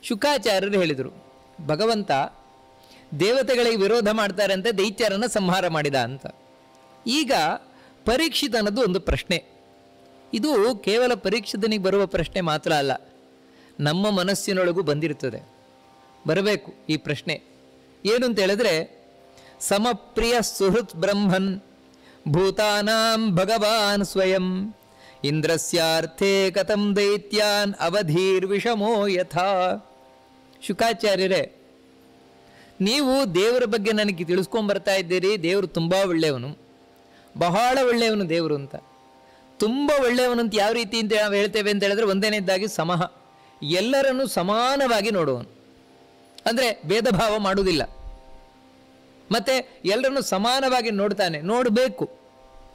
ಶುಕಾಚಾರ್ಯರು ಹೇಳಿದರು, ಭಗವಂತ ದೇವತೆಗಳಿಗೆ ವಿರೋಧ ಮಾಡ್ತಾರೆ ಅಂತ ದೈತ್ಯರನ್ನು ಸಂಹಾರ ಮಾಡಿದ ಅಂತ. ಈಗ ಪರೀಕ್ಷಿತನದ್ದು ಒಂದು ಪ್ರಶ್ನೆ. ಇದು ಕೇವಲ ಪರೀಕ್ಷಿತನಿಗೆ ಬರುವ ಪ್ರಶ್ನೆ ಮಾತ್ರ ಅಲ್ಲ, ನಮ್ಮ ಮನಸ್ಸಿನೊಳಗೂ ಬಂದಿರ್ತದೆ, ಬರಬೇಕು ಈ ಪ್ರಶ್ನೆ. ಏನು ಅಂತ ಹೇಳಿದ್ರೆ, ಸಮಪ್ರಿಯ ಸುಹೃತ್ ಬ್ರಹ್ಮನ್ ಭೂತಾನಾಂ ಭಗವಾನ್ ಸ್ವಯಂ ಇಂದ್ರಸ್ಯಾರ್ಥೇ ಕಥಂ ದೈತ್ಯಾನ್ ಅವಧೀರ್ ವಿಷಮೋ ಯಥಾ. ಶುಕಾಚಾರ್ಯರೇ, ನೀವು ದೇವರ ಬಗ್ಗೆ ನನಗೆ ತಿಳಿಸ್ಕೊಂಬರ್ತಾ ಇದ್ದೀರಿ, ದೇವರು ತುಂಬ ಒಳ್ಳೆಯವನು, ಬಹಳ ಒಳ್ಳೆಯವನು ದೇವರು ಅಂತ. ತುಂಬ ಒಳ್ಳೆಯವನು ಅಂತ ಯಾವ ರೀತಿ ಅಂತ ನಾವು ಹೇಳ್ತೇವೆ ಅಂತ ಹೇಳಿದ್ರೆ, ಒಂದನೇದಾಗಿ ಸಮಹ, ಎಲ್ಲರನ್ನು ಸಮಾನವಾಗಿ ನೋಡುವನು, ಅಂದರೆ ಭೇದ ಭಾವ ಮಾಡುವುದಿಲ್ಲ. ಮತ್ತು ಎಲ್ಲರನ್ನು ಸಮಾನವಾಗಿ ನೋಡ್ತಾನೆ, ನೋಡಬೇಕು.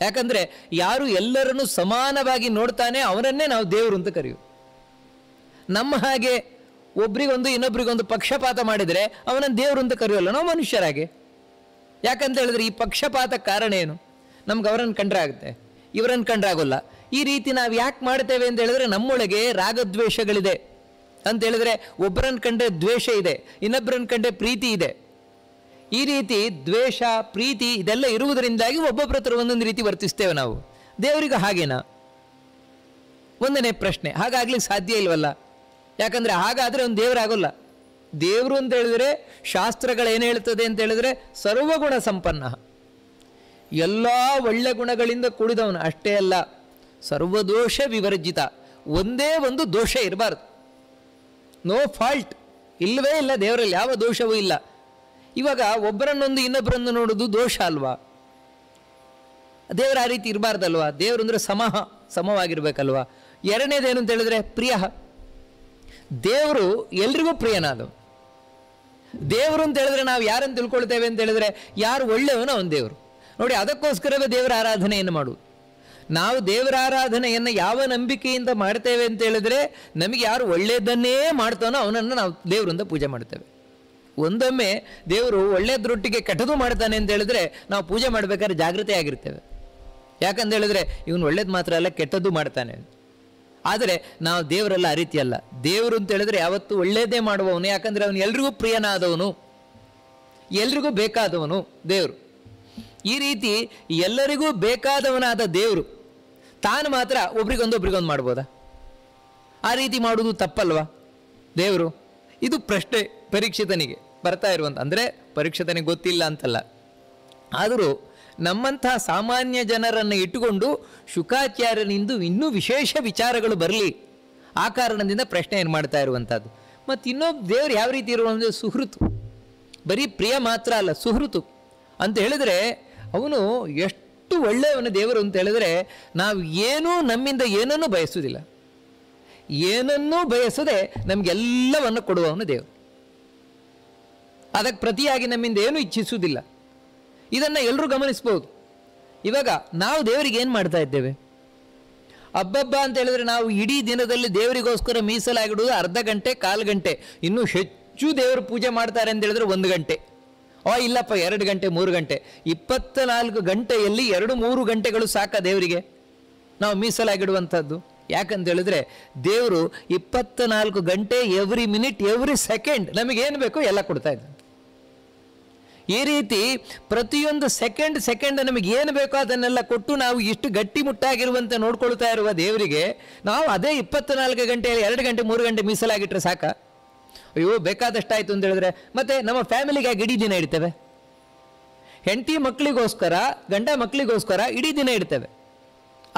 ಯಾಕಂದರೆ ಯಾರು ಎಲ್ಲರನ್ನು ಸಮಾನವಾಗಿ ನೋಡ್ತಾನೆ ಅವನನ್ನೇ ನಾವು ದೇವರು ಅಂತ ಕರೆಯುವುದು. ನಮ್ಮ ಹಾಗೆ ಒಬ್ರಿಗೊಂದು ಇನ್ನೊಬ್ರಿಗೊಂದು ಪಕ್ಷಪಾತ ಮಾಡಿದರೆ ಅವನನ್ನು ದೇವರು ಅಂತ ಕರೆಯೋಲ್ಲ, ನಾವು ಮನುಷ್ಯರಾಗೆ. ಯಾಕಂತ ಹೇಳಿದ್ರೆ ಈ ಪಕ್ಷಪಾತ ಕಾರಣ ಏನು? ನಮ್ಗೆ ಅವರನ್ನು ಕಂಡ್ರೆ ಆಗುತ್ತೆ, ಇವರನ್ನು ಕಂಡ್ರೆ ಆಗೋಲ್ಲ. ಈ ರೀತಿ ನಾವು ಯಾಕೆ ಮಾಡ್ತೇವೆ ಅಂತ ಹೇಳಿದ್ರೆ, ನಮ್ಮೊಳಗೆ ರಾಗದ್ವೇಷಗಳಿದೆ ಅಂತ ಹೇಳಿದ್ರೆ, ಒಬ್ಬರನ್ನು ಕಂಡ್ರೆ ದ್ವೇಷ ಇದೆ, ಇನ್ನೊಬ್ಬರನ್ನು ಕಂಡ್ರೆ ಪ್ರೀತಿ ಇದೆ. ಈ ರೀತಿ ದ್ವೇಷ ಪ್ರೀತಿ ಇದೆಲ್ಲ ಇರುವುದರಿಂದಾಗಿ ಒಬ್ಬೊಬ್ಬರ ಹತ್ರ ಒಂದೊಂದು ರೀತಿ ವರ್ತಿಸ್ತೇವೆ ನಾವು. ದೇವರಿಗೆ ಹಾಗೇನಾ? ಒಂದನೇ ಪ್ರಶ್ನೆ, ಹಾಗಾಗ್ಲಿಕ್ಕೆ ಸಾಧ್ಯ ಇಲ್ವಲ್ಲ. ಯಾಕಂದರೆ ಹಾಗಾದರೆ ಒಂದು ದೇವರಾಗೋಲ್ಲ. ದೇವರು ಅಂತ ಹೇಳಿದರೆ ಶಾಸ್ತ್ರಗಳೇನು ಹೇಳ್ತದೆ ಅಂತ ಹೇಳಿದ್ರೆ, ಸರ್ವಗುಣ ಸಂಪನ್ನ, ಎಲ್ಲ ಒಳ್ಳೆ ಗುಣಗಳಿಂದ ಕೂಡಿದವನು. ಅಷ್ಟೇ ಅಲ್ಲ, ಸರ್ವದೋಷ ವಿವರ್ಜಿತ, ಒಂದೇ ಒಂದು ದೋಷ ಇರಬಾರ್ದು, ನೋ ಫಾಲ್ಟ್, ಇಲ್ಲವೇ ಇಲ್ಲ ದೇವರಲ್ಲಿ, ಯಾವ ದೋಷವೂ ಇಲ್ಲ. ಇವಾಗ ಒಬ್ಬರನ್ನೊಂದು ಇನ್ನೊಬ್ಬರನ್ನು ನೋಡೋದು ದೋಷ ಅಲ್ವಾ? ದೇವರು ಆ ರೀತಿ ಇರಬಾರ್ದಲ್ವಾ? ದೇವರು ಅಂದರೆ ಸಮವಾಗಿರ್ಬೇಕಲ್ವಾ? ಎರಡನೇದೇನು ಅಂತ ಹೇಳಿದ್ರೆ, ಪ್ರಿಯ. ದೇವರು ಎಲ್ರಿಗೂ ಪ್ರಿಯನಾದವು. ದೇವರು ಅಂತ ಹೇಳಿದ್ರೆ ನಾವು ಯಾರನ್ನು ತಿಳ್ಕೊಳ್ತೇವೆ ಅಂತ ಹೇಳಿದ್ರೆ, ಯಾರು ಒಳ್ಳೆಯವನು ಅವನು ದೇವರು. ನೋಡಿ, ಅದಕ್ಕೋಸ್ಕರವೇ ದೇವರ ಆರಾಧನೆಯನ್ನು ಮಾಡುವುದು. ನಾವು ದೇವರ ಆರಾಧನೆಯನ್ನು ಯಾವ ನಂಬಿಕೆಯಿಂದ ಮಾಡ್ತೇವೆ ಅಂತ ಹೇಳಿದ್ರೆ, ನಮಗೆ ಯಾರು ಒಳ್ಳೆಯದನ್ನೇ ಮಾಡ್ತಾನೋ ಅವನನ್ನು ನಾವು ದೇವರು ಅಂತ ಪೂಜೆ ಮಾಡ್ತೇವೆ. ಒಂದೊಮ್ಮೆ ದೇವರು ಒಳ್ಳೆಯದ್ರೊಟ್ಟಿಗೆ ಕೆಟ್ಟದು ಮಾಡ್ತಾನೆ ಅಂತ ಹೇಳಿದ್ರೆ, ನಾವು ಪೂಜೆ ಮಾಡಬೇಕಾದ್ರೆ ಜಾಗೃತಿ ಆಗಿರ್ತೇವೆ. ಯಾಕಂತ ಹೇಳಿದ್ರೆ ಇವನು ಒಳ್ಳೇದು ಮಾತ್ರ ಅಲ್ಲ, ಕೆಟ್ಟದ್ದು ಮಾಡ್ತಾನೆ. ಆದರೆ ನಾವು ದೇವರೆಲ್ಲ ಆ ರೀತಿ ಅಲ್ಲ. ದೇವರು ಅಂತ ಹೇಳಿದ್ರೆ ಯಾವತ್ತೂ ಒಳ್ಳೆಯದೇ ಮಾಡುವವನು. ಯಾಕಂದರೆ ಅವನು ಎಲ್ರಿಗೂ ಪ್ರಿಯನಾದವನು, ಎಲ್ರಿಗೂ ಬೇಕಾದವನು ದೇವರು. ಈ ರೀತಿ ಎಲ್ಲರಿಗೂ ಬೇಕಾದವನಾದ ದೇವರು ತಾನು ಮಾತ್ರ ಒಬ್ರಿಗೊಂದು ಮಾಡ್ಬೋದಾ? ಆ ರೀತಿ ಮಾಡುವುದು ತಪ್ಪಲ್ವಾ ದೇವರು? ಇದು ಪ್ರಶ್ನೆ ಪರೀಕ್ಷಿತನಿಗೆ ಬರ್ತಾ ಇರುವಂಥ. ಅಂದರೆ ಪರೀಕ್ಷಿತನಿಗೆ ಗೊತ್ತಿಲ್ಲ ಅಂತಲ್ಲ, ಆದರೂ ನಮ್ಮಂತಹ ಸಾಮಾನ್ಯ ಜನರನ್ನು ಇಟ್ಟುಕೊಂಡು ಶುಕಾಚಾರ್ಯನಿಂದ ಇನ್ನೂ ವಿಶೇಷ ವಿಚಾರಗಳು ಬರಲಿ, ಆ ಕಾರಣದಿಂದ ಪ್ರಶ್ನೆ ಏನು ಮಾಡ್ತಾ ಇರುವಂಥದ್ದು. ಮತ್ತು ಇನ್ನೊಬ್ಬ ದೇವರು ಯಾವ ರೀತಿ ಇರುವಂಥ ಸುಹೃತು, ಬರೀ ಪ್ರಿಯ ಮಾತ್ರ ಅಲ್ಲ, ಸುಹೃತು ಅಂತ ಹೇಳಿದರೆ ಅವನು ಎಷ್ಟು ಒಳ್ಳೆಯವನು ದೇವರು ಅಂತ ಹೇಳಿದ್ರೆ, ನಾವು ನಮ್ಮಿಂದ ಏನನ್ನೂ ಬಯಸುವುದಿಲ್ಲ, ಏನನ್ನೂ ಬಯಸದೆ ನಮಗೆಲ್ಲವನ್ನು ಕೊಡುವವನು ದೇವರು. ಅದಕ್ಕೆ ಪ್ರತಿಯಾಗಿ ನಮ್ಮಿಂದ ಏನೂ ಇಚ್ಛಿಸುವುದಿಲ್ಲ. ಇದನ್ನು ಎಲ್ಲರೂ ಗಮನಿಸ್ಬೋದು. ಇವಾಗ ನಾವು ದೇವರಿಗೆ ಏನು ಮಾಡ್ತಾ ಇದ್ದೇವೆ? ಹಬ್ಬ ಅಂತ ಹೇಳಿದ್ರೆ ನಾವು ಇಡೀ ದಿನದಲ್ಲಿ ದೇವರಿಗೋಸ್ಕರ ಮೀಸಲಾಗಿಡುವುದು ಅರ್ಧ ಗಂಟೆ, ಕಾಲು ಗಂಟೆ. ಇನ್ನೂ ಹೆಚ್ಚು ದೇವರು ಪೂಜೆ ಮಾಡ್ತಾರೆ ಅಂತ ಹೇಳಿದ್ರೆ 1 ಗಂಟೆ. ಇಲ್ಲಪ್ಪ 2 ಗಂಟೆ 3 ಗಂಟೆ. 24 ಗಂಟೆಯಲ್ಲಿ 2-3 ಗಂಟೆಗಳು ಸಾಕ ದೇವರಿಗೆ ನಾವು ಮೀಸಲಾಗಿಡುವಂಥದ್ದು. ಯಾಕಂತ ಹೇಳಿದ್ರೆ ದೇವರು 24 ಗಂಟೆ, ಎವ್ರಿ ಮಿನಿಟ್, ಎವ್ರಿ ಸೆಕೆಂಡ್ ನಮಗೇನು ಬೇಕೋ ಎಲ್ಲ ಕೊಡ್ತಾ ಇದ್ದಾನೆ. ಈ ರೀತಿ ಪ್ರತಿಯೊಂದು ಸೆಕೆಂಡ್ ನಮಗೆ ಏನು ಬೇಕೋ ಅದನ್ನೆಲ್ಲ ಕೊಟ್ಟು ನಾವು ಇಷ್ಟು ಗಟ್ಟಿಮುಟ್ಟಾಗಿರುವಂತೆ ನೋಡ್ಕೊಳ್ತಾ ಇರುವ ದೇವರಿಗೆ ನಾವು ಅದೇ 24 ಗಂಟೆಯಲ್ಲಿ 2 ಗಂಟೆ 3 ಗಂಟೆ ಮೀಸಲಾಗಿಟ್ಟರೆ ಸಾಕ? ಅಯ್ಯೋ ಬೇಕಾದಷ್ಟಾಯಿತು ಅಂತ ಹೇಳಿದ್ರೆ ಮತ್ತೆ ನಮ್ಮ ಫ್ಯಾಮಿಲಿಗೆ ಇಡೀ ದಿನ ಇಡ್ತೇವೆ. ಹೆಂಡತಿ ಮಕ್ಕಳಿಗೋಸ್ಕರ, ಗಂಡ ಮಕ್ಕಳಿಗೋಸ್ಕರ ಇಡೀ ದಿನ ಇಡ್ತೇವೆ.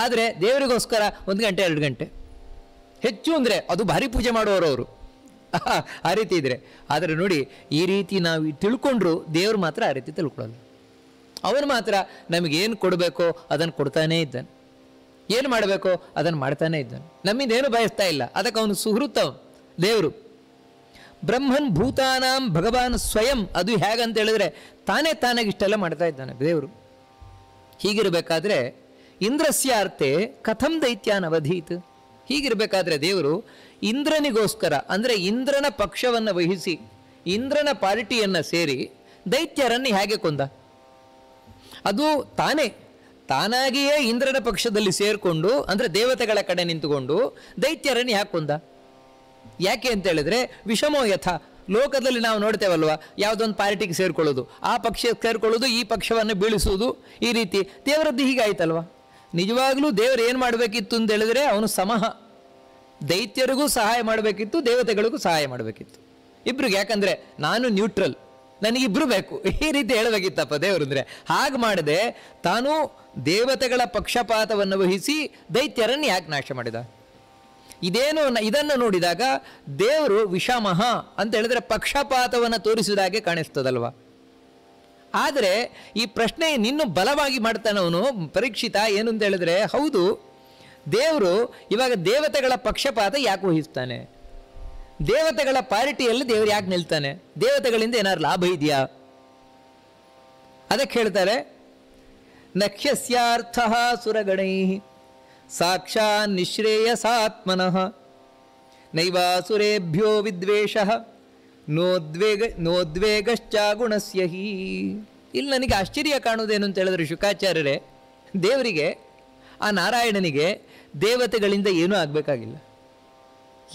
ಆದರೆ ದೇವರಿಗೋಸ್ಕರ 1 ಗಂಟೆ 2 ಗಂಟೆ ಹೆಚ್ಚು ಅಂದರೆ ಅದು ಭಾರಿ ಪೂಜೆ ಮಾಡುವವರು ಅವರು, ಆ ರೀತಿ ಇದ್ರೆ. ಆದರೆ ನೋಡಿ, ಈ ರೀತಿ ನಾವು ತಿಳ್ಕೊಂಡ್ರು ದೇವರು ಮಾತ್ರ ಆ ರೀತಿ ತಿಳ್ಕೊಳ್ಳಲ್ಲ. ಅವನು ಮಾತ್ರ ನಮಗೇನು ಕೊಡಬೇಕೋ ಅದನ್ನು ಕೊಡ್ತಾನೇ ಇದ್ದಾನೆ, ಏನು ಮಾಡಬೇಕೋ ಅದನ್ನು ಮಾಡ್ತಾನೇ ಇದ್ದಾನೆ, ನಮ್ಮಿಂದ ಏನು ಬಯಸ್ತಾ ಇಲ್ಲ. ಅದಕ್ಕೆ ಅವನು ಸುಹೃತ್, ಅವನು ದೇವರು. ಬ್ರಹ್ಮನ್ ಭೂತಾನಾಂ ಭಗವಾನ್ ಸ್ವಯಂ, ಅದು ಹೇಗಂತ ಹೇಳಿದ್ರೆ ತಾನಾಗಿ ಇಷ್ಟೆಲ್ಲ ಮಾಡ್ತಾ ಇದ್ದಾನೆ ದೇವರು. ಹೀಗಿರಬೇಕಾದ್ರೆ ಇಂದ್ರಸ್ಯಾರ್ಥೆ ಕಥಂ ದೈತ್ಯಾನ್ ಅವಧೀತ್, ಹೀಗಿರಬೇಕಾದ್ರೆ ದೇವರು ಇಂದ್ರನಿಗೋಸ್ಕರ, ಅಂದರೆ ಇಂದ್ರನ ಪಕ್ಷವನ್ನು ವಹಿಸಿ ಇಂದ್ರನ ಪಾರ್ಟಿಯನ್ನು ಸೇರಿ ದೈತ್ಯರನ್ನು ಹೇಗೆ ಕೊಂದ? ಅದು ತಾನಾಗಿಯೇ ಇಂದ್ರನ ಪಕ್ಷದಲ್ಲಿ ಸೇರಿಕೊಂಡು, ಅಂದರೆ ದೇವತೆಗಳ ಕಡೆ ನಿಂತುಕೊಂಡು ದೈತ್ಯರನ್ನು ಯಾಕೆ ಕೊಂದ? ಯಾಕೆ ಅಂತ ಹೇಳಿದ್ರೆ ವಿಷಮೋ ಯಥ, ಲೋಕದಲ್ಲಿ ನಾವು ನೋಡ್ತೇವಲ್ವ, ಯಾವುದೊಂದು ಪಾರ್ಟಿಗೆ ಸೇರ್ಕೊಳ್ಳೋದು, ಆ ಪಕ್ಷಕ್ಕೆ ಸೇರ್ಕೊಳ್ಳೋದು, ಈ ಪಕ್ಷವನ್ನು ಬೀಳಿಸುವುದು, ಈ ರೀತಿ ದೇವರದ್ದು ಹೀಗಾಯ್ತಲ್ವ. ನಿಜವಾಗ್ಲೂ ದೇವರು ಏನು ಮಾಡಬೇಕಿತ್ತು ಅಂತ ಹೇಳಿದ್ರೆ ಅವನು ಸಮಹ, ದೈತ್ಯರಿಗೂ ಸಹಾಯ ಮಾಡಬೇಕಿತ್ತು, ದೇವತೆಗಳಿಗೂ ಸಹಾಯ ಮಾಡಬೇಕಿತ್ತು, ಇಬ್ರಿಗೆ. ಯಾಕಂದರೆ ನಾನು ನ್ಯೂಟ್ರಲ್, ನನಗಿಬ್ರು ಬೇಕು, ಈ ರೀತಿ ಹೇಳಬೇಕಿತ್ತಪ್ಪ ದೇವರು. ಅಂದರೆ ಹಾಗೆ ಮಾಡದೆ ತಾನು ದೇವತೆಗಳ ಪಕ್ಷಪಾತವನ್ನು ವಹಿಸಿ ದೈತ್ಯರನ್ನು ಯಾಕೆ ನಾಶ ಮಾಡಿದ? ಇದನ್ನು ನೋಡಿದಾಗ ದೇವರು ವಿಷಮಃ ಅಂತ ಹೇಳಿದ್ರೆ ಪಕ್ಷಪಾತವನ್ನು ತೋರಿಸಿದಾಗೆ ಕಾಣಿಸ್ತದಲ್ವ. ಆದರೆ ಈ ಪ್ರಶ್ನೆ ನಿನ್ನೂ ಬಲವಾಗಿ ಮಾಡ್ತಾನವನು ಪರೀಕ್ಷಿತ. ಏನು ಅಂತ ಹೇಳಿದ್ರೆ, ಹೌದು, ದೇವರು ಇವಾಗ ದೇವತೆಗಳ ಪಕ್ಷಪಾತ ಯಾಕೆ ವಹಿಸ್ತಾನೆ? ದೇವತೆಗಳ ಪಾರ್ಟಿಯಲ್ಲಿ ದೇವರು ಯಾಕೆ ನಿಲ್ತಾನೆ? ದೇವತೆಗಳಿಂದ ಏನಾದ್ರು ಲಾಭ ಇದೆಯಾ? ಅದಕ್ಕೆ ಹೇಳ್ತಾರೆ, ನಕ್ಷ್ಯಸ್ಯಾರ್ಥ ಸುರಗಣೈ ಸಾಕ್ಷಾ ನಿಶ್ರೇಯಸಾತ್ಮನಃ ನೈವಾಸುರೇಭ್ಯೋ ವಿದ್ವೇಷ ನೋದ್ವೇಗಶ್ಚ ಗುಣಸ್ಯ ಹಿ. ಇಲ್ಲಿ ನನಗೆ ಆಶ್ಚರ್ಯ ಕಾಣುವುದೇನು ಅಂತ ಹೇಳಿದ್ರೆ, ಶುಕಾಚಾರ್ಯರೇ, ದೇವರಿಗೆ, ಆ ನಾರಾಯಣನಿಗೆ ದೇವತೆಗಳಿಂದ ಏನೂ ಆಗಬೇಕಾಗಿಲ್ಲ,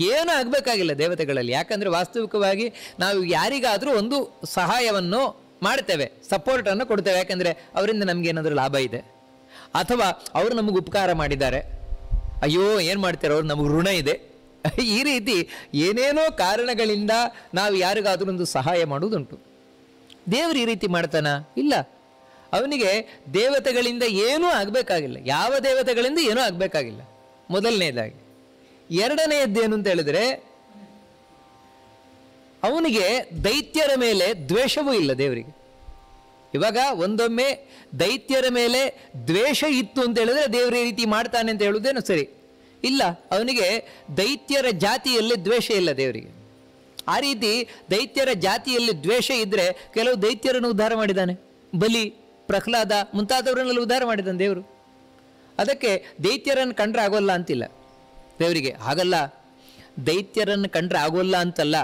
ಏನೂ ಆಗಬೇಕಾಗಿಲ್ಲ ದೇವತೆಗಳಲ್ಲಿ. ಯಾಕಂದರೆ ವಾಸ್ತವಿಕವಾಗಿ ನಾವು ಯಾರಿಗಾದರೂ ಒಂದು ಸಹಾಯವನ್ನು ಮಾಡ್ತೇವೆ, ಸಪೋರ್ಟನ್ನು ಕೊಡ್ತೇವೆ, ಯಾಕಂದರೆ ಅವರಿಂದ ನಮಗೇನಾದರೂ ಲಾಭ ಇದೆ, ಅಥವಾ ಅವರು ನಮಗೆ ಉಪಕಾರ ಮಾಡಿದ್ದಾರೆ, ಅಯ್ಯೋ ಏನು ಮಾಡ್ತಾರೆ ಅವ್ರು, ನಮಗೆ ಋಣ ಇದೆ, ಈ ರೀತಿ ಏನೇನೋ ಕಾರಣಗಳಿಂದ ನಾವು ಯಾರಿಗಾದರೂ ಒಂದು ಸಹಾಯ ಮಾಡುವುದುಂಟು. ದೇವರು ಈ ರೀತಿ ಮಾಡ್ತಾನ? ಇಲ್ಲ. ಅವನಿಗೆ ದೇವತೆಗಳಿಂದ ಏನೂ ಆಗಬೇಕಾಗಿಲ್ಲ, ಯಾವ ದೇವತೆಗಳಿಂದ ಏನೂ ಆಗಬೇಕಾಗಿಲ್ಲ, ಮೊದಲನೇದಾಗಿ. ಎರಡನೆಯದ್ದೇನು ಅಂತ ಹೇಳಿದ್ರೆ, ಅವನಿಗೆ ದೈತ್ಯರ ಮೇಲೆ ದ್ವೇಷವೂ ಇಲ್ಲ ದೇವರಿಗೆ. ಇವಾಗ ಒಂದೊಮ್ಮೆ ದೈತ್ಯರ ಮೇಲೆ ದ್ವೇಷ ಇತ್ತು ಅಂತ ಹೇಳಿದ್ರೆ ದೇವರು ಈ ರೀತಿ ಮಾಡ್ತಾನೆ ಅಂತ ಹೇಳುವುದೇನು ಸರಿ ಇಲ್ಲ. ಅವನಿಗೆ ದೈತ್ಯರ ಜಾತಿಯಲ್ಲಿ ದ್ವೇಷ ಇಲ್ಲ ದೇವರಿಗೆ. ಆ ರೀತಿ ದೈತ್ಯರ ಜಾತಿಯಲ್ಲಿ ದ್ವೇಷ ಇದ್ದರೆ ಕೆಲವು ದೈತ್ಯರನ್ನು ಉದ್ಧಾರ ಮಾಡಿದ್ದಾನೆ, ಬಲಿ, ಪ್ರಹ್ಲಾದ ಮುಂತಾದವರನ್ನೆಲ್ಲ ಉದ್ಧಾರ ಮಾಡಿದ್ದಾನೆ ದೇವರು. ಅದಕ್ಕೆ ದೈತ್ಯರನ್ನು ಕಂಡ್ರೆ ಆಗೋಲ್ಲ ಅಂತಿಲ್ಲ ದೇವರಿಗೆ. ಹಾಗಲ್ಲ, ದೈತ್ಯರನ್ನು ಕಂಡ್ರೆ ಆಗೋಲ್ಲ ಅಂತಲ್ಲ,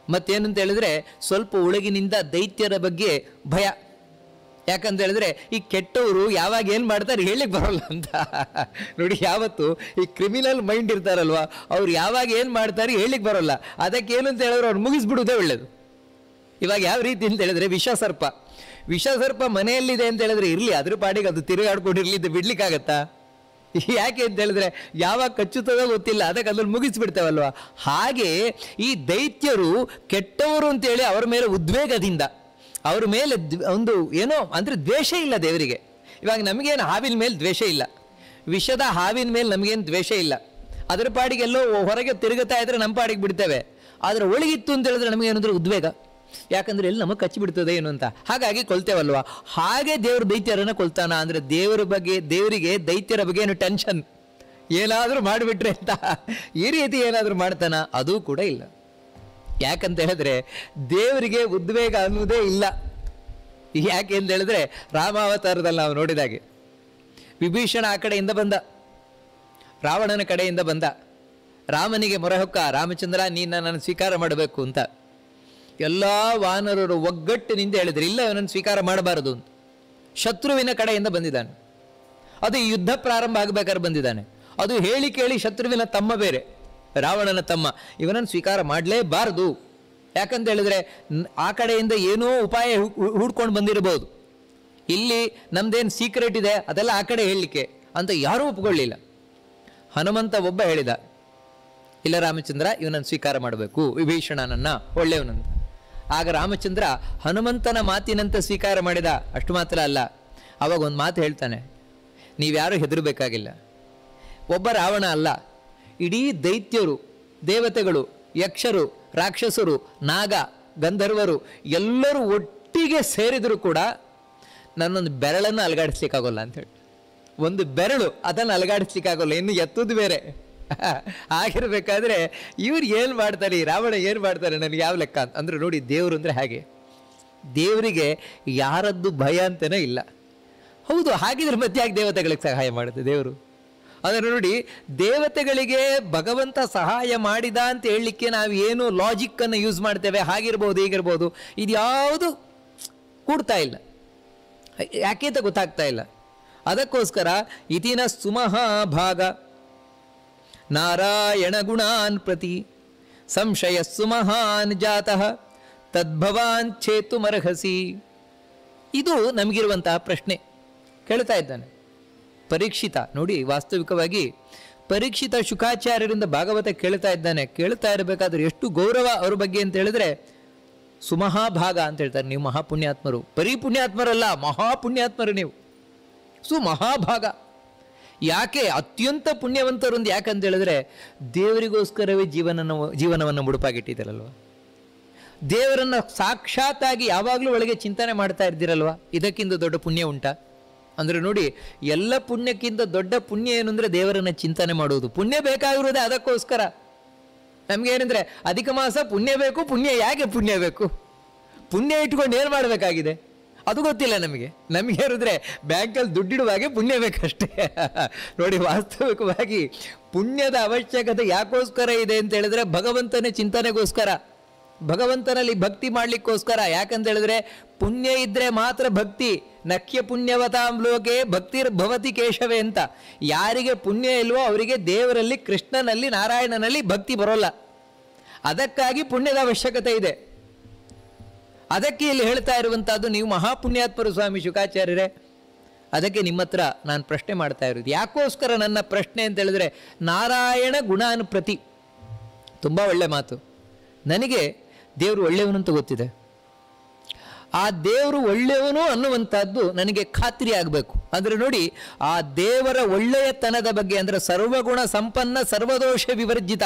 ಮತ್ತೇನಂತ ಹೇಳಿದ್ರೆ ಸ್ವಲ್ಪ ಒಳಗಿನಿಂದ ದೈತ್ಯರ ಬಗ್ಗೆ ಭಯ. ಯಾಕಂತ ಹೇಳಿದ್ರೆ ಈ ಕೆಟ್ಟವರು ಯಾವಾಗ ಏನು ಮಾಡ್ತಾರೆ ಹೇಳಿಕ್ಕೆ ಬರೋಲ್ಲ ಅಂತ. ನೋಡಿ, ಯಾವತ್ತು ಈ ಕ್ರಿಮಿನಲ್ ಮೈಂಡ್ ಇರ್ತಾರಲ್ವ, ಅವ್ರು ಯಾವಾಗ ಏನು ಮಾಡ್ತಾರೆ ಹೇಳಿಕ್ಕೆ ಬರೋಲ್ಲ. ಅದಕ್ಕೆ ಏನು ಅಂತ ಹೇಳಿದ್ರೆ ಅವ್ರು ಮುಗಿಸ್ಬಿಡುವುದೇ ಒಳ್ಳೆಯದು. ಇವಾಗ ಯಾವ ರೀತಿ ಅಂತ ಹೇಳಿದ್ರೆ, ವಿಷಸರ್ಪ ಮನೆಯಲ್ಲಿದೆ ಅಂತ ಹೇಳಿದ್ರೆ ಇರಲಿ, ಅದ್ರ ಪಾಡಿಗೆ ಅದು ತಿರುಗಾಡ್ಕೊಂಡಿರಲಿ, ಇದು ಬಿಡ್ಲಿಕ್ಕಾಗತ್ತಾ? ಯಾಕೆ ಅಂತ ಹೇಳಿದ್ರೆ ಯಾವಾಗ ಕಚ್ಚುತ್ತದೋ ಗೊತ್ತಿಲ್ಲ, ಅದಕ್ಕೆ ಅದ್ರಲ್ಲಿ ಮುಗಿಸ್ಬಿಡ್ತೇವಲ್ವ. ಹಾಗೆ ಈ ದೈತ್ಯರು ಕೆಟ್ಟವರು ಅಂತೇಳಿ ಅವರ ಮೇಲೆ ಉದ್ವೇಗದಿಂದ, ಅವ್ರ ಮೇಲೆ ಒಂದು ಏನೋ ಅಂದರೆ ದ್ವೇಷ ಇಲ್ಲ ದೇವರಿಗೆ. ಇವಾಗ ನಮಗೇನು ಹಾವಿನ ಮೇಲೆ ದ್ವೇಷ ಇಲ್ಲ, ವಿಷದ ಹಾವಿನ ಮೇಲೆ ನಮಗೇನು ದ್ವೇಷ ಇಲ್ಲ. ಅದರ ಪಾಡಿಗೆಲ್ಲೋ ಹೊರಗೆ ತಿರುಗುತ್ತಾ ಇದ್ರೆ ನಮ್ಮ ಪಾಡಿಗೆ ಬಿಡ್ತೇವೆ. ಆದರೆ ಒಳಗಿತ್ತು ಅಂತ ಹೇಳಿದ್ರೆ ನಮಗೇನಂದ್ರೆ ಉದ್ವೇಗ, ಯಾಕಂದ್ರೆ ಎಲ್ಲಿ ನಮಗೆ ಕಚ್ಚಿಬಿಡ್ತದೆ ಏನು ಅಂತ, ಹಾಗಾಗಿ ಕೊಲ್ತೇವಲ್ವ. ಹಾಗೆ ದೇವರು ದೈತ್ಯರನ್ನು ಕೊಲ್ತಾನ ಅಂದರೆ ದೇವರಿಗೆ ದೈತ್ಯರ ಬಗ್ಗೆ ಏನು ಟೆನ್ಷನ್, ಏನಾದರೂ ಮಾಡಿಬಿಟ್ರೆ ಅಂತ ಈ ರೀತಿ ಏನಾದರೂ ಮಾಡ್ತಾನ? ಅದೂ ಕೂಡ ಇಲ್ಲ. ಯಾಕಂತ ಹೇಳಿದ್ರೆ ದೇವರಿಗೆ ಉದ್ವೇಗ ಅನ್ನುವುದೇ ಇಲ್ಲ. ಯಾಕೆ ಅಂತ ಹೇಳಿದ್ರೆ ರಾಮಾವತಾರದಲ್ಲಿ ನಾವು ನೋಡಿದಾಗೆ ವಿಭೀಷಣ ಆ ಕಡೆಯಿಂದ ಬಂದ, ರಾವಣನ ಕಡೆಯಿಂದ ಬಂದ, ರಾಮನಿಗೆ ಮೊರೆ ಹೊಕ್ಕ, ರಾಮಚಂದ್ರ ನೀನು ನನ್ನನ್ನು ಸ್ವೀಕಾರ ಮಾಡಬೇಕು ಅಂತ. ಎಲ್ಲ ವಾನರರು ಒಗ್ಗಟ್ಟಿನಿಂದ ಹೇಳಿದ್ರು, ಇಲ್ಲ ಇವನನ್ನು ಸ್ವೀಕಾರ ಮಾಡಬಾರದು ಅಂತ. ಶತ್ರುವಿನ ಕಡೆಯಿಂದ ಬಂದಿದ್ದಾನೆ, ಅದು ಯುದ್ಧ ಪ್ರಾರಂಭ ಆಗಬೇಕಾದ್ರೆ ಬಂದಿದ್ದಾನೆ. ಅದು ಹೇಳಿ ಕೇಳಿ ಶತ್ರುವಿನ ತಮ್ಮ ಬೇರೆ, ರಾವಣನ ತಮ್ಮ, ಇವನನ್ನು ಸ್ವೀಕಾರ ಮಾಡಲೇಬಾರದು. ಯಾಕಂತ ಹೇಳಿದ್ರೆ ಆ ಕಡೆಯಿಂದ ಏನೋ ಉಪಾಯ ಹುಡ್ಕೊಂಡು ಬಂದಿರಬಹುದು, ಇಲ್ಲಿ ನಮ್ದೇನು ಸೀಕ್ರೆಟ್ ಇದೆ ಅದೆಲ್ಲ ಆ ಕಡೆ ಹೇಳಲಿಕ್ಕೆ ಅಂತ ಯಾರೂ ಒಪ್ಕೊಳ್ಳಿಲ್ಲ. ಹನುಮಂತ ಒಬ್ಬ ಹೇಳಿದ, ಇಲ್ಲ ರಾಮಚಂದ್ರ ಇವನನ್ನು ಸ್ವೀಕಾರ ಮಾಡಬೇಕು, ವಿಭೀಷಣನನ್ನ ಒಳ್ಳೆಯವನಂತ. ಆಗ ರಾಮಚಂದ್ರ ಹನುಮಂತನ ಮಾತಿನಂತೆ ಸ್ವೀಕಾರ ಮಾಡಿದ. ಅಷ್ಟು ಮಾತ್ರ ಅಲ್ಲ, ಅವಾಗ ಒಂದು ಮಾತು ಹೇಳ್ತಾನೆ, ನೀವ್ಯಾರೂ ಹೆದರಬೇಕಾಗಿಲ್ಲ. ಒಬ್ಬ ರಾವಣ ಅಲ್ಲ, ಇಡೀ ದೈತ್ಯರು, ದೇವತೆಗಳು, ಯಕ್ಷರು, ರಾಕ್ಷಸರು, ನಾಗ, ಗಂಧರ್ವರು ಎಲ್ಲರೂ ಒಟ್ಟಿಗೆ ಸೇರಿದರೂ ಕೂಡ ನನ್ನೊಂದು ಬೆರಳನ್ನು ಅಲಗಾಡಿಸ್ಲಿಕ್ಕಾಗೋಲ್ಲ ಅಂಥೇಳಿ. ಒಂದು ಬೆರಳು ಅದನ್ನು ಅಲಗಾಡಿಸ್ಲಿಕ್ಕಾಗೋಲ್ಲ, ಇನ್ನು ಎತ್ತುದು ಬೇರೆ. ಆಗಿರಬೇಕಾದ್ರೆ ಇವ್ರು ಏನು ಮಾಡ್ತಾರೆ, ಈ ರಾವಣ ಏನು ಮಾಡ್ತಾರೆ, ನನಗೆ ಯಾವ ಲೆಕ್ಕ ಅಂತ. ಅಂದರೆ ನೋಡಿ, ದೇವರು ಅಂದರೆ ಹಾಗೆ, ದೇವರಿಗೆ ಯಾರದ್ದು ಭಯ ಅಂತಲೇ ಇಲ್ಲ. ಹೌದು, ಹಾಗಿದ್ರೆ ಮತ್ತೆ ಯಾಕೆ ದೇವತೆಗಳಿಗೆ ಸಹಾಯ ಮಾಡುತ್ತೆ ದೇವರು? ಅದನ್ನು ನೋಡಿ, ದೇವತೆಗಳಿಗೆ ಭಗವಂತ ಸಹಾಯ ಮಾಡಿದ ಅಂತ ಹೇಳಲಿಕ್ಕೆ ನಾವು ಏನು ಲಾಜಿಕ್ಕನ್ನು ಯೂಸ್ ಮಾಡ್ತೇವೆ, ಹಾಗಿರ್ಬೋದು ಹೀಗಿರ್ಬೋದು, ಇದು ಯಾವುದು ಕೂಡ್ತಾ ಇಲ್ಲ. ಯಾಕೆ ಅಂತ ಗೊತ್ತಾಗ್ತಾ ಇಲ್ಲ. ಅದಕ್ಕೋಸ್ಕರ ಇತಿನ ಸುಮಹಾಭಾಗ ನಾರಾಯಣ ಗುಣಾನ್ ಪ್ರತಿ ಸಂಶಯಸ್ಸು ಮಹಾನ್ ಜಾತಃ ತದ್ಭವಾನ್ ಛೇತುಮರ್ಹಸಿ. ಇದು ನಮಗಿರುವಂತಹ ಪ್ರಶ್ನೆ. ಕೇಳ್ತಾ ಇದ್ದಾನೆ ಪರೀಕ್ಷಿತ. ನೋಡಿ, ವಾಸ್ತವಿಕವಾಗಿ ಪರೀಕ್ಷಿತ ಶುಕಾಚಾರ್ಯರಿಂದ ಭಾಗವತ ಕೇಳ್ತಾ ಇದ್ದಾನೆ. ಕೇಳ್ತಾ ಇರಬೇಕಾದ್ರೆ ಎಷ್ಟು ಗೌರವ ಅವ್ರ ಬಗ್ಗೆ ಅಂತ ಹೇಳಿದ್ರೆ, ಸುಮಹಾಭಾಗ ಅಂತ ಹೇಳ್ತಾರೆ. ನೀವು ಮಹಾಪುಣ್ಯಾತ್ಮರು, ಬರೀ ಪುಣ್ಯಾತ್ಮರಲ್ಲ, ಮಹಾಪುಣ್ಯಾತ್ಮರು ನೀವು, ಸುಮಹಾಭಾಗ. ಯಾಕೆ ಅತ್ಯಂತ ಪುಣ್ಯವಂತರೊಂದು ಯಾಕಂತ ಹೇಳಿದ್ರೆ, ದೇವರಿಗೋಸ್ಕರವೇ ಜೀವನವನ್ನು ಮುಡುಪಾಗಿಟ್ಟಿದ್ದೀರಲ್ವ, ದೇವರನ್ನು ಸಾಕ್ಷಾತ್ತಾಗಿ ಯಾವಾಗಲೂ ಒಳಗೆ ಚಿಂತನೆ ಮಾಡ್ತಾ ಇದ್ದೀರಲ್ವ, ಇದಕ್ಕಿಂತ ದೊಡ್ಡ ಪುಣ್ಯ ಉಂಟಾ? ಅಂದರೆ ನೋಡಿ, ಎಲ್ಲ ಪುಣ್ಯಕ್ಕಿಂತ ದೊಡ್ಡ ಪುಣ್ಯ ಏನು ಅಂದರೆ ದೇವರನ್ನು ಚಿಂತನೆ ಮಾಡುವುದು. ಪುಣ್ಯ ಬೇಕಾಗಿರೋದೇ ಅದಕ್ಕೋಸ್ಕರ. ನಮಗೇನೆಂದರೆ ಅಧಿಕ ಮಾಸ ಪುಣ್ಯ ಬೇಕು, ಪುಣ್ಯ ಯಾಕೆ ಪುಣ್ಯ ಬೇಕು? ಪುಣ್ಯ ಇಟ್ಕೊಂಡು ಏನು ಮಾಡಬೇಕಾಗಿದೆ ಅದು ಗೊತ್ತಿಲ್ಲ ನಮಗೆ. ನಮಗೆ ಇರಿದ್ರೆ ಬ್ಯಾಂಕಲ್ಲಿ ದುಡ್ಡಿಡುವಾಗೆ ಪುಣ್ಯ ಬೇಕಷ್ಟೇ. ನೋಡಿ, ವಾಸ್ತವಿಕವಾಗಿ ಪುಣ್ಯದ ಅವಶ್ಯಕತೆ ಯಾಕೋಸ್ಕರ ಇದೆ ಅಂತ ಹೇಳಿದ್ರೆ, ಭಗವಂತನ ಚಿಂತನೆಗೋಸ್ಕರ, ಭಗವಂತನಲ್ಲಿ ಭಕ್ತಿ ಮಾಡಲಿಕ್ಕೋಸ್ಕರ. ಯಾಕಂತ ಹೇಳಿದ್ರೆ ಪುಣ್ಯ ಇದ್ದರೆ ಮಾತ್ರ ಭಕ್ತಿ. ನಖ್ಯ ಪುಣ್ಯವತಾಂ ಲೋಕೆ ಭಕ್ತಿರ್ಭವತಿ ಕೇಶವೇ ಅಂತ. ಯಾರಿಗೆ ಪುಣ್ಯ ಇಲ್ವೋ ಅವರಿಗೆ ದೇವರಲ್ಲಿ, ಕೃಷ್ಣನಲ್ಲಿ, ನಾರಾಯಣನಲ್ಲಿ ಭಕ್ತಿ ಬರೋಲ್ಲ. ಅದಕ್ಕಾಗಿ ಪುಣ್ಯದ ಅವಶ್ಯಕತೆ ಇದೆ. ಅದಕ್ಕೆ ಇಲ್ಲಿ ಹೇಳ್ತಾ ಇರುವಂಥದ್ದು, ನೀವು ಮಹಾಪುಣ್ಯಾತ್ಮರು ಸ್ವಾಮಿ ಶುಕಾಚಾರ್ಯರೇ. ಅದಕ್ಕೆ ನಿಮ್ಮ ಹತ್ರ ನಾನು ಪ್ರಶ್ನೆ ಮಾಡ್ತಾ ಇರೋದು. ಯಾಕೋಸ್ಕರ ನನ್ನ ಪ್ರಶ್ನೆ ಅಂತ ಹೇಳಿದ್ರೆ, ನಾರಾಯಣ ಗುಣಾನುಪ್ರತಿ. ತುಂಬ ಒಳ್ಳೆ ಮಾತು. ನನಗೆ ದೇವರು ಒಳ್ಳೆಯವನು ಅಂತ ಗೊತ್ತಿದೆ. ಆ ದೇವರು ಒಳ್ಳೆಯವನು ಅನ್ನುವಂಥದ್ದು ನನಗೆ ಖಾತ್ರಿ ಆಗಬೇಕು. ಅಂದರೆ ನೋಡಿ, ಆ ದೇವರ ಒಳ್ಳೆಯತನದ ಬಗ್ಗೆ, ಅಂದರೆ ಸರ್ವಗುಣ ಸಂಪನ್ನ ಸರ್ವದೋಷ ವಿವರ್ಜಿತ,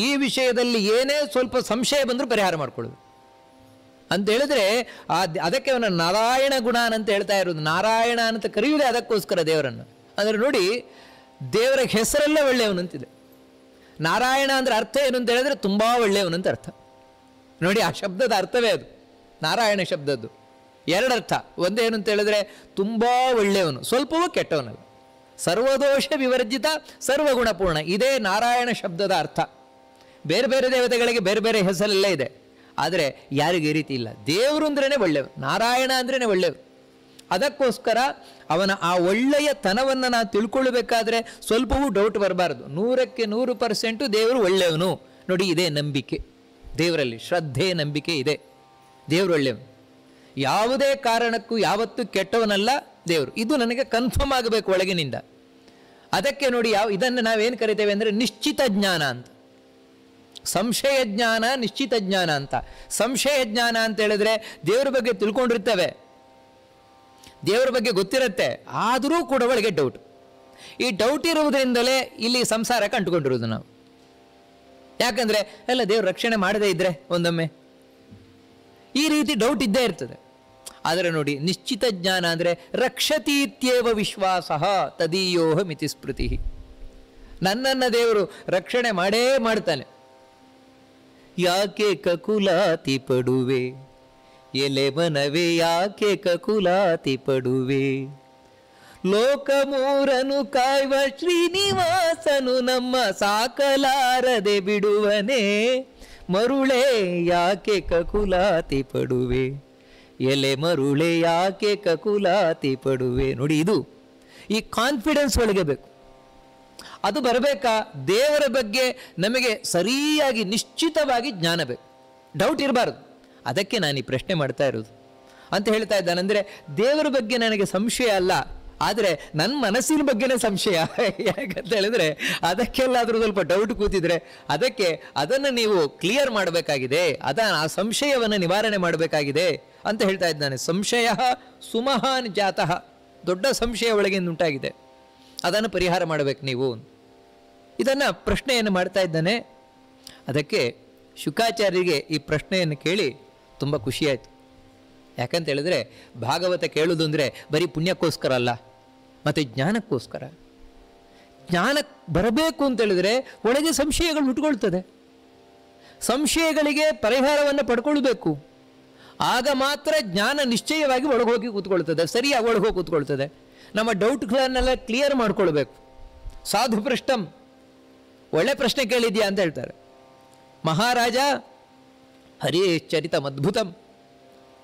ಈ ವಿಷಯದಲ್ಲಿ ಏನೇ ಸ್ವಲ್ಪ ಸಂಶಯ ಬಂದರೂ ಪರಿಹಾರ ಮಾಡಿಕೊಳ್ಳೋದು ಅಂತ ಹೇಳಿದ್ರೆ, ಅದಕ್ಕೆ ಅವನ ನಾರಾಯಣ ಗುಣ ಅಂತ ಹೇಳ್ತಾ ಇರೋದು. ನಾರಾಯಣ ಅಂತ ಕರೆಯುವುದೇ ಅದಕ್ಕೋಸ್ಕರ ದೇವರನ್ನು. ಅಂದರೆ ನೋಡಿ, ದೇವರ ಹೆಸರಲ್ಲೇ ಒಳ್ಳೆಯವನು ಅಂತಿದೆ. ನಾರಾಯಣ ಅಂದರೆ ಅರ್ಥ ಏನು ಅಂತ ಹೇಳಿದ್ರೆ ತುಂಬ ಒಳ್ಳೆಯವನು ಅಂತ ಅರ್ಥ. ನೋಡಿ, ಆ ಶಬ್ದದ ಅರ್ಥವೇ ಅದು, ನಾರಾಯಣ ಶಬ್ದದ್ದು ಎರಡರ್ಥ. ಒಂದೇನು ಅಂತ ಹೇಳಿದ್ರೆ ತುಂಬ ಒಳ್ಳೆಯವನು, ಸ್ವಲ್ಪವೂ ಕೆಟ್ಟವನಲ್ಲ, ಸರ್ವದೋಷ ವಿವರ್ಜಿತ ಸರ್ವಗುಣಪೂರ್ಣ, ಇದೇ ನಾರಾಯಣ ಶಬ್ದದ ಅರ್ಥ. ಬೇರೆ ಬೇರೆ ದೇವತೆಗಳಿಗೆ ಬೇರೆ ಬೇರೆ ಹೆಸರೆಲ್ಲ ಇದೆ, ಆದರೆ ಯಾರಿಗೆ ಈ ರೀತಿ ಇಲ್ಲ. ದೇವರು ಅಂದ್ರೇ ಒಳ್ಳೆಯವರು, ನಾರಾಯಣ ಅಂದ್ರೇ ಒಳ್ಳೆಯವರು. ಅದಕ್ಕೋಸ್ಕರ ಅವನ ಆ ಒಳ್ಳೆಯ ತನವನ್ನು ನಾವು ತಿಳ್ಕೊಳ್ಬೇಕಾದ್ರೆ ಸ್ವಲ್ಪವೂ ಡೌಟ್ ಬರಬಾರ್ದು. 100% ದೇವರು ಒಳ್ಳೆಯವನು. ನೋಡಿ, ಇದೇ ನಂಬಿಕೆ ದೇವರಲ್ಲಿ, ಶ್ರದ್ಧೆ ನಂಬಿಕೆ ಇದೆ. ದೇವರು ಒಳ್ಳೆಯವನು, ಯಾವುದೇ ಕಾರಣಕ್ಕೂ ಯಾವತ್ತೂ ಕೆಟ್ಟವನಲ್ಲ ದೇವರು. ಇದು ನನಗೆ ಕನ್ಫರ್ಮ್ ಆಗಬೇಕು ಒಳಗಿನಿಂದ. ಅದಕ್ಕೆ ನೋಡಿ, ಇದನ್ನು ನಾವೇನು ಕರಿತೇವೆ ಅಂದರೆ ನಿಶ್ಚಿತ ಜ್ಞಾನ ಅಂತ. ಸಂಶಯ ಜ್ಞಾನ, ನಿಶ್ಚಿತ ಜ್ಞಾನ ಅಂತ. ಸಂಶಯ ಜ್ಞಾನ ಅಂತ ಹೇಳಿದ್ರೆ ದೇವರ ಬಗ್ಗೆ ತಿಳ್ಕೊಂಡಿರ್ತೇವೆ, ದೇವರ ಬಗ್ಗೆ ಗೊತ್ತಿರುತ್ತೆ, ಆದರೂ ಕೂಡ ಒಳಗೆ ಡೌಟ್. ಈ ಡೌಟ್ ಇರುವುದರಿಂದಲೇ ಇಲ್ಲಿ ಸಂಸಾರಕ್ಕೆ ಅಂಟುಕೊಂಡಿರೋದು ನಾವು. ಯಾಕಂದರೆ ಎಲ್ಲ ದೇವರು ರಕ್ಷಣೆ ಮಾಡದೇ ಇದ್ದರೆ ಒಂದೊಮ್ಮೆ ಈ ರೀತಿ ಡೌಟ್ ಇದ್ದೇ ಇರ್ತದೆ. ಆದರೆ ನೋಡಿ, ನಿಶ್ಚಿತ ಜ್ಞಾನ ಅಂದರೆ ರಕ್ಷತೀತ್ಯೇವ ವಿಶ್ವಾಸ ತದೀಯೋಹ ಮಿತಿ ಸ್ಮೃತಿ. ನನ್ನನ್ನು ದೇವರು ರಕ್ಷಣೆ ಮಾಡೇ ಮಾಡ್ತಾನೆ. ಯಾಕೆ ಕಕುಲಾತಿ ಪಡುವೆ ಎಲೆ ಮನವೇ, ಯಾಕೆ ಕಕುಲಾತಿ ಪಡುವೆ, ಲೋಕ ಮೂರನು ಕಾಯ್ವ ಶ್ರೀನಿವಾಸನು ನಮ್ಮ ಸಾಕಲಾರದೆ ಬಿಡುವನೇ, ಮರುಳೆ ಯಾಕೆ ಕಕುಲಾತಿ ಪಡುವೆ, ಎಲೆ ಮರುಳೆ ಯಾಕೆ ಕಕುಲಾತಿ ಪಡುವೆ. ನೋಡಿ, ಇದು ಈ ಕಾನ್ಫಿಡೆನ್ಸ್ ಒಳಗೆ ಬೇಕು. ಅದು ಬರಬೇಕಾ? ದೇವರ ಬಗ್ಗೆ ನಮಗೆ ಸರಿಯಾಗಿ ನಿಶ್ಚಿತವಾಗಿ ಜ್ಞಾನ ಬೇಕು, ಡೌಟ್ ಇರಬಾರ್ದು. ಅದಕ್ಕೆ ನಾನು ಈ ಪ್ರಶ್ನೆ ಮಾಡ್ತಾ ಇರೋದು ಅಂತ ಹೇಳ್ತಾ ಇದ್ದಾನೆ. ಅಂದರೆ ದೇವರ ಬಗ್ಗೆ ನನಗೆ ಸಂಶಯ ಅಲ್ಲ, ಆದರೆ ನನ್ನ ಮನಸ್ಸಿನ ಬಗ್ಗೆನೇ ಸಂಶಯ. ಯಾಕಂತ ಹೇಳಿದ್ರೆ ಅದಕ್ಕೆಲ್ಲಾದರೂ ಸ್ವಲ್ಪ ಡೌಟ್ ಕೂತಿದ್ರೆ ಅದನ್ನು ನೀವು ಕ್ಲಿಯರ್ ಮಾಡಬೇಕಾಗಿದೆ, ಆ ಸಂಶಯವನ್ನು ನಿವಾರಣೆ ಮಾಡಬೇಕಾಗಿದೆ ಅಂತ ಹೇಳ್ತಾ ಇದ್ದಾನೆ. ಸಂಶಯ ಸುಮಹಾನ್ ಜಾತಃ, ದೊಡ್ಡ ಸಂಶಯ ಒಳಗಿಂದ ಉಂಟಾಗಿದೆ, ಅದನ್ನು ಪರಿಹಾರ ಮಾಡಬೇಕು ನೀವು. ಇದನ್ನು ಪ್ರಶ್ನೆಯನ್ನು ಮಾಡ್ತಾ ಇದ್ದಾನೆ. ಅದಕ್ಕೆ ಶುಕಾಚಾರ್ಯರಿಗೆ ಈ ಪ್ರಶ್ನೆಯನ್ನು ಕೇಳಿ ತುಂಬ ಖುಷಿಯಾಯಿತು. ಯಾಕಂತ ಹೇಳಿದ್ರೆ ಭಾಗವತ ಕೇಳೋದು ಅಂದರೆ ಬರೀ ಪುಣ್ಯಕ್ಕೋಸ್ಕರ ಅಲ್ಲ, ಮತ್ತು ಜ್ಞಾನಕ್ಕೋಸ್ಕರ. ಜ್ಞಾನ ಬರಬೇಕು ಅಂತೇಳಿದ್ರೆ ಒಳಗೆ ಸಂಶಯಗಳು ಹುಟ್ಕೊಳ್ತದೆ, ಸಂಶಯಗಳಿಗೆ ಪರಿಹಾರವನ್ನು ಪಡ್ಕೊಳ್ಬೇಕು. ಆಗ ಮಾತ್ರ ಜ್ಞಾನ ನಿಶ್ಚಯವಾಗಿ ಒಳಗೋಗಿ ಕೂತ್ಕೊಳ್ತದೆ, ಸರಿಯಾಗಿ ಒಳಗೋಗಿ ಕೂತ್ಕೊಳ್ತದೆ. ನಮ್ಮ ಡೌಟ್ಗಳನ್ನೆಲ್ಲ ಕ್ಲಿಯರ್ ಮಾಡ್ಕೊಳ್ಬೇಕು. ಸಾಧು ಪೃಷ್ಟಂ, ಒಳ್ಳೆ ಪ್ರಶ್ನೆ ಕೇಳಿದ್ಯಾ ಅಂತ ಹೇಳ್ತಾರೆ. ಮಹಾರಾಜ ಹರಿಶ್ಚರಿತಂ ಅದ್ಭುತಂ,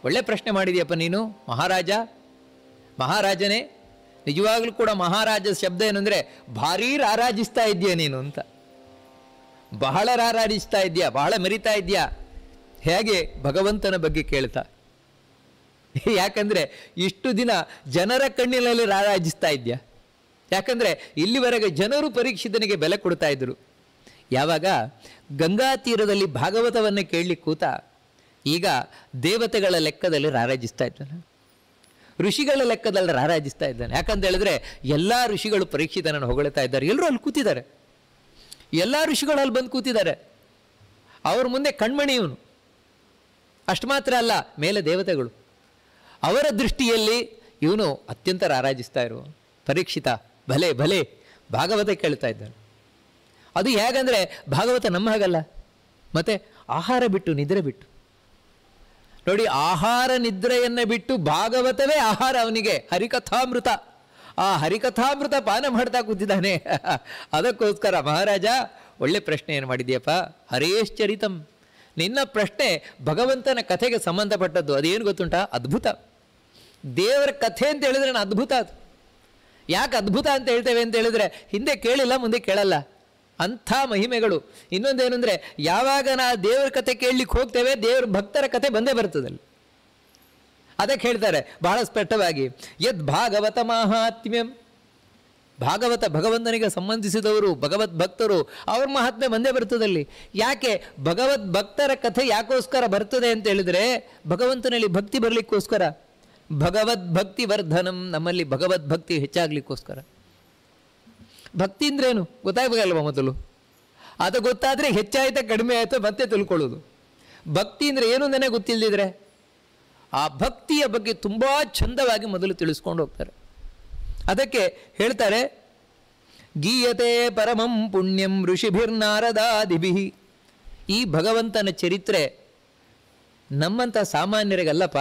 ಒಳ್ಳೆ ಪ್ರಶ್ನೆ ಮಾಡಿದ್ಯಪ್ಪ ನೀನು ಮಹಾರಾಜನೇ. ನಿಜವಾಗ್ಲೂ ಕೂಡ ಮಹಾರಾಜ ಶಬ್ದ ಏನು ಅಂದರೆ ಭಾರೀ ರಾರಾಜಿಸ್ತಾ ಇದೆಯಾ ನೀನು ಅಂತ. ಬಹಳ ರಾರಾಜಿಸ್ತಾ ಇದೆಯಾ, ಬಹಳ ಮೆರಿತಾ ಇದೆಯಾ, ಹೇಗೆ ಭಗವಂತನ ಬಗ್ಗೆ ಕೇಳ್ತಾ. ಯಾಕಂದರೆ ಇಷ್ಟು ದಿನ ಜನರ ಕಣ್ಣಿನಲ್ಲಿ ರಾರಾಜಿಸ್ತಾ ಇದೆಯಾ. ಯಾಕಂದರೆ ಇಲ್ಲಿವರೆಗೆ ಜನರು ಪರೀಕ್ಷಿತನಿಗೆ ಬೆಲೆ ಕೊಡ್ತಾ ಇದ್ದರು. ಯಾವಾಗ ಗಂಗಾ ತೀರದಲ್ಲಿ ಭಾಗವತವನ್ನು ಕೇಳಲಿಕ್ಕೆ ಕೂತ, ಈಗ ದೇವತೆಗಳ ಲೆಕ್ಕದಲ್ಲಿ ರಾರಾಜಿಸ್ತಾ ಇದ್ದಾನೆ, ಋಷಿಗಳ ಲೆಕ್ಕದಲ್ಲಿ ರಾರಾಜಿಸ್ತಾ ಇದ್ದಾನೆ. ಯಾಕಂತ ಹೇಳಿದ್ರೆ ಎಲ್ಲ ಋಷಿಗಳು ಪರೀಕ್ಷಿತನನ್ನು ಹೊಗಳ್ತಾ ಇದ್ದಾರೆ. ಎಲ್ಲರೂ ಅಲ್ಲಿ ಕೂತಿದ್ದಾರೆ, ಎಲ್ಲ ಋಷಿಗಳು ಅಲ್ಲಿ ಬಂದು ಕೂತಿದ್ದಾರೆ. ಅವ್ರ ಮುಂದೆ ಕಣ್ಮಣಿ ಇವನು. ಅಷ್ಟು ಮಾತ್ರ ಅಲ್ಲ, ಮೇಲೆ ದೇವತೆಗಳು. ಅವರ ದೃಷ್ಟಿಯಲ್ಲಿ ಇವನು ಅತ್ಯಂತ ರಾರಾಜಿಸ್ತಾ ಇರುವ ಪರೀಕ್ಷಿತ. ಭಲೆ ಭಲೆ ಭಾಗವತ ಕೇಳ್ತಾ ಇದ್ದಾನೆ. ಅದು ಹೇಗಂದರೆ ಭಾಗವತ ನಮ್ಮ ಹಾಗಲ್ಲ. ಮತ್ತು ಆಹಾರ ಬಿಟ್ಟು ನಿದ್ರೆ ಬಿಟ್ಟು ನೋಡಿ, ಆಹಾರ ನಿದ್ರೆಯನ್ನು ಬಿಟ್ಟು ಭಾಗವತವೇ ಆಹಾರ ಅವನಿಗೆ. ಹರಿಕಥಾಮೃತ, ಆ ಹರಿಕಥಾಮೃತ ಪಾನ ಮಾಡ್ತಾ ಕೂತಿದ್ದಾನೆ. ಅದಕ್ಕೋಸ್ಕರ ಮಹಾರಾಜ ಒಳ್ಳೆ ಪ್ರಶ್ನೆ ಏನು ಮಾಡಿದ್ಯಪ್ಪ. ಹರೇಶ್ಚರಿತಂ, ನಿನ್ನ ಪ್ರಶ್ನೆ ಭಗವಂತನ ಕಥೆಗೆ ಸಂಬಂಧಪಟ್ಟದ್ದು. ಅದೇನು ಗೊತ್ತುಂಟಾ? ಅದ್ಭುತ. ದೇವರ ಕಥೆ ಅಂತ ಹೇಳಿದ್ರೆ ಅದ್ಭುತ. ಅದು ಯಾಕೆ ಅದ್ಭುತ ಅಂತ ಹೇಳ್ತೇವೆ ಅಂತ ಹೇಳಿದ್ರೆ, ಹಿಂದೆ ಕೇಳಿಲ್ಲ, ಮುಂದೆ ಕೇಳಲ್ಲ, ಅಂಥ ಮಹಿಮೆಗಳು. ಇನ್ನೊಂದೇನು ಅಂದರೆ, ಯಾವಾಗ ನಾವು ದೇವರ ಕಥೆ ಕೇಳಲಿಕ್ಕೆ ಹೋಗ್ತೇವೆ, ದೇವರ ಭಕ್ತರ ಕಥೆ ಬಂದೇ ಬರ್ತದಲ್ಲಿ. ಅದಕ್ಕೆ ಹೇಳ್ತಾರೆ ಬಹಳ ಸ್ಪಷ್ಟವಾಗಿ, ಯದ್ ಭಾಗವತ ಮಾಹಾತ್ಮ್ಯಂ, ಭಾಗವತ ಭಗವಂತನಿಗೆ ಸಂಬಂಧಿಸಿದವರು, ಭಗವದ್ ಭಕ್ತರು, ಅವ್ರ ಮಹಾತ್ಮೆ ಬಂದೇ ಬರ್ತದಲ್ಲಿ. ಯಾಕೆ ಭಗವದ್ ಭಕ್ತರ ಕಥೆ ಯಾಕೋಸ್ಕರ ಬರ್ತದೆ ಅಂತ ಹೇಳಿದರೆ, ಭಗವಂತನಲ್ಲಿ ಭಕ್ತಿ ಬರಲಿಕ್ಕೋಸ್ಕರ. ಭಗವದ್ಭಕ್ತಿ ವರ್ಧನಂ, ನಮ್ಮಲ್ಲಿ ಭಗವದ್ಭಕ್ತಿ ಹೆಚ್ಚಾಗಲಿಕ್ಕೋಸ್ಕರ. ಭಕ್ತಿ ಅಂದ್ರೇನು ಗೊತ್ತಾಗಬೇಕಲ್ವ ಮೊದಲು. ಅದು ಗೊತ್ತಾದರೆ ಹೆಚ್ಚಾಯ್ತಾ ಕಡಿಮೆ ಆಯಿತು ಮತ್ತೆ ತಿಳ್ಕೊಳ್ಳೋದು. ಭಕ್ತಿ ಅಂದರೆ ಏನು ಅಂತಾನೆ ಗೊತ್ತಿಲ್ಲದಿದ್ರೆ ಆ ಭಕ್ತಿಯ ಬಗ್ಗೆ ತುಂಬ ಚಂದವಾಗಿ ಮೊದಲು ತಿಳಿಸ್ಕೊಂಡು ಹೋಗ್ತಾರೆ. ಅದಕ್ಕೆ ಹೇಳ್ತಾರೆ, ಗೀಯತೆ ಪರಮಂ ಪುಣ್ಯಂ ಋಷಿಭಿರ್ನಾರದಾದಿಭಿ. ಈ ಭಗವಂತನ ಚರಿತ್ರೆ ನಮ್ಮಂಥ ಸಾಮಾನ್ಯರಿಗಲ್ಲಪ್ಪ.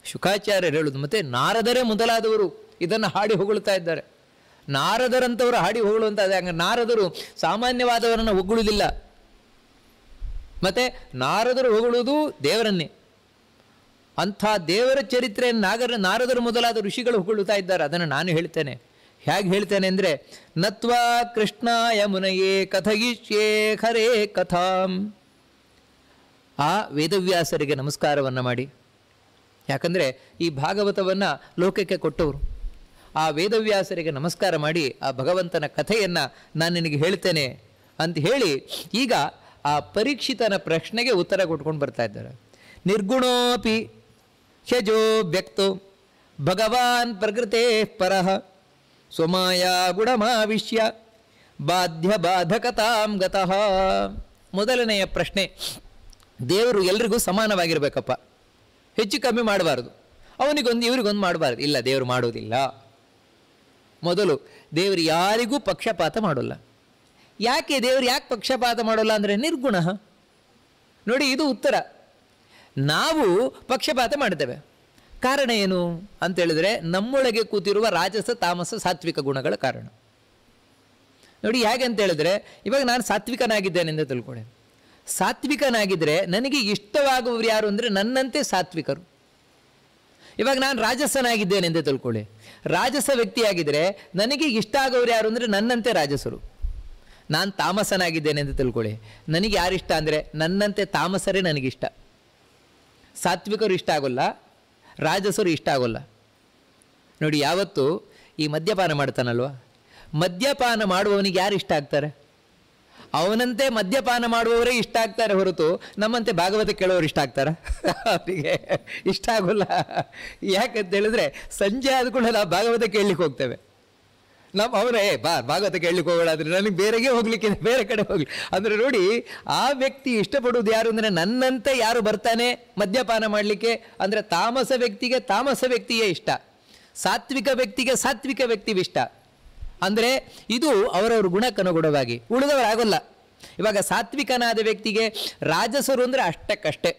ಶುಕಾಚಾರ್ಯರು ಹೇಳುದು, ಮತ್ತು ನಾರದರೇ ಮೊದಲಾದವರು ಇದನ್ನು ಹಾಡಿ ಹೊಗಳ್ತಾ ಇದ್ದಾರೆ. ನಾರದರಂಥವರು ಹಾಡಿ ಹೊಗಳುವಂಥದ್ದು. ಹಂಗೆ ನಾರದರು ಸಾಮಾನ್ಯವಾದವರನ್ನು ಹೊಗಳುವುದಿಲ್ಲ. ಮತ್ತು ನಾರದರು ಹೊಗಳುವುದು ದೇವರನ್ನೇ. ಅಂಥ ದೇವರ ಚರಿತ್ರೆಯನ್ನು ನಾರದರು ಮೊದಲಾದ ಋಷಿಗಳು ಹೊಗಳುತ್ತಾ ಇದ್ದಾರೆ. ಅದನ್ನು ನಾನು ಹೇಳ್ತೇನೆ. ಹೇಗೆ ಹೇಳ್ತೇನೆ ಅಂದರೆ, ನತ್ವಾ ಕೃಷ್ಣಾಯ ಮುನಯೇ ಕಥಯಿಷ್ಯೇ ಖರೇ ಕಥಾಂ. ಆ ವೇದವ್ಯಾಸರಿಗೆ ನಮಸ್ಕಾರವನ್ನು ಮಾಡಿ. ಯಾಕಂದರೆ ಈ ಭಾಗವತವನ್ನು ಲೋಕಕ್ಕೆ ಕೊಟ್ಟವರು. ಆ ವೇದವ್ಯಾಸರಿಗೆ ನಮಸ್ಕಾರ ಮಾಡಿ ಆ ಭಗವಂತನ ಕಥೆಯನ್ನು ನಾನು ನಿನಗೆ ಹೇಳ್ತೇನೆ ಅಂತ ಹೇಳಿ, ಈಗ ಆ ಪರೀಕ್ಷಿತನ ಪ್ರಶ್ನೆಗೆ ಉತ್ತರ ಕೊಟ್ಕೊಂಡು ಬರ್ತಾ ಇದ್ದಾರೆ. ನಿರ್ಗುಣೋಪಿ ಹ್ಯಜೋ ವ್ಯಕ್ತೋ ಭಗವಾನ್ ಪ್ರಕೃತೇ ಪರಃ ಸ್ವಮಾಯಾ ಗುಣಮಾವಿಶ್ಯ ಬಾಧ್ಯ ಬಾಧಕತಾಂ ಗತಃ. ಮೊದಲನೆಯ ಪ್ರಶ್ನೆ, ದೇವರು ಎಲ್ರಿಗೂ ಸಮಾನವಾಗಿರಬೇಕಪ್ಪ, ಹೆಚ್ಚು ಕಮ್ಮಿ ಮಾಡಬಾರ್ದು. ಅವನಿಗೊಂದು ಇವರಿಗೊಂದು ಮಾಡಬಾರ್ದು. ಇಲ್ಲ, ದೇವರು ಮಾಡೋದಿಲ್ಲ. ಮೊದಲು ದೇವರು ಯಾರಿಗೂ ಪಕ್ಷಪಾತ ಮಾಡೋಲ್ಲ. ಯಾಕೆ ದೇವರು ಯಾಕೆ ಪಕ್ಷಪಾತ ಮಾಡೋಲ್ಲ ಅಂದರೆ, ನಿರ್ಗುಣ. ನೋಡಿ, ಇದು ಉತ್ತರ. ನಾವು ಪಕ್ಷಪಾತ ಮಾಡ್ತೇವೆ. ಕಾರಣ ಏನು ಅಂತ ಹೇಳಿದ್ರೆ, ನಮ್ಮೊಳಗೆ ಕೂತಿರುವ ರಾಜಸ ತಾಮಸ ಸಾತ್ವಿಕ ಗುಣಗಳ ಕಾರಣ. ನೋಡಿ, ಹೇಗೆ ಅಂತ ಹೇಳಿದ್ರೆ, ಇವಾಗ ನಾನು ಸಾತ್ವಿಕನಾಗಿದ್ದೇನೆ ಎಂದು ತಿಳ್ಕೊಳ್ಳಿ. ಸಾತ್ವಿಕನಾಗಿದ್ದರೆ ನನಗೆ ಇಷ್ಟವಾಗುವವರು ಯಾರು ಅಂದರೆ ನನ್ನಂತೆ ಸಾತ್ವಿಕರು. ಇವಾಗ ನಾನು ರಾಜಸನಾಗಿದ್ದೇನೆ ಎಂದು ತಿಳ್ಕೊಳ್ಳಿ. ರಾಜಸ ವ್ಯಕ್ತಿಯಾಗಿದ್ದರೆ ನನಗೆ ಇಷ್ಟ ಆಗೋರು ಯಾರು ಅಂದರೆ ನನ್ನಂತೆ ರಾಜಸರು. ನಾನು ತಾಮಸನಾಗಿದ್ದೇನೆ ಎಂದು ತಿಳ್ಕೊಳ್ಳಿ. ನನಗೆ ಯಾರಿಷ್ಟ ಅಂದರೆ ನನ್ನಂತೆ ತಾಮಸರೇ ನನಗಿಷ್ಟ. ಸಾತ್ವಿಕರು ಇಷ್ಟ ಆಗೋಲ್ಲ, ರಾಜಸರು ಇಷ್ಟ ಆಗೋಲ್ಲ. ನೋಡಿ, ಯಾವತ್ತು ಈ ಮದ್ಯಪಾನ ಮಾಡ್ತಾನಲ್ವ, ಮದ್ಯಪಾನ ಮಾಡುವವನಿಗೆ ಯಾರು ಇಷ್ಟ ಆಗ್ತಾರೆ? ಅವನಂತೆ ಮದ್ಯಪಾನ ಮಾಡುವವರೇ ಇಷ್ಟ ಆಗ್ತಾರೆ ಹೊರತು ನಮ್ಮಂತೆ ಭಾಗವತ ಕೇಳೋರು ಇಷ್ಟ ಆಗ್ತಾರೆ? ಅವರಿಗೆ ಇಷ್ಟ ಆಗೋಲ್ಲ. ಯಾಕಂತ ಹೇಳಿದ್ರೆ, ಸಂಜೆ ಆದ್ಕೊಳ್ಳೆ ನಾವು ಭಾಗವತ ಕೇಳಲಿಕ್ಕೆ ಹೋಗ್ತೇವೆ. ಅವರೇ ಭಾಗವತ ಕೇಳಲಿಕ್ಕೆ ಹೋಗೋಣ ಅಂದರೆ ನನಗೆ ಬೇರೆಗೆ ಹೋಗ್ಲಿಕ್ಕೆ, ಬೇರೆ ಕಡೆ ಹೋಗ್ಲಿ ಅಂದರೆ. ನೋಡಿ, ಆ ವ್ಯಕ್ತಿ ಇಷ್ಟಪಡುವುದು ಯಾರು ಅಂದರೆ ನನ್ನಂತೆ ಯಾರು ಬರ್ತಾನೆ ಮದ್ಯಪಾನ ಮಾಡಲಿಕ್ಕೆ ಅಂದರೆ ತಾಮಸ ವ್ಯಕ್ತಿಗೆ ತಾಮಸ ವ್ಯಕ್ತಿಯೇ ಇಷ್ಟ, ಸಾತ್ವಿಕ ವ್ಯಕ್ತಿಗೆ ಸಾತ್ವಿಕ ವ್ಯಕ್ತಿ ಇಷ್ಟ. ಅಂದರೆ ಇದು ಅವರವ್ರ ಗುಣಕ್ಕನುಗುಣವಾಗಿ. ಉಳಿದವರಾಗೋಲ್ಲ. ಇವಾಗ ಸಾತ್ವಿಕನಾದ ವ್ಯಕ್ತಿಗೆ ರಾಜಸರು ಅಂದರೆ ಅಷ್ಟಕ್ಕಷ್ಟೇ.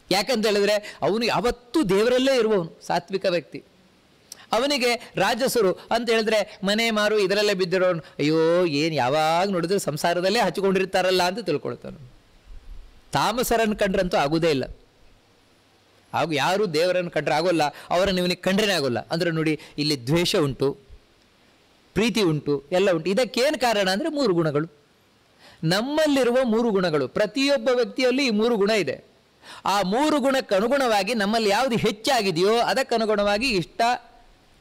ಯಾಕಂತ ಹೇಳಿದ್ರೆ ಅವನು ಯಾವತ್ತೂ ದೇವರಲ್ಲೇ ಇರುವವನು ಸಾತ್ವಿಕ ವ್ಯಕ್ತಿ. ಅವನಿಗೆ ರಾಜಸರು ಅಂತ ಹೇಳಿದ್ರೆ ಮನೆ ಮಾರು ಇದರಲ್ಲೇ ಬಿದ್ದಿರೋನು, ಅಯ್ಯೋ ಏನು ಯಾವಾಗ ನೋಡಿದ್ರೆ ಸಂಸಾರದಲ್ಲೇ ಹಚ್ಕೊಂಡಿರ್ತಾರಲ್ಲ ಅಂತ ತಿಳ್ಕೊಳ್ತಾನೆ. ತಾಮಸರನ್ನು ಕಂಡ್ರಂತೂ ಆಗೋದೇ ಇಲ್ಲ. ಹಾಗೂ ಯಾರು ದೇವರನ್ನು ಕಂಡ್ರೆ ಆಗೋಲ್ಲ, ಅವರನ್ನು ಇವನಿಗೆ ಕಂಡ್ರೇ ಆಗೋಲ್ಲ. ಅಂದರೆ ನೋಡಿ, ಇಲ್ಲಿ ದ್ವೇಷ ಉಂಟು, ಪ್ರೀತಿ ಉಂಟು, ಎಲ್ಲ ಉಂಟು. ಇದಕ್ಕೇನು ಕಾರಣ ಅಂದರೆ 3 ಗುಣಗಳು. ನಮ್ಮಲ್ಲಿರುವ 3 ಗುಣಗಳು, ಪ್ರತಿಯೊಬ್ಬ ವ್ಯಕ್ತಿಯಲ್ಲಿ ಈ 3 ಗುಣ ಇದೆ. ಆ 3 ಗುಣಕ್ಕೆ ಅನುಗುಣವಾಗಿ ನಮ್ಮಲ್ಲಿ ಯಾವುದು ಹೆಚ್ಚಾಗಿದೆಯೋ ಅದಕ್ಕನುಗುಣವಾಗಿ ಇಷ್ಟ,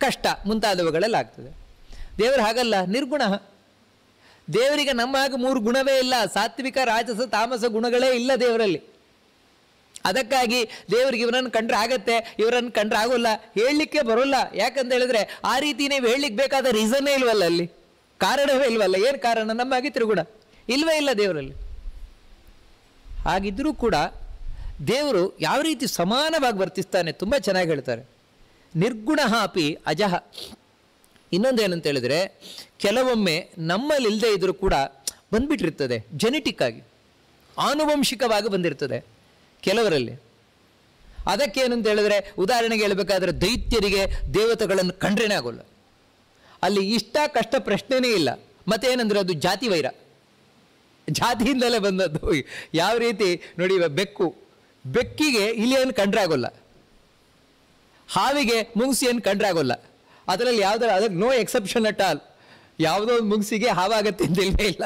ಕಷ್ಟ ಮುಂತಾದವುಗಳೆಲ್ಲ ಆಗ್ತದೆ. ದೇವರು ಹಾಗಲ್ಲ, ನಿರ್ಗುಣ. ದೇವರಿಗೆ ನಮ್ಮ ಹಾಗೆ 3 ಗುಣವೇ ಇಲ್ಲ. ಸಾತ್ವಿಕ, ರಾಜಸ, ತಾಮಸ ಗುಣಗಳೇ ಇಲ್ಲ ದೇವರಲ್ಲಿ. ಅದಕ್ಕಾಗಿ ದೇವರಿಗೆ ಇವರನ್ನು ಕಂಡ್ರೆ ಆಗತ್ತೆ, ಇವರನ್ನು ಕಂಡ್ರೆ ಆಗೋಲ್ಲ, ಹೇಳಲಿಕ್ಕೆ ಬರೋಲ್ಲ. ಯಾಕಂತ ಹೇಳಿದ್ರೆ ಆ ರೀತಿ ನೀವು ಹೇಳಲಿಕ್ಕೆ ಬೇಕಾದ ರೀಸನ್ನೇ ಇಲ್ವಲ್ಲ, ಅಲ್ಲಿ ಕಾರಣವೇ ಇಲ್ವಲ್ಲ. ಏನು ಕಾರಣ? ನಮ್ಮ ಹಾಗೆ ತ್ರಿಗುಣ ಇಲ್ವೇ ಇಲ್ಲ ದೇವರಲ್ಲಿ. ಹಾಗಿದ್ರೂ ಕೂಡ ದೇವರು ಯಾವ ರೀತಿ ಸಮಾನವಾಗಿ ವರ್ತಿಸ್ತಾನೆ ತುಂಬ ಚೆನ್ನಾಗಿ ಹೇಳ್ತಾರೆ. ನಿರ್ಗುಣ ಅಪಿ ಅಜಃ. ಇನ್ನೊಂದೇನಂತ ಹೇಳಿದ್ರೆ, ಕೆಲವೊಮ್ಮೆ ನಮ್ಮಲ್ಲಿ ಇಲ್ಲದೆ ಇದ್ರೂ ಕೂಡ ಬಂದ್ಬಿಟ್ಟಿರ್ತದೆ, ಜೆನೆಟಿಕ್ ಆಗಿ ಆನುವಂಶಿಕವಾಗಿ ಬಂದಿರ್ತದೆ ಕೆಲವರಲ್ಲಿ. ಅದಕ್ಕೇನಂತ ಹೇಳಿದ್ರೆ, ಉದಾಹರಣೆಗೆ ಹೇಳಬೇಕಾದ್ರೆ ದೈತ್ಯರಿಗೆ ದೇವತೆಗಳನ್ನು ಕಂಡ್ರೇನೇ ಆಗೋಲ್ಲ. ಅಲ್ಲಿ ಇಷ್ಟ ಕಷ್ಟ ಪ್ರಶ್ನೆನೇ ಇಲ್ಲ. ಮತ್ತೇನಂದ್ರೆ ಅದು ಜಾತಿ ವೈರ, ಜಾತಿಯಿಂದಲೇ ಬಂದದ್ದು. ಯಾವ ರೀತಿ ನೋಡಿ, ಬೆಕ್ಕಿಗೆ ಇಲಿಯನ್ನು ಕಂಡ್ರೆ ಆಗೋಲ್ಲ, ಹಾವಿಗೆ ಮುಂಗ್ಸಿಯನ್ನು ಕಂಡ್ರೆ ಆಗೋಲ್ಲ. ಅದರಲ್ಲಿ ಅದಕ್ಕೆ ನೋ ಎಕ್ಸೆಪ್ಷನ್ ಅಟ್ ಆಲ್. ಯಾವುದೋ ಒಂದು ಮುಂಗ್ಸಿಗೆ ಹಾವಾಗತ್ತೆ ಅಂತ ಇಲ್ವೇ ಇಲ್ಲ.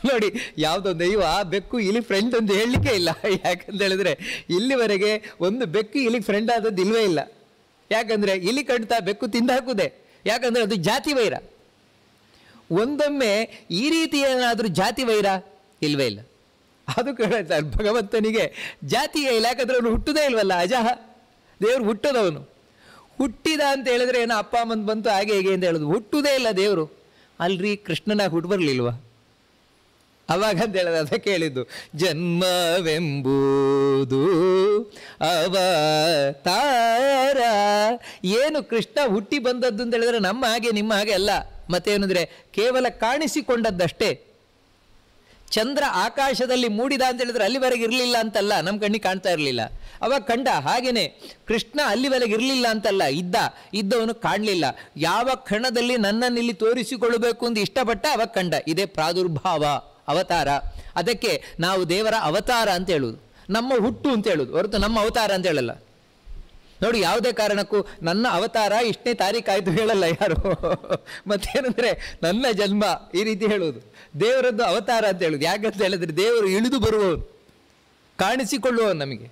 ನೋಡಿ, ಯಾವುದೋ ದೈವ ಬೆಕ್ಕು ಇಲಿ ಫ್ರೆಂಡ್ ಅಂತ ಹೇಳಲಿಕ್ಕೆ ಇಲ್ಲ. ಯಾಕಂತ ಹೇಳಿದ್ರೆ ಇಲ್ಲಿವರೆಗೆ ಒಂದು ಬೆಕ್ಕು ಇಲಿಗೆ ಫ್ರೆಂಡ್ ಆದದ್ದು ಇಲ್ವೇ ಇಲ್ಲ. ಯಾಕಂದರೆ ಇಲಿ ಕಣ್ತಾ ಬೆಕ್ಕು ತಿಂದಾಕುದೆ. ಯಾಕಂದರೆ ಅದು ಜಾತಿ ವೈರ. ಒಂದೊಮ್ಮೆ ಈ ರೀತಿ ಏನಾದರೂ ಜಾತಿ ವೈರ ಇಲ್ವೇ ಇಲ್ಲ. ಅದು ಕೇಳ್ತಾರೆ ಭಗವಂತನಿಗೆ ಜಾತಿಯೇ ಇಲ್ಲ. ಯಾಕಂದರೆ ಅವನು ಹುಟ್ಟುದೇ ಇಲ್ವಲ್ಲ, ಅಜಃ. ದೇವರು ಹುಟ್ಟದವನು. ಹುಟ್ಟಿದ ಅಂತ ಹೇಳಿದ್ರೆ ಏನೋ ಅಪ್ಪ ಅಮ್ಮಂದು ಬಂತು ಹಾಗೆ ಹೇಗೆ ಅಂತ ಹೇಳೋದು. ಹುಟ್ಟುವುದೇ ಇಲ್ಲ ದೇವರು. ಅಲ್ರಿ, ಕೃಷ್ಣನಾಗಿ ಹುಟ್ಟು ಬರಲಿಲ್ವ ಅವಾಗ ಅಂತ ಹೇಳಿದ್ರೆ ಅದಕ್ಕೆ ಹೇಳಿದ್ದು, ಜನ್ಮವೆಂಬುದು ಅವತಾರ. ಏನು ಕೃಷ್ಣ ಹುಟ್ಟಿ ಬಂದದ್ದು ಅಂತ ಹೇಳಿದ್ರೆ ನಮ್ಮ ಹಾಗೆ ನಿಮ್ಮ ಹಾಗೆ ಅಲ್ಲ. ಮತ್ತೇನಂದರೆ ಕೇವಲ ಕಾಣಿಸಿಕೊಂಡದ್ದಷ್ಟೇ. ಚಂದ್ರ ಆಕಾಶದಲ್ಲಿ ಮೂಡಿದ ಅಂತ ಹೇಳಿದ್ರೆ ಅಲ್ಲಿವರೆಗೆ ಇರಲಿಲ್ಲ ಅಂತಲ್ಲ, ನಮ್ಮ ಕಣ್ಣಿಗೆ ಕಾಣ್ತಾ ಇರಲಿಲ್ಲ. ಅವಾಗ ಕಂಡ. ಹಾಗೇನೆ ಕೃಷ್ಣ ಅಲ್ಲಿವರೆಗೆ ಇರಲಿಲ್ಲ ಅಂತಲ್ಲ, ಇದ್ದವನು ಕಾಣಲಿಲ್ಲ. ಯಾವ ಕ್ಷಣದಲ್ಲಿ ನನ್ನನ್ನು ಇಲ್ಲಿ ತೋರಿಸಿಕೊಳ್ಳಬೇಕು ಅಂತ ಇಷ್ಟಪಟ್ಟ ಅವಾಗ ಕಂಡ. ಇದೇ ಪ್ರಾದುರ್ಭಾವ, ಅವತಾರ. ಅದಕ್ಕೆ ನಾವು ದೇವರ ಅವತಾರ ಅಂತ ಹೇಳುವುದು, ನಮ್ಮ ಹುಟ್ಟು ಅಂತ ಹೇಳುವುದು ಹೊರತು ನಮ್ಮ ಅವತಾರ ಅಂತ ಹೇಳಲ್ಲ. ನೋಡಿ, ಯಾವುದೇ ಕಾರಣಕ್ಕೂ ನನ್ನ ಅವತಾರ ಇಷ್ಟನೇ ತಾರೀಕಾಯ್ತು ಹೇಳಲ್ಲ ಯಾರು. ಮತ್ತೇನಂದರೆ ನನ್ನ ಜನ್ಮ ಈ ರೀತಿ ಹೇಳುವುದು. ದೇವರದ್ದು ಅವತಾರ ಅಂತ ಹೇಳುವುದು. ಯಾಕಂತ ಹೇಳಿದ್ರೆ ದೇವರು ಇಳಿದು ಬರುವವನು, ಕಾಣಿಸಿಕೊಳ್ಳುವವನು ನಮಗೆ.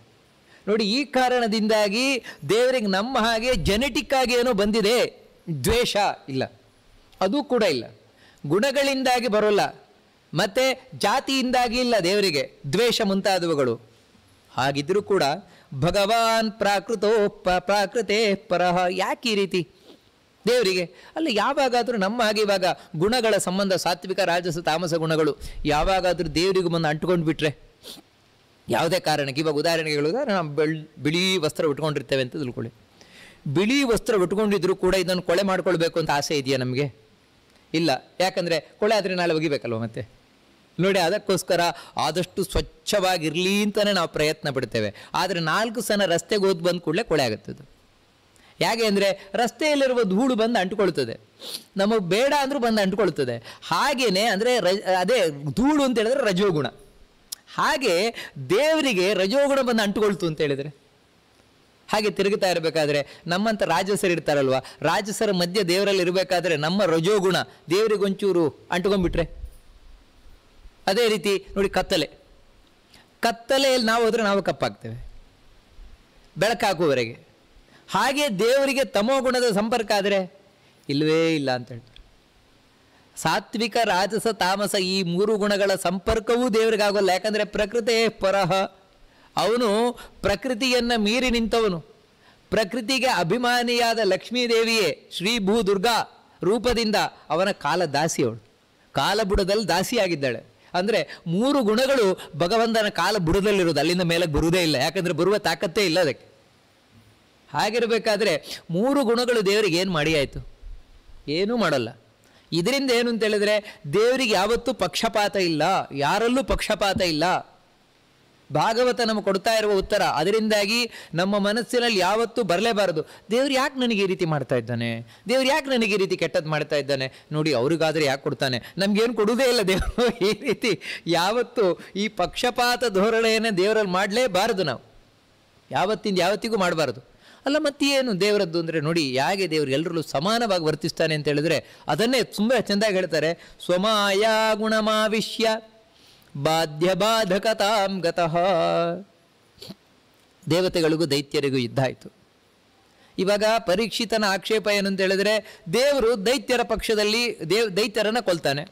ನೋಡಿ, ಈ ಕಾರಣದಿಂದಾಗಿ ದೇವರಿಗೆ ನಮ್ಮ ಹಾಗೆ ಜೆನೆಟಿಕ್ ಆಗಿ ಏನೋ ಬಂದಿದೆ, ದ್ವೇಷ ಇಲ್ಲ, ಅದು ಕೂಡ ಇಲ್ಲ. ಗುಣಗಳಿಂದಾಗಿ ಬರೋಲ್ಲ, ಮತ್ತು ಜಾತಿಯಿಂದಾಗಿ ಇಲ್ಲ ದೇವರಿಗೆ ದ್ವೇಷ ಮುಂತಾದವುಗಳು. ಹಾಗಿದ್ರೂ ಕೂಡ ಭಗವಾನ್ ಪ್ರಾಕೃತೇ ಪರಃ. ಯಾಕೆ ಈ ರೀತಿ ದೇವರಿಗೆ? ಅಲ್ಲ, ಯಾವಾಗಾದರೂ ನಮ್ಮ ಹಾಗೆ ಇವಾಗ ಗುಣಗಳ ಸಂಬಂಧ, ಸಾತ್ವಿಕ, ರಾಜಸ, ತಾಮಸ ಗುಣಗಳು ಯಾವಾಗಾದರೂ ದೇವರಿಗೂ ಬಂದು ಅಂಟ್ಕೊಂಡು ಬಿಟ್ರೆ, ಯಾವುದೇ ಕಾರಣಕ್ಕೆ, ಇವಾಗ ಉದಾಹರಣೆಗೆ ಹೇಳೋದಾದ್ರೆ ನಾವು ಬಿಳಿ ವಸ್ತ್ರ ಉಟ್ಕೊಂಡಿರ್ತೇವೆ ಅಂತ ತಿಳ್ಕೊಳ್ಳಿ. ಬಿಳಿ ವಸ್ತ್ರ ಉಟ್ಕೊಂಡಿದ್ರು ಕೂಡ ಇದನ್ನು ಕೊಳೆ ಮಾಡ್ಕೊಳ್ಬೇಕು ಅಂತ ಆಸೆ ಇದೆಯಾ ನಮಗೆ? ಇಲ್ಲ. ಯಾಕಂದರೆ ಕೊಳೆ ಆದರೆ ನಾಳೆ ಒಗಿಬೇಕಲ್ವ ಮತ್ತೆ. ನೋಡಿ, ಅದಕ್ಕೋಸ್ಕರ ಆದಷ್ಟು ಸ್ವಚ್ಛವಾಗಿರಲಿ ಅಂತಲೇ ನಾವು ಪ್ರಯತ್ನ ಪಡ್ತೇವೆ. ಆದರೆ 4 ಸಲ ರಸ್ತೆಗೆ ಹೋದ್ ಬಂದ ಕೂಡಲೇ ಕೊಳೆ ಆಗುತ್ತದೆ. ಹೇಗೆ ಅಂದರೆ ರಸ್ತೆಯಲ್ಲಿರುವ ಧೂಳು ಬಂದು ಅಂಟುಕೊಳ್ತದೆ, ನಮಗೆ ಬೇಡ ಅಂದರೂ ಬಂದು ಅಂಟುಕೊಳ್ತದೆ. ಹಾಗೇನೆ ಅಂದರೆ ಅದೇ ಧೂಳು ಅಂತ ಹೇಳಿದ್ರೆ ರಜೋಗುಣ. ಹಾಗೆ ದೇವರಿಗೆ ರಜೋಗುಣ ಬಂದು ಅಂಟುಕೊಳ್ತು ಅಂತ ಹೇಳಿದರೆ, ಹಾಗೆ ತಿರುಗುತ್ತಾ ಇರಬೇಕಾದ್ರೆ ನಮ್ಮಂಥ ರಾಜಸರು ಇರ್ತಾರಲ್ವ, ರಾಜಸರ ಮಧ್ಯೆ ದೇವರಲ್ಲಿ ಇರಬೇಕಾದ್ರೆ ನಮ್ಮ ರಜೋಗುಣ ದೇವರಿಗೊಂಚೂರು ಅಂಟುಕೊಂಡ್ಬಿಟ್ರೆ. ಅದೇ ರೀತಿ ನೋಡಿ, ಕತ್ತಲೆಯಲ್ಲಿ ನಾವು ಹೋದರೆ ನಾವು ಕಪ್ಪಾಗ್ತೇವೆ ಬೆಳಕಾಗುವವರೆಗೆ. ಹಾಗೆ ದೇವರಿಗೆ ತಮೋಗುಣದ ಸಂಪರ್ಕ ಆದರೆ ಇಲ್ಲವೇ ಇಲ್ಲ ಅಂತ ಹೇಳ್ತಾರೆ. ಸಾತ್ವಿಕ, ರಾಜಸ, ತಾಮಸ ಈ 3 ಗುಣಗಳ ಸಂಪರ್ಕವೂ ದೇವರಿಗಾಗೋಲ್ಲ. ಯಾಕಂದರೆ ಪ್ರಕೃತೇ ಪರಃ. ಅವನು ಪ್ರಕೃತಿಯನ್ನು ಮೀರಿ ನಿಂತವನು. ಪ್ರಕೃತಿಗೆ ಅಭಿಮಾನಿಯಾದ ಲಕ್ಷ್ಮೀದೇವಿಯೇ ಶ್ರೀ ಭೂ ದುರ್ಗಾ ರೂಪದಿಂದ ಅವನ ಕಾಲದಾಸಿ. ಅವಳು ಕಾಲಬುಡದಲ್ಲಿ ದಾಸಿಯಾಗಿದ್ದಾಳೆ. ಅಂದರೆ 3 ಗುಣಗಳು ಭಗವಂತನ ಕಾಲ ಬುಡದಲ್ಲಿರೋದು, ಅಲ್ಲಿಂದ ಮೇಲಕ್ಕೆ ಬರುವುದೇ ಇಲ್ಲ. ಯಾಕಂದರೆ ಬರುವ ತಾಕತ್ತೇ ಇಲ್ಲ ಅದಕ್ಕೆ. ಹಾಗಿರಬೇಕಾದ್ರೆ 3 ಗುಣಗಳು ದೇವರಿಗೆ ಏನು ಮಾಡಿ ಆಯಿತು? ಏನೂ ಮಾಡಲ್ಲ. ಇದರಿಂದ ಏನು ಅಂತ ಹೇಳಿದ್ರೆ ದೇವರಿಗೆ ಯಾವತ್ತೂ ಪಕ್ಷಪಾತ ಇಲ್ಲ, ಯಾರಲ್ಲೂ ಪಕ್ಷಪಾತ ಇಲ್ಲ. ಭಾಗವತ ನಮಗೆ ಕೊಡ್ತಾ ಇರುವ ಉತ್ತರ. ಅದರಿಂದಾಗಿ ನಮ್ಮ ಮನಸ್ಸಿನಲ್ಲಿ ಯಾವತ್ತೂ ಬರಲೇಬಾರದು, ದೇವ್ರು ಯಾಕೆ ನನಗೆ ಈ ರೀತಿ ಮಾಡ್ತಾ ಇದ್ದಾನೆ, ದೇವ್ರು ಯಾಕೆ ನನಗೆ ಈ ರೀತಿ ಕೆಟ್ಟದ್ದು ಮಾಡ್ತಾ ಇದ್ದಾನೆ, ನೋಡಿ ಅವ್ರಿಗಾದರೆ ಯಾಕೆ ಕೊಡ್ತಾನೆ, ನಮಗೇನು ಕೊಡುವುದೇ ಇಲ್ಲ ದೇವರು. ಈ ರೀತಿ ಯಾವತ್ತೂ ಈ ಪಕ್ಷಪಾತ ಧೋರಣೆಯನ್ನು ದೇವರಲ್ಲಿ ಮಾಡಲೇಬಾರದು. ನಾವು ಯಾವತ್ತಿಗೂ ಮಾಡಬಾರ್ದು. ಅಲ್ಲ, ಮತ್ತೇನು ದೇವರದ್ದು ಅಂದರೆ ನೋಡಿ, ಹೇಗೆ ದೇವರು ಎಲ್ಲರಲ್ಲೂ ಸಮಾನವಾಗಿ ವರ್ತಿಸ್ತಾನೆ ಅಂತ ಹೇಳಿದ್ರೆ ಅದನ್ನೇ ತುಂಬ ಚೆಂದಾಗಿ ಹೇಳ್ತಾರೆ. ಸ್ವಮಾಯ ಗುಣಮಾವಿಶ್ಯ ಬಾಧ್ಯ ಬಾಧಕತಾಂ ಗತಃ. ದೇವತೆಗಳಿಗೂ ದೈತ್ಯರಿಗೂ ಯುದ್ಧ ಆಯಿತು. ಇವಾಗ ಪರೀಕ್ಷಿತನ ಆಕ್ಷೇಪ ಏನು ಅಂತ ಹೇಳಿದ್ರೆ, ದೇವರು ದೈತ್ಯರ ಪಕ್ಷದಲ್ಲಿ ದೈತ್ಯರನ್ನು ಕೊಲ್ತಾನೆ,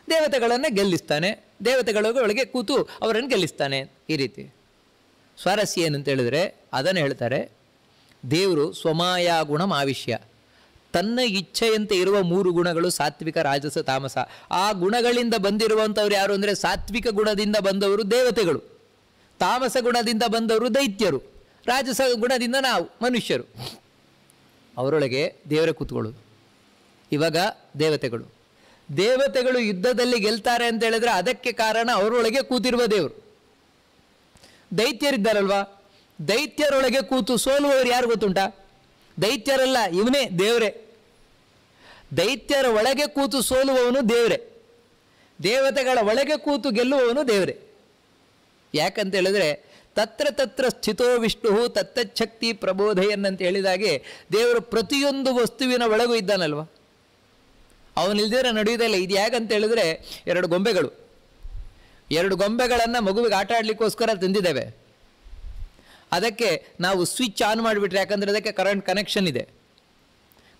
ದೇವತೆಗಳನ್ನು ಗೆಲ್ಲಿಸ್ತಾನೆ, ದೇವತೆಗಳೊಳಗೆ ಕೂತು ಅವರನ್ನು ಗೆಲ್ಲಿಸ್ತಾನೆ. ಈ ರೀತಿ ಸ್ವಾರಸ್ಯ ಏನು ಅಂತ ಹೇಳಿದ್ರೆ ಅದನ್ನು ಹೇಳ್ತಾರೆ, ದೇವರು ಸ್ವಮಾಯ ಗುಣಂ ಆವಿಷ್ಯ, ತನ್ನ ಇಚ್ಛೆಯಂತೆ ಇರುವ 3 ಗುಣಗಳು ಸಾತ್ವಿಕ, ರಾಜಸ, ತಾಮಸ. ಆ ಗುಣಗಳಿಂದ ಬಂದಿರುವಂಥವ್ರು ಯಾರು ಅಂದರೆ ಸಾತ್ವಿಕ ಗುಣದಿಂದ ಬಂದವರು ದೇವತೆಗಳು, ತಾಮಸ ಗುಣದಿಂದ ಬಂದವರು ದೈತ್ಯರು, ರಾಜಸ ಗುಣದಿಂದ ನಾವು ಮನುಷ್ಯರು. ಅವರೊಳಗೆ ದೇವರೇ ಕೂತ್ಕೊಳ್ಳೋದು. ಇವಾಗ ದೇವತೆಗಳು ಯುದ್ಧದಲ್ಲಿ ಗೆಲ್ತಾರೆ ಅಂತ ಹೇಳಿದ್ರೆ ಅದಕ್ಕೆ ಕಾರಣ ಅವರೊಳಗೆ ಕೂತಿರುವ ದೇವರು. ದೈತ್ಯರಿದ್ದಾರಲ್ವಾ, ದೈತ್ಯರೊಳಗೆ ಕೂತು ಸೋಲುವವರು ಯಾರು ಗೊತ್ತುಂಟಾ? ದೈತ್ಯರಲ್ಲ, ಇವನೇ ದೇವರೇ. ದೈತ್ಯರ ಒಳಗೆ ಕೂತು ಸೋಲುವವನು ದೇವರೇ, ದೇವತೆಗಳ ಒಳಗೆ ಕೂತು ಗೆಲ್ಲುವವನು ದೇವರೇ. ಯಾಕಂತ ಹೇಳಿದ್ರೆ ತತ್ರ ತತ್ರ ಸ್ಥಿತೋ ವಿಷ್ಣು ತತ್ತಚ್ಛಕ್ತಿ ಪ್ರಬೋಧಯನ್ ಅಂತ ಹೇಳಿದಾಗೆ ದೇವರು ಪ್ರತಿಯೊಂದು ವಸ್ತುವಿನ ಒಳಗೂ ಇದ್ದಾನಲ್ವ, ಅವನಿಲ್ದಿರ ನಡೆಯುವುದಿಲ್ಲ. ಇದು ಯಾಕಂತ ಹೇಳಿದ್ರೆ 2 ಗೊಂಬೆಗಳನ್ನು ಮಗುವಿಗೆ ಆಟ ಆಡಲಿಕ್ಕೋಸ್ಕರ ತಂದಿದ್ದೇವೆ. ಅದಕ್ಕೆ ನಾವು ಸ್ವಿಚ್ ಆನ್ ಮಾಡಿಬಿಟ್ರೆ, ಯಾಕಂದರೆ ಅದಕ್ಕೆ ಕರೆಂಟ್ ಕನೆಕ್ಷನ್ ಇದೆ,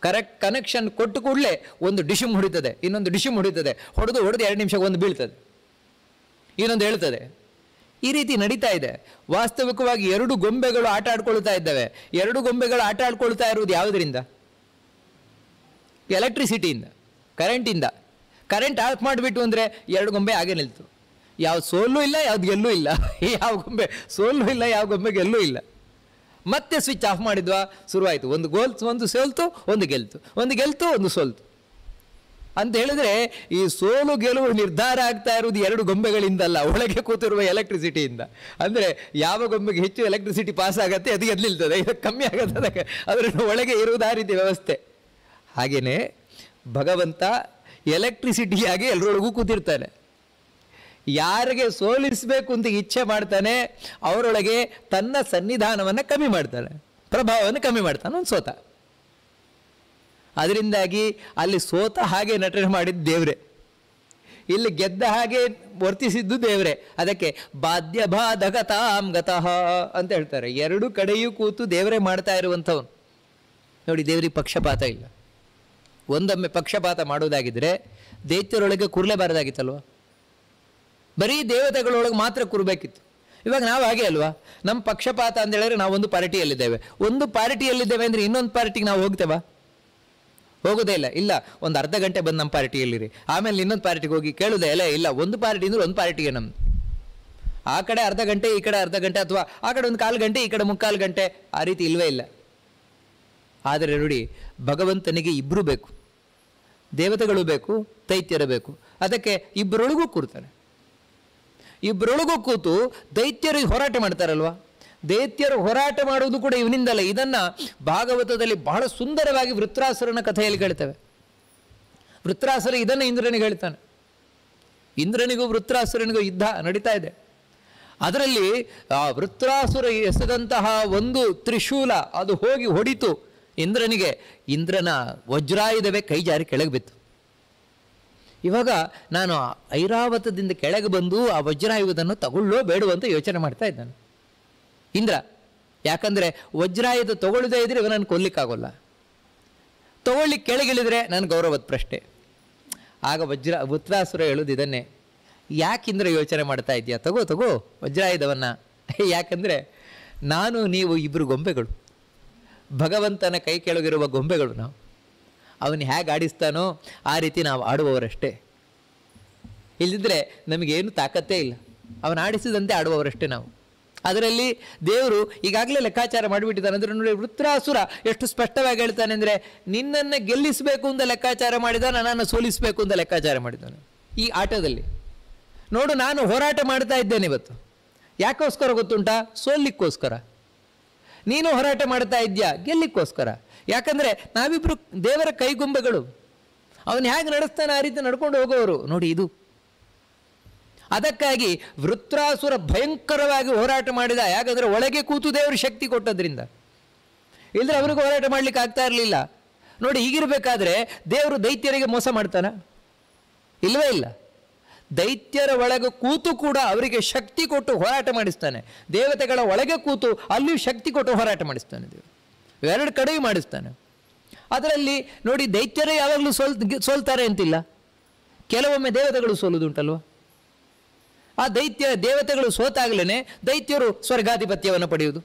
ಕರೆಕ್ಟ್ ಕನೆಕ್ಷನ್ ಕೊಟ್ಟು ಕೂಡಲೇ ಒಂದು ಡಿಶಿಮ್ ಹೊಡಿತದೆ, ಇನ್ನೊಂದು ಡಿಶಿಮ್ ಹೊಡಿತದೆ, ಹೊಡೆದು 2 ನಿಮಿಷಕ್ಕೆ ಒಂದು ಬೀಳ್ತದೆ, ಇನ್ನೊಂದು ಹೇಳ್ತದೆ. ಈ ರೀತಿ ನಡೀತಾ ಇದೆ. ವಾಸ್ತವಿಕವಾಗಿ 2 ಗೊಂಬೆಗಳು ಆಟ ಆಡ್ಕೊಳ್ತಾ ಇದ್ದಾವೆ. 2 ಗೊಂಬೆಗಳು ಆಟ ಆಡ್ಕೊಳ್ತಾ ಇರುವುದು ಯಾವುದರಿಂದ? ಎಲೆಕ್ಟ್ರಿಸಿಟಿಯಿಂದ, ಕರೆಂಟಿಂದ. ಕರೆಂಟ್ ಆಫ್ ಮಾಡಿಬಿಟ್ಟು ಅಂದರೆ 2 ಗೊಂಬೆ ಹಾಗೆ ನಿಲ್ತು. ಯಾವ್ದು ಸೋಲು ಇಲ್ಲ, ಯಾವ್ದು ಗೆಲ್ಲೂ ಇಲ್ಲ. ಯಾವ ಗೊಂಬೆ ಸೋಲು ಇಲ್ಲ, ಯಾವ ಗೊಂಬೆ ಗೆಲ್ಲೂ ಇಲ್ಲ. ಮತ್ತೆ ಸ್ವಿಚ್ ಆಫ್ ಮಾಡಿದ್ವಾ, ಶುರುವಾಯಿತು. ಒಂದು ಸೋಲ್ತು, ಒಂದು ಗೆಲ್ತು, ಒಂದು ಸೋಲ್ತು ಅಂತ ಹೇಳಿದ್ರೆ ಈ ಸೋಲು ಗೆಲುವು ನಿರ್ಧಾರ ಆಗ್ತಾ ಇರುವುದು 2 ಗೊಂಬೆಗಳಿಂದಲ್ಲ, ಒಳಗೆ ಕೂತಿರುವ ಎಲೆಕ್ಟ್ರಿಸಿಟಿಯಿಂದ. ಅಂದರೆ ಯಾವ ಗೊಂಬೆಗೆ ಹೆಚ್ಚು ಎಲೆಕ್ಟ್ರಿಸಿಟಿ ಪಾಸ್ ಆಗುತ್ತೆ ಅದು ಎದ್ದು ನಿಲ್ತದೆ, ಇದಕ್ಕೆ ಕಮ್ಮಿ ಆಗುತ್ತೆ, ಅದಕ್ಕೆ ಅದರ ಒಳಗೆ ಇರುವುದು ಆ ರೀತಿ ವ್ಯವಸ್ಥೆ. ಹಾಗೆಯೇ ಭಗವಂತ ಎಲೆಕ್ಟ್ರಿಸಿಟಿಯಾಗಿ ಎಲ್ಲರೊಳಗೂ ಕೂತಿರ್ತಾನೆ. ಯಾರಿಗೆ ಸೋಲಿಸಬೇಕು ಅಂತ ಇಚ್ಛೆ ಮಾಡ್ತಾನೆ ಅವರೊಳಗೆ ತನ್ನ ಸನ್ನಿಧಾನವನ್ನು ಕಮ್ಮಿ ಮಾಡ್ತಾನೆ, ಪ್ರಭಾವವನ್ನು ಕಮ್ಮಿ ಮಾಡ್ತಾನೆ. ಒಂದು ಸೋತ, ಅದರಿಂದಾಗಿ ಅಲ್ಲಿ ಸೋತ ಹಾಗೆ ನಟನೆ ಮಾಡಿದ್ದು ದೇವರೇ, ಇಲ್ಲಿ ಗೆದ್ದ ಹಾಗೆ ವರ್ತಿಸಿದ್ದು ದೇವರೇ. ಅದಕ್ಕೆ ಬಾಧ್ಯ ಬಾಧಕತಾಂ ಗತಃ ಅಂತ ಹೇಳ್ತಾರೆ. 2 ಕಡೆಯೂ ಕೂತು ದೇವರೇ ಮಾಡ್ತಾ ಇರುವಂಥವನು. ನೋಡಿ, ದೇವರಿಗೆ ಪಕ್ಷಪಾತ ಇಲ್ಲ. ಒಂದೊಮ್ಮೆ ಪಕ್ಷಪಾತ ಮಾಡೋದಾಗಿದ್ದರೆ ದೈತ್ಯರೊಳಗೆ ಕೂರಲೇಬಾರದಾಗಿತ್ತಲ್ವ, ಬರೀ ದೇವತೆಗಳೊಳಗೆ ಮಾತ್ರ ಕೂರಬೇಕಿತ್ತು. ಇವಾಗ ನಾವು ಹಾಗೆ ಅಲ್ವಾ, ನಮ್ಮ ಪಕ್ಷಪಾತ ಅಂತ ಹೇಳಿದ್ರೆ ನಾವು ಒಂದು ಪಾರ್ಟಿಯಲ್ಲಿದ್ದೇವೆ ಅಂದರೆ ಇನ್ನೊಂದು ಪಾರ್ಟಿಗೆ ನಾವು ಹೋಗ್ತೇವಾ? ಹೋಗೋದೇ ಇಲ್ಲ. ಇಲ್ಲ, ಒಂದು ಅರ್ಧ ಗಂಟೆ ಬಂದು ನಮ್ಮ ಪಾರ್ಟಿಯಲ್ಲಿರಿ, ಆಮೇಲೆ ಇನ್ನೊಂದು ಪಾರ್ಟಿಗೆ ಹೋಗಿ ಕೇಳೋದೇ ಇಲ್ಲ. ಒಂದು ಪಾರ್ಟಿ ಅಂದರೆ ಒಂದು ಪಾರ್ಟಿಗೆ ನಮ್ಮದು. ಆ ಕಡೆ ಅರ್ಧ ಗಂಟೆ, ಈ ಕಡೆ ಅರ್ಧ ಗಂಟೆ, ಅಥವಾ ಆ ಕಡೆ 1/4 ಗಂಟೆ, ಈ ಕಡೆ 3/4 ಗಂಟೆ, ಆ ರೀತಿ ಇಲ್ಲವೇ ಇಲ್ಲ. ಆದರೆ ನೋಡಿ, ಭಗವಂತನಿಗೆ ಇಬ್ಬರು ಬೇಕು, ದೇವತೆಗಳು ಬೇಕು, ದೈತ್ಯರು ಬೇಕು. ಅದಕ್ಕೆ ಇಬ್ಬರೊಳಗೂ ಕೂರ್ತಾನೆ. ಇಬ್ಬರೊಳಗೂ ಕೂತು ದೈತ್ಯರಿಗೆ ಹೋರಾಟ ಮಾಡ್ತಾರಲ್ವ, ದೈತ್ಯರು ಹೋರಾಟ ಮಾಡುವುದು ಕೂಡ ಇವನಿಂದಲ್ಲ. ಇದನ್ನು ಭಾಗವತದಲ್ಲಿ ಬಹಳ ಸುಂದರವಾಗಿ ವೃತ್ರಾಸುರನ ಕಥೆಯಲ್ಲಿ ಕೇಳ್ತೇವೆ. ವೃತ್ರಾಸುರ ಇದನ್ನು ಇಂದ್ರನಿಗೆ ಹೇಳ್ತಾನೆ. ಇಂದ್ರನಿಗೂ ವೃತ್ರಾಸುರನಿಗೂ ಯುದ್ಧ ನಡೀತಾ ಇದೆ. ಅದರಲ್ಲಿ ಆ ವೃತ್ರಾಸುರ ಎಸೆದಂತಹ ಒಂದು ತ್ರಿಶೂಲ ಅದು ಹೋಗಿ ಹೊಡಿತು ಇಂದ್ರನಿಗೆ. ಇಂದ್ರನ ವಜ್ರಾಯುಧವೇ ಕೈ ಜಾರಿ ಕೆಳಗೆ ಬಿತ್ತು. ಇವಾಗ ನಾನು ಐರಾವತದಿಂದ ಕೆಳಗೆ ಬಂದು ಆ ವಜ್ರಾಯುಧವನ್ನು ತಗೊಳ್ಳೋ ಬೇಡೋ ಅಂತ ಯೋಚನೆ ಮಾಡ್ತಾ ಇದ್ದಾನೆ ಇಂದ್ರ. ಯಾಕಂದರೆ ವಜ್ರಾಯುಧ ತಗೊಳ್ಳದೇ ಇದ್ರೆ ಇವನನ್ನು ಕೊಲ್ಲಿಕ್ಕಾಗೋಲ್ಲ, ತಗೊಳ್ಳಿಕ್ಕೆ ಕೆಳಗಿಳಿದ್ರೆ ನನ್ನ ಗೌರವದ ಪ್ರಶ್ನೆ. ಆಗ ವೃತ್ರಾಸುರ ಹೇಳೋದು ಇದನ್ನೇ, ಯಾಕಿಂದ್ರೆ ಯೋಚನೆ ಮಾಡ್ತಾ ಇದೆಯಾ, ತಗೋ ವಜ್ರಾಯುಧವನ್ನು. ಯಾಕಂದರೆ ನಾನು ನೀವು ಇಬ್ಬರು ಗೊಂಬೆಗಳು, ಭಗವಂತನ ಕೈ ಕೆಳಗಿರುವ ಗೊಂಬೆಗಳು ನಾವು. ಅವನು ಹೇಗೆ ಆಡಿಸ್ತಾನೋ ಆ ರೀತಿ ನಾವು ಆಡುವವರಷ್ಟೇ. ಇಲ್ಲದಿದ್ದರೆ ನಮಗೇನು ತಾಕತ್ತೇ ಇಲ್ಲ, ಅವನು ಆಡಿಸಿದಂತೆ ಆಡುವವರಷ್ಟೇ ನಾವು. ಅದರಲ್ಲಿ ದೇವರು ಈಗಾಗಲೇ ಲೆಕ್ಕಾಚಾರ ಮಾಡಿಬಿಟ್ಟಿದ್ದಾನೆ. ಅಂದರೆ ನೋಡಿ, ವೃತ್ರಾಸುರ ಎಷ್ಟು ಸ್ಪಷ್ಟವಾಗಿ ಹೇಳ್ತಾನೆ ಅಂದರೆ, ನಿನ್ನನ್ನು ಗೆಲ್ಲಿಸಬೇಕು ಅಂತ ಲೆಕ್ಕಾಚಾರ ಮಾಡಿದ್ದಾನೆ, ನನ್ನನ್ನು ಸೋಲಿಸಬೇಕು ಅಂತ ಲೆಕ್ಕಾಚಾರ ಮಾಡಿದ್ದಾನೆ. ಈ ಆಟದಲ್ಲಿ ನೋಡು, ನಾನು ಹೋರಾಟ ಮಾಡ್ತಾ ಇದ್ದೇನೆ ಇವತ್ತು. ಯಾಕೋಸ್ಕರ ಗೊತ್ತುಂಟಾ? ಸೋಲಿಕ್ಕೋಸ್ಕರ. ನೀನು ಹೋರಾಟ ಮಾಡ್ತಾ ಇದ್ಯಾ ಗೆಲ್ಲಿಕ್ಕೋಸ್ಕರ. ಯಾಕಂದರೆ ನಾವಿಬ್ಬರು ದೇವರ ಕೈಗೊಂಬೆಗಳು. ಅವನು ಹೇಗೆ ನಡೆಸ್ತಾನೆ ಆ ರೀತಿ ನಡ್ಕೊಂಡು ಹೋಗೋರು. ನೋಡಿ, ಇದು ಅದಕ್ಕಾಗಿ ವೃತ್ರಾಸುರ ಭಯಂಕರವಾಗಿ ಹೋರಾಟ ಮಾಡಿದ. ಯಾಕಂದರೆ ಒಳಗೆ ಕೂತು ದೇವರು ಶಕ್ತಿ ಕೊಟ್ಟದ್ರಿಂದ. ಇಲ್ಲದ್ರೆ ಅವರಿಗೆ ಹೋರಾಟ ಮಾಡಲಿಕ್ಕೆ ಆಗ್ತಾ ಇರಲಿಲ್ಲ. ನೋಡಿ, ಹೀಗಿರಬೇಕಾದ್ರೆ ದೇವರು ದೈತ್ಯರಿಗೆ ಮೋಸ ಮಾಡ್ತಾನ? ಇಲ್ಲವೇ ಇಲ್ಲ. ದೈತ್ಯರ ಒಳಗೆ ಕೂತು ಕೂಡ ಅವರಿಗೆ ಶಕ್ತಿ ಕೊಟ್ಟು ಹೋರಾಟ ಮಾಡಿಸ್ತಾನೆ. ದೇವತೆಗಳ ಒಳಗೆ ಕೂತು ಅಲ್ಲಿಯೂ ಶಕ್ತಿ ಕೊಟ್ಟು ಹೋರಾಟ ಮಾಡಿಸ್ತಾನೆ ದೇವರು. ಎರಡು ಕಡೆಯೂ ಮಾಡಿಸ್ತಾನೆ. ಅದರಲ್ಲಿ ನೋಡಿ, ದೈತ್ಯರೇ ಯಾವಾಗಲೂ ಸೋಲ್ತಾರೆ ಅಂತಿಲ್ಲ. ಕೆಲವೊಮ್ಮೆ ದೇವತೆಗಳು ಸೋಲುದುಂಟಲ್ವ. ಆ ದೇವತೆಗಳು ಸೋತಾಗಲೇ ದೈತ್ಯರು ಸ್ವರ್ಗಾಧಿಪತ್ಯವನ್ನು ಪಡೆಯುವುದು.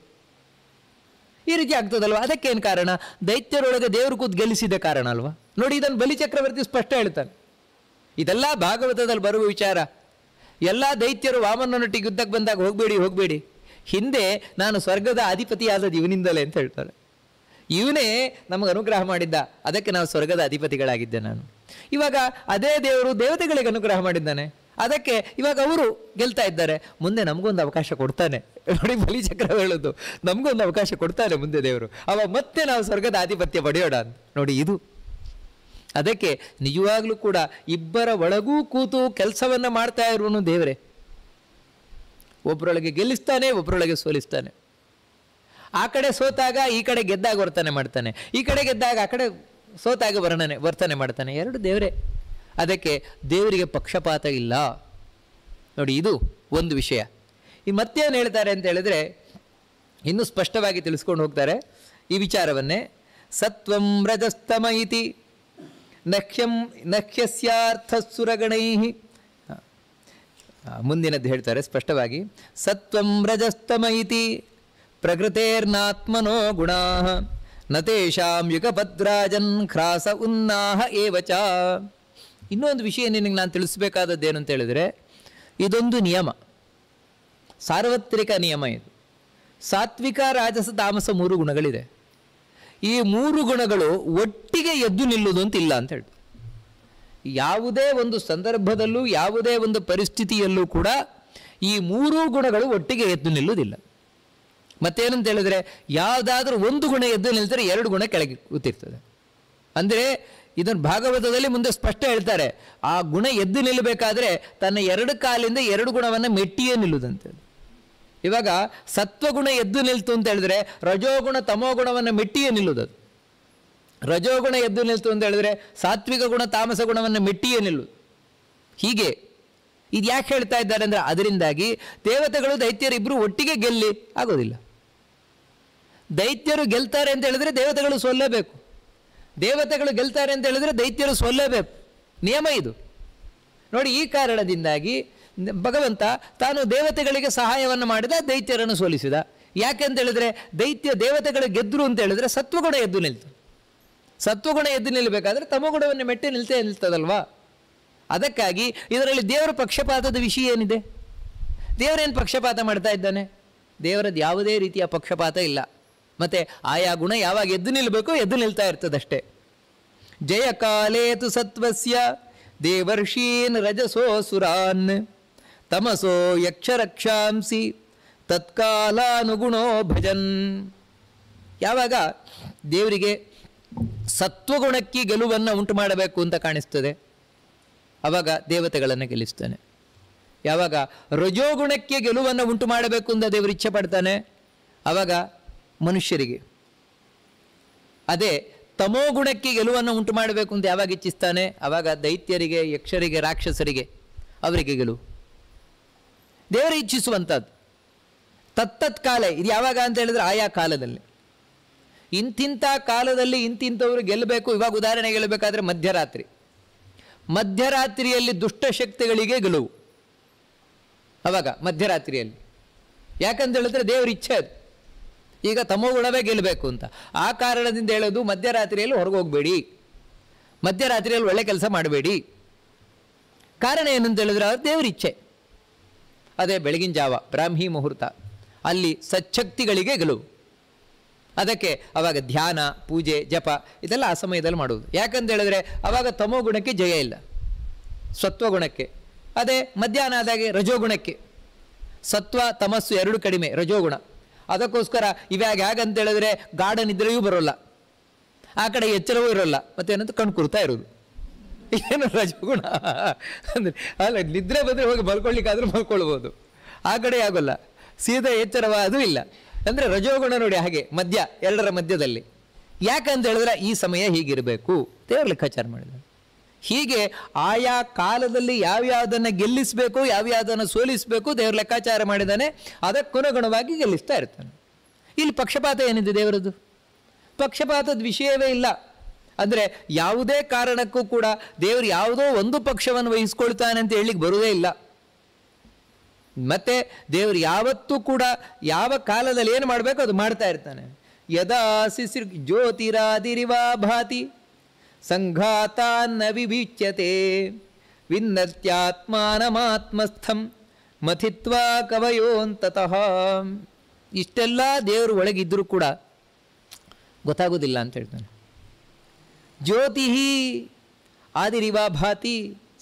ಈ ರೀತಿ ಆಗ್ತದಲ್ವ. ಅದಕ್ಕೇನು ಕಾರಣ? ದೈತ್ಯರೊಳಗೆ ದೇವರು ಕೂತು ಗೆಲ್ಲಿಸಿದ ಕಾರಣ ಅಲ್ವಾ. ನೋಡಿ, ಇದನ್ನು ಬಲಿಚಕ್ರವರ್ತಿ ಸ್ಪಷ್ಟ ಹೇಳ್ತಾನೆ. ಇದೆಲ್ಲ ಭಾಗವತದಲ್ಲಿ ಬರುವ ವಿಚಾರ. ಎಲ್ಲ ದೈತ್ಯರು ವಾಮನನೊಟ್ಟಿಗೆ ಯುದ್ಧಕ್ಕೆ ಬಂದಾಗ ಹೋಗಬೇಡಿ, ಹಿಂದೆ ನಾನು ಸ್ವರ್ಗದ ಅಧಿಪತಿಯಾದದ್ದು ಇವನಿಂದಲೇ ಅಂತ ಹೇಳ್ತಾರೆ. ಇವನೇ ನಮಗೆ ಅನುಗ್ರಹ ಮಾಡಿದ್ದ, ಅದಕ್ಕೆ ನಾವು ಸ್ವರ್ಗದ ಅಧಿಪತಿಗಳಾಗಿದ್ದೆ ನಾನು. ಇವಾಗ ಅದೇ ದೇವರು ದೇವತೆಗಳಿಗೆ ಅನುಗ್ರಹ ಮಾಡಿದ್ದಾನೆ, ಅದಕ್ಕೆ ಇವಾಗ ಅವರು ಗೆಲ್ತಾ ಇದ್ದಾರೆ. ಮುಂದೆ ನಮಗೊಂದು ಅವಕಾಶ ಕೊಡ್ತಾನೆ. ನೋಡಿ, ಬಲಿಚಕ್ರ ಹೇಳೋದು, ನಮಗೊಂದು ಅವಕಾಶ ಕೊಡ್ತಾನೆ ಮುಂದೆ ದೇವರು, ಅವಾಗ ಮತ್ತೆ ನಾವು ಸ್ವರ್ಗದ ಆಧಿಪತ್ಯ ಪಡೆಯೋಣ ಅಂತ. ನೋಡಿ, ಇದು ಅದಕ್ಕೆ ನಿಜವಾಗ್ಲೂ ಕೂಡ ಇಬ್ಬರ ಒಳಗೂ ಕೂತು ಕೆಲಸವನ್ನು ಮಾಡ್ತಾ ಇರುವನು ದೇವರೇ. ಒಬ್ಬರೊಳಗೆ ಗೆಲ್ಲಿಸ್ತಾನೆ, ಒಬ್ಬರೊಳಗೆ ಸೋಲಿಸ್ತಾನೆ. ಆ ಕಡೆ ಸೋತಾಗ ಈ ಕಡೆ ಗೆದ್ದಾಗ ವರ್ತನೆ ಮಾಡ್ತಾನೆ, ಈ ಕಡೆ ಗೆದ್ದಾಗ ಆ ಕಡೆ ಸೋತಾಗ ವರ್ತನೆ ಮಾಡ್ತಾನೆ. ಎರಡು ದೇವರೇ. ಅದಕ್ಕೆ ದೇವರಿಗೆ ಪಕ್ಷಪಾತ ಇಲ್ಲ. ನೋಡಿ, ಇದು ಒಂದು ವಿಷಯ. ಈ ಮತ್ತೇನು ಹೇಳ್ತಾರೆ ಅಂತ ಹೇಳಿದ್ರೆ, ಇನ್ನೂ ಸ್ಪಷ್ಟವಾಗಿ ತಿಳಿಸ್ಕೊಂಡು ಹೋಗ್ತಾರೆ ಈ ವಿಚಾರವನ್ನೇ. ಸತ್ವಂ ರಜಸ್ತಮ ಇತಿ ನಖ್ಯಸ್ಯಾರ್ಥ ಸುರಗಣೈ. ಮುಂದಿನದ್ದು ಹೇಳ್ತಾರೆ ಸ್ಪಷ್ಟವಾಗಿ. ಸತ್ವಂ ರಜಸ್ತಮ ಇತಿ ಪ್ರಕೃತೇರ್ನಾತ್ಮನೋ ಗುಣಾ ನತೇಷಾಂ ಯುಗಪದ್ರಾಜನ್ ಕ್ರಾಸ ಉನ್ನಾಹ ಏವಚ. ಇನ್ನೊಂದು ವಿಷಯ ನಿನಗೆ ನಾನು ತಿಳಿಸ್ಬೇಕಾದದ್ದೇನು ಅಂತ ಹೇಳಿದರೆ, ಇದೊಂದು ನಿಯಮ, ಸಾರ್ವತ್ರಿಕ ನಿಯಮ ಇದು. ಸಾತ್ವಿಕ, ರಾಜಸ, ತಾಮಸ 3 ಗುಣಗಳಿದೆ. ಈ 3 ಗುಣಗಳು ಒಟ್ಟಿಗೆ ಎದ್ದು ನಿಲ್ಲುವುದು ಅಂತಿಲ್ಲ ಅಂತ ಹೇಳಿ. ಯಾವುದೇ ಒಂದು ಸಂದರ್ಭದಲ್ಲೂ ಯಾವುದೇ ಒಂದು ಪರಿಸ್ಥಿತಿಯಲ್ಲೂ ಕೂಡ ಈ 3 ಗುಣಗಳು ಒಟ್ಟಿಗೆ ಎದ್ದು ನಿಲ್ಲುವುದಿಲ್ಲ. ಮತ್ತೇನಂತ ಹೇಳಿದ್ರೆ, ಯಾವುದಾದ್ರೂ ಒಂದು ಗುಣ ಎದ್ದು ನಿಲ್ತಾರೆ, 2 ಗುಣ ಕೆಳಗೆ ಕೂತಿರ್ತದೆ. ಅಂದರೆ ಇದನ್ನು ಭಾಗವತದಲ್ಲಿ ಮುಂದೆ ಸ್ಪಷ್ಟ ಹೇಳ್ತಾರೆ. ಆ ಗುಣ ಎದ್ದು ನಿಲ್ಲಬೇಕಾದ್ರೆ ತನ್ನ 2 ಕಾಲಿಂದ 2 ಗುಣವನ್ನು ಮೆಟ್ಟಿಯೇ ನಿಲ್ಲುವುದಂತೆ. ಇವಾಗ ಸತ್ವಗುಣ ಎದ್ದು ನಿಲ್ತು ಅಂತ ಹೇಳಿದ್ರೆ ರಜೋಗುಣ ತಮೋಗುಣವನ್ನು ಮೆಟ್ಟಿಯೇ ನಿಲ್ಲುವುದು. ರಜೋಗುಣ ಎದ್ದು ನಿಲ್ತು ಅಂತ ಹೇಳಿದ್ರೆ ಸಾತ್ವಿಕ ಗುಣ ತಾಮಸ ಗುಣವನ್ನು ಮೆಟ್ಟಿಯೇ ನಿಲ್ಲುವುದು. ಹೀಗೆ ಇದು ಯಾಕೆ ಹೇಳ್ತಾ ಇದ್ದಾರೆ ಅಂದರೆ, ಅದರಿಂದಾಗಿ ದೇವತೆಗಳು ದೈತ್ಯರು ಇಬ್ಬರು ಒಟ್ಟಿಗೆ ಗೆಲ್ಲಿ ಆಗೋದಿಲ್ಲ. ದೈತ್ಯರು ಗೆಲ್ತಾರೆ ಅಂತ ಹೇಳಿದ್ರೆ ದೇವತೆಗಳು ಸೋಲ್ಲೇಬೇಕು, ದೇವತೆಗಳು ಗೆಲ್ತಾರೆ ಅಂತ ಹೇಳಿದ್ರೆ ದೈತ್ಯರು ಸೋಲ್ಲೇಬೇಕು. ನಿಯಮ ಇದು. ನೋಡಿ, ಈ ಕಾರಣದಿಂದಾಗಿ ಭಗವಂತ ತಾನು ದೇವತೆಗಳಿಗೆ ಸಹಾಯವನ್ನು ಮಾಡಿದ, ದೈತ್ಯರನ್ನು ಸೋಲಿಸಿದ. ಯಾಕೆಂತ ಹೇಳಿದ್ರೆ ದೇವತೆಗಳು ಗೆದ್ದರು ಅಂತ ಹೇಳಿದ್ರೆ ಸತ್ವಗುಣ ಎದ್ದು ನಿಲ್ತು. ಸತ್ವಗುಣ ಎದ್ದು ನಿಲ್ಲಬೇಕಾದ್ರೆ ತಮೋಗುಣವನ್ನು ಮೆಟ್ಟಿ ನಿಲ್ತದಲ್ವಾ. ಅದಕ್ಕಾಗಿ ಇದರಲ್ಲಿ ದೇವರ ಪಕ್ಷಪಾತದ ವಿಷಯ ಏನಿದೆ? ದೇವರೇನು ಪಕ್ಷಪಾತ ಮಾಡ್ತಾ ಇದ್ದಾನೆ? ದೇವರದ್ದು ಯಾವುದೇ ರೀತಿಯ ಪಕ್ಷಪಾತ ಇಲ್ಲ. ಮತ್ತು ಆಯಾ ಗುಣ ಯಾವಾಗ ಎದ್ದು ನಿಲ್ಲಬೇಕು ಎದ್ದು ನಿಲ್ತಾ ಇರ್ತದಷ್ಟೇ. ಜಯ ಕಾಲೇತು ಸತ್ವಸ್ಯ ದೇವರ್ಷೀನ್ ರಜಸೋ ಸುರಾನ್ ತಮಸೋ ಯಕ್ಷರಕ್ಷಾಂಸಿ ತತ್ಕಾಲಾನುಗುಣೋ ಭಜನ್. ಯಾವಾಗ ದೇವರಿಗೆ ಸತ್ವಗುಣಕ್ಕೆ ಗೆಲುವನ್ನು ಉಂಟು ಮಾಡಬೇಕು ಅಂತ ಕಾಣಿಸ್ತದೆ, ಆವಾಗ ದೇವತೆಗಳನ್ನು ಗೆಲ್ಲಿಸ್ತಾನೆ. ಯಾವಾಗ ರಜೋಗುಣಕ್ಕೆ ಗೆಲುವನ್ನು ಉಂಟು ಮಾಡಬೇಕು ಅಂತ ದೇವರು ಇಚ್ಛೆ ಪಡ್ತಾನೆ, ಆವಾಗ ಮನುಷ್ಯರಿಗೆ. ಅದೇ ತಮೋಗುಣಕ್ಕೆ ಗೆಲುವನ್ನು ಉಂಟು ಮಾಡಬೇಕು ಅಂತ ಯಾವಾಗ ಇಚ್ಛಿಸ್ತಾನೆ, ಆವಾಗ ದೈತ್ಯರಿಗೆ, ಯಕ್ಷರಿಗೆ, ರಾಕ್ಷಸರಿಗೆ ಅವರಿಗೆ ಗೆಲುವು. ದೇವರು ಇಚ್ಛಿಸುವಂಥದ್ದು ತತ್ತತ್ ಕಾಲ. ಇದು ಯಾವಾಗ ಅಂತ ಹೇಳಿದ್ರೆ ಆಯಾ ಕಾಲದಲ್ಲಿ, ಇಂತಿಂಥ ಕಾಲದಲ್ಲಿ ಇಂತಿಂಥವ್ರು ಗೆಲ್ಲಬೇಕು. ಇವಾಗ ಉದಾಹರಣೆ ಗೆಲ್ಲಬೇಕಾದ್ರೆ ಮಧ್ಯರಾತ್ರಿಯಲ್ಲಿ ದುಷ್ಟಶಕ್ತಿಗಳಿಗೆ ಗೆಲುವು. ಅವಾಗ ಮಧ್ಯರಾತ್ರಿಯಲ್ಲಿ, ಯಾಕಂತ ಹೇಳಿದ್ರೆ ದೇವ್ರ ಇಚ್ಛೆ ಅದು. ಈಗ ತಮೋಗುಣವೇ ಗೆಲ್ಲಬೇಕು ಅಂತ. ಆ ಕಾರಣದಿಂದ ಹೇಳೋದು ಮಧ್ಯರಾತ್ರಿಯಲ್ಲಿ ಹೊರಗೆ ಹೋಗಬೇಡಿ, ಮಧ್ಯರಾತ್ರಿಯಲ್ಲಿ ಒಳ್ಳೆ ಕೆಲಸ ಮಾಡಬೇಡಿ. ಕಾರಣ ಏನಂತ ಹೇಳಿದ್ರೆ ಅದು ದೇವ್ರ ಇಚ್ಛೆ. ಅದೇ ಬೆಳಗಿನ ಜಾವ ಬ್ರಾಹ್ಮಿ ಮುಹೂರ್ತ, ಅಲ್ಲಿ ಸಚ್ಛಕ್ತಿಗಳಿಗೆ ಗೆಲುವು. ಅದಕ್ಕೆ ಅವಾಗ ಧ್ಯಾನ, ಪೂಜೆ, ಜಪ ಇದೆಲ್ಲ ಆ ಸಮಯದಲ್ಲಿ ಮಾಡುವುದು. ಯಾಕಂತ ಹೇಳಿದ್ರೆ ಅವಾಗ ತಮೋಗುಣಕ್ಕೆ ಜಯ ಇಲ್ಲ, ಸತ್ವಗುಣಕ್ಕೆ. ಅದೇ ಮಧ್ಯಾಹ್ನ ಆದಾಗೆ ರಜೋಗುಣಕ್ಕೆ. ಸತ್ವ ತಮಸ್ಸು 2 ಕಡಿಮೆ, ರಜೋಗುಣ. ಅದಕ್ಕೋಸ್ಕರ ಇವಾಗ ಹೇಗಂತ ಹೇಳಿದ್ರೆ ಗಾಢ ನಿದ್ರೆಯೂ ಬರೋಲ್ಲ, ಆ ಕಡೆ ಎಚ್ಚರವೂ ಇರೋಲ್ಲ, ಮತ್ತೇನಂತ ಕಣ್ಕುರ್ತಾ ಇರೋದು. ಏನು ರಜೋಗುಣ ಅಂದರೆ ಅಲ್ಲ, ನಿದ್ರೆ ಬಂದರೆ ಹೋಗಿ ಮಲ್ಕೊಳ್ಳಿಕ್ಕಾದ್ರೂ ಮಲ್ಕೊಳ್ಬೋದು, ಆ ಕಡೆ ಆಗೋಲ್ಲ. ಸೀದಾ ಎಚ್ಚರವ ಅದು ಇಲ್ಲ. ಅಂದರೆ ರಜೋಗುಣ ನೋಡಿ ಹಾಗೆ ಮಧ್ಯ, 2ರ ಮಧ್ಯದಲ್ಲಿ. ಯಾಕಂತ ಹೇಳಿದ್ರೆ ಈ ಸಮಯ ಹೀಗಿರಬೇಕು ದೇವ್ರ ಲೆಕ್ಕಾಚಾರ ಮಾಡಿದ. ಹೀಗೆ ಆಯಾ ಕಾಲದಲ್ಲಿ ಯಾವ್ಯಾವುದನ್ನು ಗೆಲ್ಲಿಸಬೇಕು, ಯಾವ್ಯಾವುದನ್ನು ಸೋಲಿಸಬೇಕು ದೇವರು ಲೆಕ್ಕಾಚಾರ ಮಾಡಿದ್ದಾನೆ. ಅದಕ್ಕನುಗುಣವಾಗಿ ಗೆಲ್ಲಿಸ್ತಾ ಇರ್ತಾನೆ. ಇಲ್ಲಿ ಪಕ್ಷಪಾತ ಏನಿದೆ ದೇವರದ್ದು? ಪಕ್ಷಪಾತದ ವಿಷಯವೇ ಇಲ್ಲ. ಅಂದರೆ ಯಾವುದೇ ಕಾರಣಕ್ಕೂ ಕೂಡ ದೇವರು ಯಾವುದೋ ಒಂದು ಪಕ್ಷವನ್ನು ವಹಿಸ್ಕೊಳ್ತಾನೆ ಅಂತ ಹೇಳಲಿಕ್ಕೆ ಬರುವುದೇ ಇಲ್ಲ. ಮತ್ತೆ ದೇವರು ಯಾವತ್ತೂ ಕೂಡ ಯಾವ ಕಾಲದಲ್ಲಿ ಏನು ಮಾಡಬೇಕು ಅದು ಮಾಡ್ತಾ ಇರ್ತಾನೆ. ಯದಾ ಶಿಶಿರ್ ಜ್ಯೋತಿರಾದಿರಿವಾ ಭಾತಿ ಸಂಘಾತಾನ್ನ ವಿಭೀಚ್ಯತೆ ವಿನ್ನತ್ಯಾತ್ಮಾನಮಾತ್ಮಸ್ಥಂ ಮಥಿತ್ವಾ ಕವಯೋಂತತಃ. ಇಷ್ಟೆಲ್ಲ ದೇವರು ಒಳಗಿದ್ದರೂ ಕೂಡ ಗೊತ್ತಾಗೋದಿಲ್ಲ ಅಂತ ಹೇಳ್ತಾನೆ. ಜ್ಯೋತಿ ಆದಿರಿವಾ ಭಾತಿ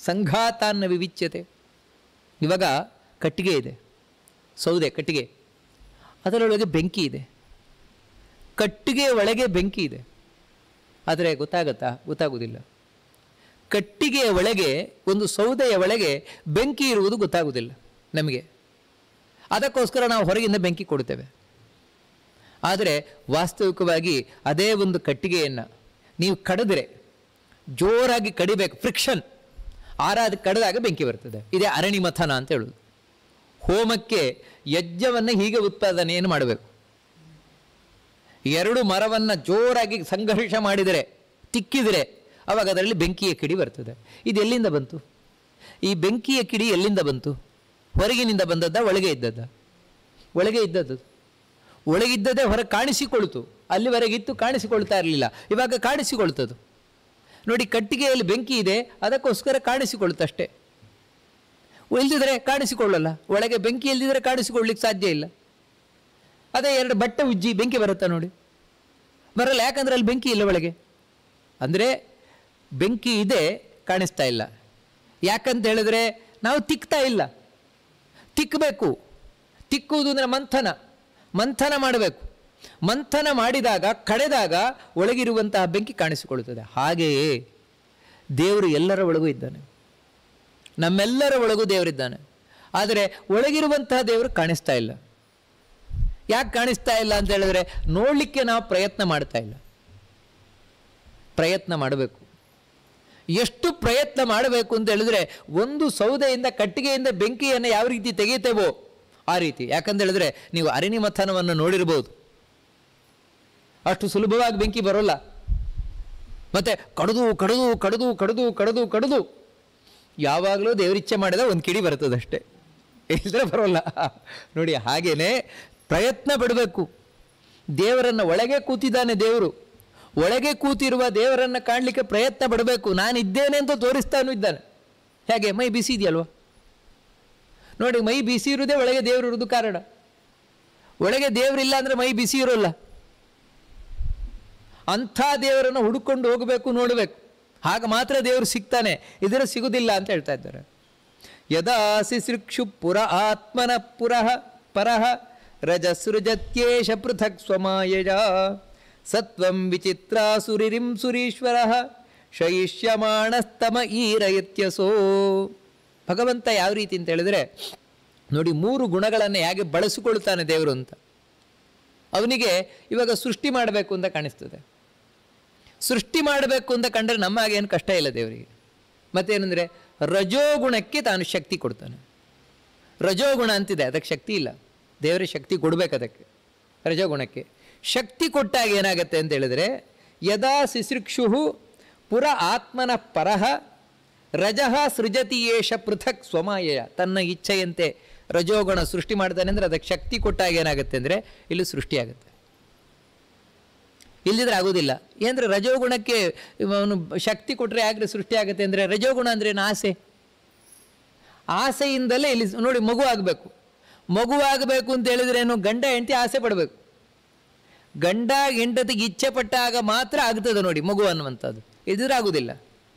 ಸಂಘಾತಾನ್ನ ವಿವಿಚ್ಯತೆ. ಇವಾಗ ಕಟ್ಟಿಗೆ ಇದೆ, ಸೌದೆ ಕಟ್ಟಿಗೆ, ಅದರೊಳಗೆ ಬೆಂಕಿ ಇದೆ. ಕಟ್ಟಿಗೆಯ ಒಳಗೆ ಬೆಂಕಿ ಇದೆ, ಆದರೆ ಗೊತ್ತಾಗತ್ತಾ? ಗೊತ್ತಾಗುವುದಿಲ್ಲ. ಕಟ್ಟಿಗೆಯ ಒಳಗೆ, ಒಂದು ಸೌದೆಯ ಒಳಗೆ ಬೆಂಕಿ ಇರುವುದು ಗೊತ್ತಾಗುವುದಿಲ್ಲ ನಮಗೆ. ಅದಕ್ಕೋಸ್ಕರ ನಾವು ಹೊರಗಿಂದ ಬೆಂಕಿ ಕೊಡ್ತೇವೆ. ಆದರೆ ವಾಸ್ತವಿಕವಾಗಿ ಅದೇ ಒಂದು ಕಟ್ಟಿಗೆಯನ್ನು ನೀವು ಕಡಿದ್ರೆ, ಜೋರಾಗಿ ಕಡಿಬೇಕು, ಫ್ರಿಕ್ಷನ್, ಆರಾದ ಕಡಿದಾಗ ಬೆಂಕಿ ಬರ್ತದೆ. ಇದೇ ಅರಣಿಮಥನ ಅಂತ ಹೇಳೋದು. ಹೋಮಕ್ಕೆ ಯಜ್ಞವನ್ನು ಹೀಗೆ ಉತ್ಪಾದನೆಯನ್ನು ಮಾಡಬೇಕು. ಎರಡು ಮರವನ್ನು ಜೋರಾಗಿ ಸಂಘರ್ಷ ಮಾಡಿದರೆ, ತಿಕ್ಕಿದರೆ, ಆವಾಗ ಅದರಲ್ಲಿ ಬೆಂಕಿಯ ಕಿಡಿ ಬರ್ತದೆ. ಇದು ಎಲ್ಲಿಂದ ಬಂತು? ಈ ಬೆಂಕಿಯ ಕಿಡಿ ಎಲ್ಲಿಂದ ಬಂತು? ಹೊರಗಿನಿಂದ ಬಂದದ್ದ, ಒಳಗೆ ಇದ್ದದ್ದ? ಒಳಗೆ ಇದ್ದದ್ದು. ಒಳಗಿದ್ದದೇ ಹೊರಗೆ ಕಾಣಿಸಿಕೊಳ್ತು. ಅಲ್ಲಿವರೆಗಿತ್ತು ಕಾಣಿಸಿಕೊಳ್ತಾ ಇರಲಿಲ್ಲ, ಇವಾಗ ಕಾಣಿಸಿಕೊಳ್ತದು. ನೋಡಿ, ಕಟ್ಟಿಗೆಯಲ್ಲಿ ಬೆಂಕಿ ಇದೆ, ಅದಕ್ಕೋಸ್ಕರ ಕಾಣಿಸಿಕೊಳ್ತಷ್ಟೇ. ಇಲ್ದಿದ್ರೆ ಕಾಣಿಸಿಕೊಳ್ಳಲ್ಲ. ಒಳಗೆ ಬೆಂಕಿ ಇಲ್ದಿದ್ರೆ ಕಾಣಿಸಿಕೊಳ್ಳಿಕ್ಕೆ ಸಾಧ್ಯ ಇಲ್ಲ. ಅದೇ ಎರಡು ಬಟ್ಟೆ ಉಜ್ಜಿ ಬೆಂಕಿ ಬರುತ್ತಾ ನೋಡಿ? ಬರಲ್ಲ. ಯಾಕಂದರೆ ಅಲ್ಲಿ ಬೆಂಕಿ ಇಲ್ಲ ಒಳಗೆ. ಅಂದರೆ ಬೆಂಕಿ ಇದೆ, ಕಾಣಿಸ್ತಾ ಇಲ್ಲ. ಯಾಕಂತ ಹೇಳಿದ್ರೆ ನಾವು ತಿಕ್ತಾ ಇಲ್ಲ. ತಿಕ್ಕಬೇಕು. ತಿಕ್ಕುವುದು ಅಂದರೆ ಮಂಥನ ಮಾಡಬೇಕು. ಮಂಥನ ಮಾಡಿದಾಗ, ಕಡೆದಾಗ ಒಳಗಿರುವಂತಹ ಬೆಂಕಿ ಕಾಣಿಸಿಕೊಳ್ಳುತ್ತದೆ. ಹಾಗೆಯೇ ದೇವರು ಎಲ್ಲರ ಒಳಗೂ ಇದ್ದಾನೆ, ನಮ್ಮೆಲ್ಲರ ಒಳಗೂ ದೇವರಿದ್ದಾನೆ. ಆದರೆ ಒಳಗಿರುವಂತಹ ದೇವರು ಕಾಣಿಸ್ತಾ ಇಲ್ಲ. ಯಾಕೆ ಕಾಣಿಸ್ತಾ ಇಲ್ಲ ಅಂತ ಹೇಳಿದ್ರೆ, ನೋಡಲಿಕ್ಕೆ ನಾವು ಪ್ರಯತ್ನ ಮಾಡ್ತಾ ಇಲ್ಲ. ಪ್ರಯತ್ನ ಮಾಡಬೇಕು. ಎಷ್ಟು ಪ್ರಯತ್ನ ಮಾಡಬೇಕು ಅಂತ ಹೇಳಿದ್ರೆ, ಒಂದು ಸೌದೆಯಿಂದ, ಕಟ್ಟಿಗೆಯಿಂದ ಬೆಂಕಿಯನ್ನು ಯಾವ ರೀತಿ ತೆಗೆಯುತ್ತೇವೋ ಆ ರೀತಿ. ಯಾಕಂತ ಹೇಳಿದ್ರೆ ನೀವು ಅರಣಿಮಥನವನ್ನು ನೋಡಿರ್ಬೋದು. ಅಷ್ಟು ಸುಲಭವಾಗಿ ಬೆಂಕಿ ಬರೋಲ್ಲ. ಮತ್ತೆ ಕಡಿದು ಕಡಿದು ಕಡಿದು ಕಡಿದು ಕಡಿದು ಕಡಿದು ಯಾವಾಗಲೂ ದೇವರಿಚ್ಛೆ ಮಾಡಿದ ಒಂದು ಕಿಡಿ ಬರ್ತದಷ್ಟೇ, ಇಲ್ಲದ್ರೆ ಬರೋಲ್ಲ. ನೋಡಿ, ಹಾಗೇನೆ ಪ್ರಯತ್ನ ಪಡಬೇಕು. ದೇವರನ್ನು ಒಳಗೆ ಕೂತಿದ್ದಾನೆ ದೇವರು. ಒಳಗೆ ಕೂತಿರುವ ದೇವರನ್ನು ಕಾಣಲಿಕ್ಕೆ ಪ್ರಯತ್ನ ಪಡಬೇಕು. ನಾನಿದ್ದೇನೆ ಅಂತ ತೋರಿಸ್ತಾನೂ ಇದ್ದಾನೆ. ಹೇಗೆ? ಮೈ ಬಿಸಿ ಇದೆಯಲ್ವ ನೋಡಿ, ಮೈ ಬಿಸಿ ಇರುವುದೇ ಒಳಗೆ ದೇವರು ಇರುವುದು ಕಾರಣ. ಒಳಗೆ ದೇವರಿಲ್ಲ ಅಂದರೆ ಮೈ ಬಿಸಿ ಇರೋಲ್ಲ. ಅಂಥ ದೇವರನ್ನು ಹುಡುಕೊಂಡು ಹೋಗಬೇಕು, ನೋಡಬೇಕು. ಆಗ ಮಾತ್ರ ದೇವರು ಸಿಗ್ತಾನೆ, ಇದರ ಸಿಗುವುದಿಲ್ಲ ಅಂತ ಹೇಳ್ತಾ ಇದ್ದಾರೆ. ಯದಾ ಶಿಶೃಕ್ಷು ಪುರ ಆತ್ಮನ ಪುರಃ ಪರಃ ರಜಸೃಜತ್ಯೇಷ ಪೃಥಕ್ ಸ್ವಮಾಯಜ ಸತ್ವಂ ವಿಚಿತ್ರಾಸುರಿರಿಂ ಸುರೀಶ್ವರಃ ಶಯಿಷ್ಯಮಾಣಸ್ತಮ ಈರಯತ್ಯಸೋ. ಭಗವಂತ ಯಾವ ರೀತಿ ಅಂತ ಹೇಳಿದರೆ ನೋಡಿ, 3 ಗುಣಗಳನ್ನು ಹೇಗೆ ಬಳಸಿಕೊಳ್ತಾನೆ ದೇವರು ಅಂತ. ಅವನಿಗೆ ಇವಾಗ ಸೃಷ್ಟಿ ಮಾಡಬೇಕು ಅಂತ ಕಾಣಿಸ್ತದೆ. ಸೃಷ್ಟಿ ಮಾಡಬೇಕು ಅಂತ ಕಂಡ್ರೆ ನಮ್ಮ ಹಾಗೇನು ಕಷ್ಟ ಇಲ್ಲ ದೇವರಿಗೆ. ಮತ್ತೇನೆಂದರೆ ರಜೋಗುಣಕ್ಕೆ ತಾನು ಶಕ್ತಿ ಕೊಡ್ತಾನೆ. ರಜೋಗುಣ ಅಂತಿದೆ, ಅದಕ್ಕೆ ಶಕ್ತಿ ಇಲ್ಲ. ದೇವರ ಶಕ್ತಿ ಕೊಡಬೇಕು ಅದಕ್ಕೆ, ರಜೋಗುಣಕ್ಕೆ. ಶಕ್ತಿ ಕೊಟ್ಟಾಗ ಏನಾಗುತ್ತೆ ಅಂತ ಹೇಳಿದರೆ, ಯದಾ ಶಿಶೃಕ್ಷು ಪುರ ಆತ್ಮನ ಪರಃ ರಜಃ ಸೃಜತಿ ಯೇಷ ಪೃಥಕ್ ಸ್ವಮಾಯಯ. ತನ್ನ ಇಚ್ಛೆಯಂತೆ ರಜೋಗುಣ ಸೃಷ್ಟಿ ಮಾಡ್ತಾನೆ ಅಂದರೆ ಅದಕ್ಕೆ ಶಕ್ತಿ ಕೊಟ್ಟಾಗ ಏನಾಗುತ್ತೆ ಅಂದರೆ ಇಲ್ಲಿ ಸೃಷ್ಟಿಯಾಗುತ್ತೆ. ಇಲ್ಲದಿದ್ರೆ ಆಗೋದಿಲ್ಲ. ಏನಂದರೆ ರಜೋಗುಣಕ್ಕೆ ಅವನು ಶಕ್ತಿ ಕೊಟ್ಟರೆ ಯಾಕೆ ಸೃಷ್ಟಿ ಆಗುತ್ತೆ ಅಂದರೆ, ರಜೋಗುಣ ಅಂದರೆ ಆಸೆ. ಆಸೆಯಿಂದಲೇ ಇಲ್ಲಿ ನೋಡಿ, ಮಗು ಆಗಬೇಕು. ಮಗುವಾಗಬೇಕು ಅಂತ ಹೇಳಿದ್ರೇನು, ಗಂಡ ಹೆಂಡತಿ ಆಸೆ ಪಡಬೇಕು. ಗಂಡ ಹೆಂಡತಿಗೆ ಇಚ್ಛೆ ಪಟ್ಟಾಗ ಮಾತ್ರ ಆಗ್ತದೆ ನೋಡಿ ಮಗು ಅನ್ನುವಂಥದ್ದು, ಇದ್ರೆ ಆಗುವುದಿಲ್ಲ.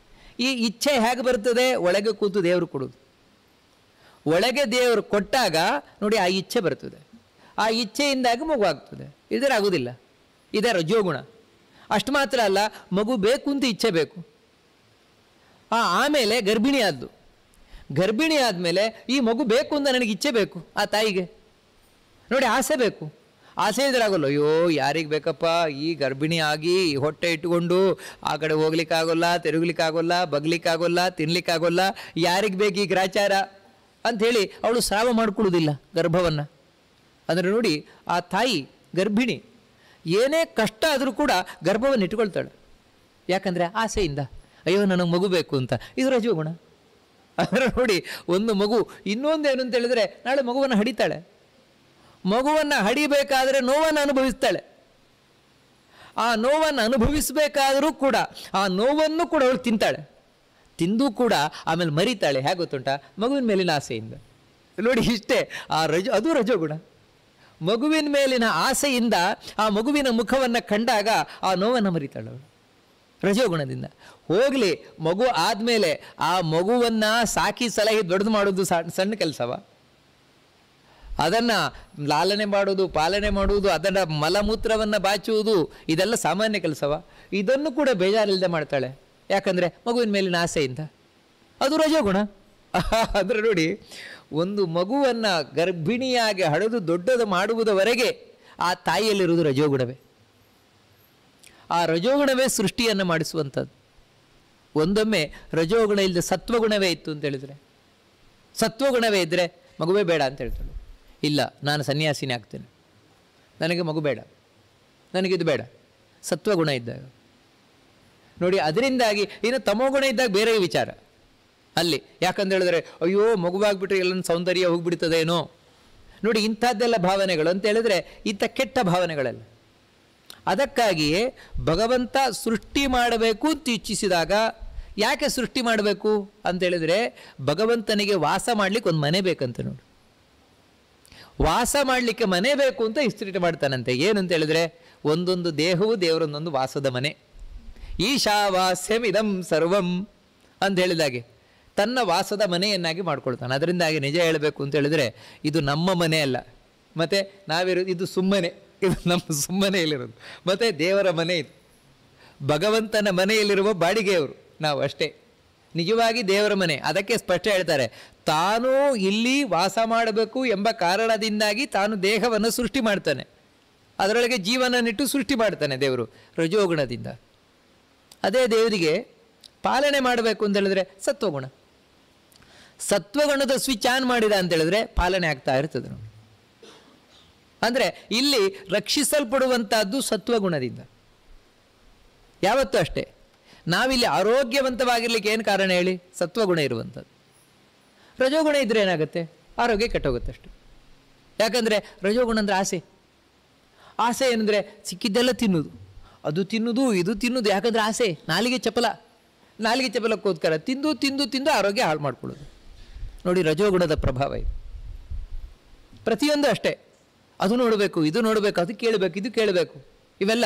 ಈ ಇಚ್ಛೆ ಹೇಗೆ ಬರ್ತದೆ? ಒಳಗೆ ಕೂತು ದೇವರು ಕೊಡೋದು. ಒಳಗೆ ದೇವರು ಕೊಟ್ಟಾಗ ನೋಡಿ ಆ ಇಚ್ಛೆ ಬರ್ತದೆ. ಆ ಇಚ್ಛೆಯಿಂದಾಗಿ ಮಗು ಆಗ್ತದೆ, ಇದ್ರೆ ಆಗೋದಿಲ್ಲ. ಇದೇ ರಜೋಗುಣ. ಅಷ್ಟು ಮಾತ್ರ ಅಲ್ಲ, ಮಗು ಬೇಕು ಅಂತ ಇಚ್ಛೆ ಬೇಕು. ಆಮೇಲೆ ಗರ್ಭಿಣಿ ಆದ್ದು. ಗರ್ಭಿಣಿ ಆದಮೇಲೆ ಈ ಮಗು ಬೇಕು ಅಂತ ನನಗೆ ಇಚ್ಛೆ ಬೇಕು. ಆ ತಾಯಿಗೆ ನೋಡಿ ಆಸೆ ಬೇಕು. ಆಸೆ ಇದ್ರಾಗಲ್ಲ, ಅಯ್ಯೋ ಯಾರಿಗೆ ಬೇಕಪ್ಪ ಈ ಗರ್ಭಿಣಿ ಆಗಿ ಹೊಟ್ಟೆ ಇಟ್ಟುಕೊಂಡು ಆ ಕಡೆ ಹೋಗ್ಲಿಕ್ಕಾಗೋಲ್ಲ, ತಿರುಗ್ಲಿಕ್ಕಾಗೋಲ್ಲ, ಬಗ್ಲಿಕ್ಕಾಗೋಲ್ಲ, ತಿನ್ಲಿಕ್ಕಾಗೋಲ್ಲ, ಯಾರಿಗೆ ಬೇಕು ಈ ಗ್ರಾಚಾರ ಅಂಥೇಳಿ ಅವಳು ಸ್ರಾವ ಮಾಡ್ಕೊಳ್ಳೋದಿಲ್ಲ ಗರ್ಭವನ್ನು. ಅಂದರೆ ನೋಡಿ, ಆ ತಾಯಿ ಗರ್ಭಿಣಿ ಏನೇ ಕಷ್ಟ ಆದರೂ ಕೂಡ ಗರ್ಭವನ್ನು ಇಟ್ಕೊಳ್ತಾಳೆ. ಯಾಕಂದರೆ ಆಸೆಯಿಂದ, ಅಯ್ಯೋ ನನಗೆ ಮಗು ಬೇಕು ಅಂತ. ಇದು ರಜೋಗುಣ. ಅಂದರೆ ನೋಡಿ, ಒಂದು ಮಗು, ಇನ್ನೊಂದೇನು ಅಂತ ಹೇಳಿದರೆ ನಾಳೆ ಮಗುವನ್ನು ಹಡಿತಾಳೆ. ಮಗುವನ್ನು ಹಡಿಬೇಕಾದರೆ ನೋವನ್ನು ಅನುಭವಿಸ್ತಾಳೆ. ಆ ನೋವನ್ನು ಅನುಭವಿಸಬೇಕಾದರೂ ಕೂಡ ಆ ನೋವನ್ನು ಕೂಡ ಅವಳು ತಿಂತಾಳೆ. ತಿಂದು ಕೂಡ ಆಮೇಲೆ ಮರಿತಾಳೆ. ಹೇಗೆ ಗೊತ್ತುಂಟ? ಮಗುವಿನ ಮೇಲಿನ ಆಸೆಯಿಂದ. ನೋಡಿ ಇಷ್ಟೇ, ಅದು ರಜೋಗುಣ. ಮಗುವಿನ ಮೇಲಿನ ಆಸೆಯಿಂದ ಆ ಮಗುವಿನ ಮುಖವನ್ನು ಕಂಡಾಗ ಆ ನೋವನ್ನು ಮರಿತಾಳೆ ಅವಳು ರಜೋಗುಣದಿಂದ. ಹೋಗಲಿ, ಮಗು ಆದಮೇಲೆ ಆ ಮಗುವನ್ನು ಸಾಕಿ ಸಲಹೆ ದೊಡ್ಡದು ಮಾಡೋದು ಸಣ್ಣ ಕೆಲಸವ? ಅದನ್ನು ಲಾಲನೆ ಮಾಡೋದು, ಪಾಲನೆ ಮಾಡುವುದು, ಅದರ ಮಲಮೂತ್ರವನ್ನು ಬಾಚುವುದು, ಇದೆಲ್ಲ ಸಾಮಾನ್ಯ ಕೆಲಸವ? ಇದನ್ನು ಕೂಡ ಬೇಜಾರಿಲ್ಲದೆ ಮಾಡ್ತಾಳೆ. ಯಾಕಂದರೆ ಮಗುವಿನ ಮೇಲಿನ ಆಸೆಯಿಂದ. ಅದು ರಜೋಗುಣ. ಅಂದರೆ ನೋಡಿ, ಒಂದು ಮಗುವನ್ನು ಗರ್ಭಿಣಿಯಾಗಿ ಹಡೆದು ದೊಡ್ಡದು ಮಾಡುವುದವರೆಗೆ ಆ ತಾಯಿಯಲ್ಲಿರುವುದು ರಜೋಗುಣವೇ. ಆ ರಜೋಗುಣವೇ ಸೃಷ್ಟಿಯನ್ನು ಮಾಡಿಸುವಂಥದ್ದು. ಒಂದೊಮ್ಮೆ ರಜೋಗುಣ ಇಲ್ಲದೆ ಸತ್ವಗುಣವೇ ಇತ್ತು ಅಂತ ಹೇಳಿದರೆ, ಸತ್ವಗುಣವೇ ಇದ್ದರೆ ಮಗುವೇ ಬೇಡ ಅಂತ ಹೇಳ್ತಾಳೆ. ಇಲ್ಲ, ನಾನು ಸನ್ಯಾಸಿನೇ ಆಗ್ತೇನೆ, ನನಗೆ ಮಗು ಬೇಡ, ನನಗಿದು ಬೇಡ. ಸತ್ವಗುಣ ಇದ್ದಾಗ ನೋಡಿ, ಅದರಿಂದಾಗಿ ಇನ್ನು ತಮೋಗುಣ ಇದ್ದಾಗ ಬೇರೆ ವಿಚಾರ ಅಲ್ಲಿ. ಯಾಕಂತ ಹೇಳಿದ್ರೆ, ಅಯ್ಯೋ ಮಗುವಾಗ್ಬಿಟ್ರೆ ಎಲ್ಲ ಸೌಂದರ್ಯ ಹೋಗ್ಬಿಡ್ತದೇನೋ. ನೋಡಿ, ಇಂಥದ್ದೆಲ್ಲ ಭಾವನೆಗಳು ಅಂತ ಹೇಳಿದ್ರೆ ಇಂಥ ಕೆಟ್ಟ ಭಾವನೆಗಳೆಲ್ಲ. ಅದಕ್ಕಾಗಿಯೇ ಭಗವಂತ ಸೃಷ್ಟಿ ಮಾಡಬೇಕು ಅಂತ ಇಚ್ಛಿಸಿದಾಗ, ಯಾಕೆ ಸೃಷ್ಟಿ ಮಾಡಬೇಕು ಅಂತೇಳಿದರೆ, ಭಗವಂತನಿಗೆ ವಾಸ ಮಾಡಲಿಕ್ಕೆ ಒಂದು ಮನೆ ಬೇಕಂತ. ನೋಡಿ, ವಾಸ ಮಾಡಲಿಕ್ಕೆ ಮನೆ ಬೇಕು ಅಂತ ಸೃಷ್ಟಿ ಮಾಡ್ತಾನಂತೆ. ಏನು ಅಂತ ಹೇಳಿದ್ರೆ, ಒಂದೊಂದು ದೇಹವು ದೇವರೊಂದೊಂದು ವಾಸದ ಮನೆ. ಈಶಾವಾಸ್ಯಮಿದಂ ಸರ್ವಂ ಅಂತ ಹೇಳಿದಾಗೆ ತನ್ನ ವಾಸದ ಮನೆಯನ್ನಾಗಿ ಮಾಡ್ಕೊಳ್ತಾನೆ. ಅದರಿಂದಾಗಿ ನಿಜ ಹೇಳಬೇಕು ಅಂತ ಹೇಳಿದರೆ, ಇದು ನಮ್ಮ ಮನೆ ಅಲ್ಲ, ಮತ್ತು ಇದು ಸುಮ್ಮನೆ, ಇದು ನಮ್ಮ ಸುಮ್ಮನೆಯಲ್ಲಿರೋದು. ಮತ್ತು ದೇವರ ಮನೆ ಇದು, ಭಗವಂತನ ಮನೆಯಲ್ಲಿರುವ ಬಾಡಿಗೆಯವರು ನಾವು ಅಷ್ಟೇ. ನಿಜವಾಗಿ ದೇವರ ಮನೆ. ಅದಕ್ಕೆ ಸ್ಪಷ್ಟ ಹೇಳ್ತಾರೆ, ತಾನು ಇಲ್ಲಿ ವಾಸ ಮಾಡಬೇಕು ಎಂಬ ಕಾರಣದಿಂದಾಗಿ ತಾನು ದೇಹವನ್ನು ಸೃಷ್ಟಿ ಮಾಡ್ತಾನೆ. ಅದರೊಳಗೆ ಜೀವನನಿಟ್ಟು ಸೃಷ್ಟಿ ಮಾಡ್ತಾನೆ ದೇವರು ರಜೋಗುಣದಿಂದ. ಅದೇ ದೇವರಿಗೆ ಪಾಲನೆ ಮಾಡಬೇಕು ಅಂತ ಹೇಳಿದ್ರೆ ಸತ್ವಗುಣ. ಸತ್ವಗುಣದ ಸ್ವಿಚ್ ಆನ್ ಮಾಡಿದ ಅಂತ ಹೇಳಿದ್ರೆ ಪಾಲನೆ ಆಗ್ತಾ ಇರ್ತದೆ ನೋಡಿ. ಅಂದರೆ ಇಲ್ಲಿ ರಕ್ಷಿಸಲ್ಪಡುವಂಥದ್ದು ಸತ್ವಗುಣದಿಂದ. ಯಾವತ್ತೂ ಅಷ್ಟೇ. ನಾವಿಲ್ಲಿ ಆರೋಗ್ಯವಂತವಾಗಿರ್ಲಿಕ್ಕೆ ಏನು ಕಾರಣ ಹೇಳಿ? ಸತ್ವಗುಣ ಇರುವಂಥದ್ದು. ರಜೋಗುಣ ಇದ್ದರೆ ಏನಾಗುತ್ತೆ? ಆರೋಗ್ಯ ಕೆಟ್ಟೋಗುತ್ತೆ ಅಷ್ಟು. ಯಾಕಂದರೆ ರಜೋಗುಣ ಅಂದರೆ ಆಸೆ. ಆಸೆ ಏನಂದರೆ ಸಿಕ್ಕಿದ್ದೆಲ್ಲ ತಿನ್ನೋದು, ಅದು ತಿನ್ನೋದು, ಇದು ತಿನ್ನೋದು. ಯಾಕಂದರೆ ಆಸೆ. ನಾಲಿಗೆ ಚಪಲಕ್ಕೋಸ್ಕರ ತಿಂದು ತಿಂದು ತಿಂದು ಆರೋಗ್ಯ ಹಾಳು ಮಾಡ್ಕೊಳ್ಳೋದು. ನೋಡಿ, ರಜೋಗುಣದ ಪ್ರಭಾವ ಇದು. ಪ್ರತಿಯೊಂದು ಅಷ್ಟೇ. ಅದು ನೋಡಬೇಕು, ಇದು ನೋಡಬೇಕು, ಅದು ಕೇಳಬೇಕು, ಇದು ಕೇಳಬೇಕು, ಇವೆಲ್ಲ.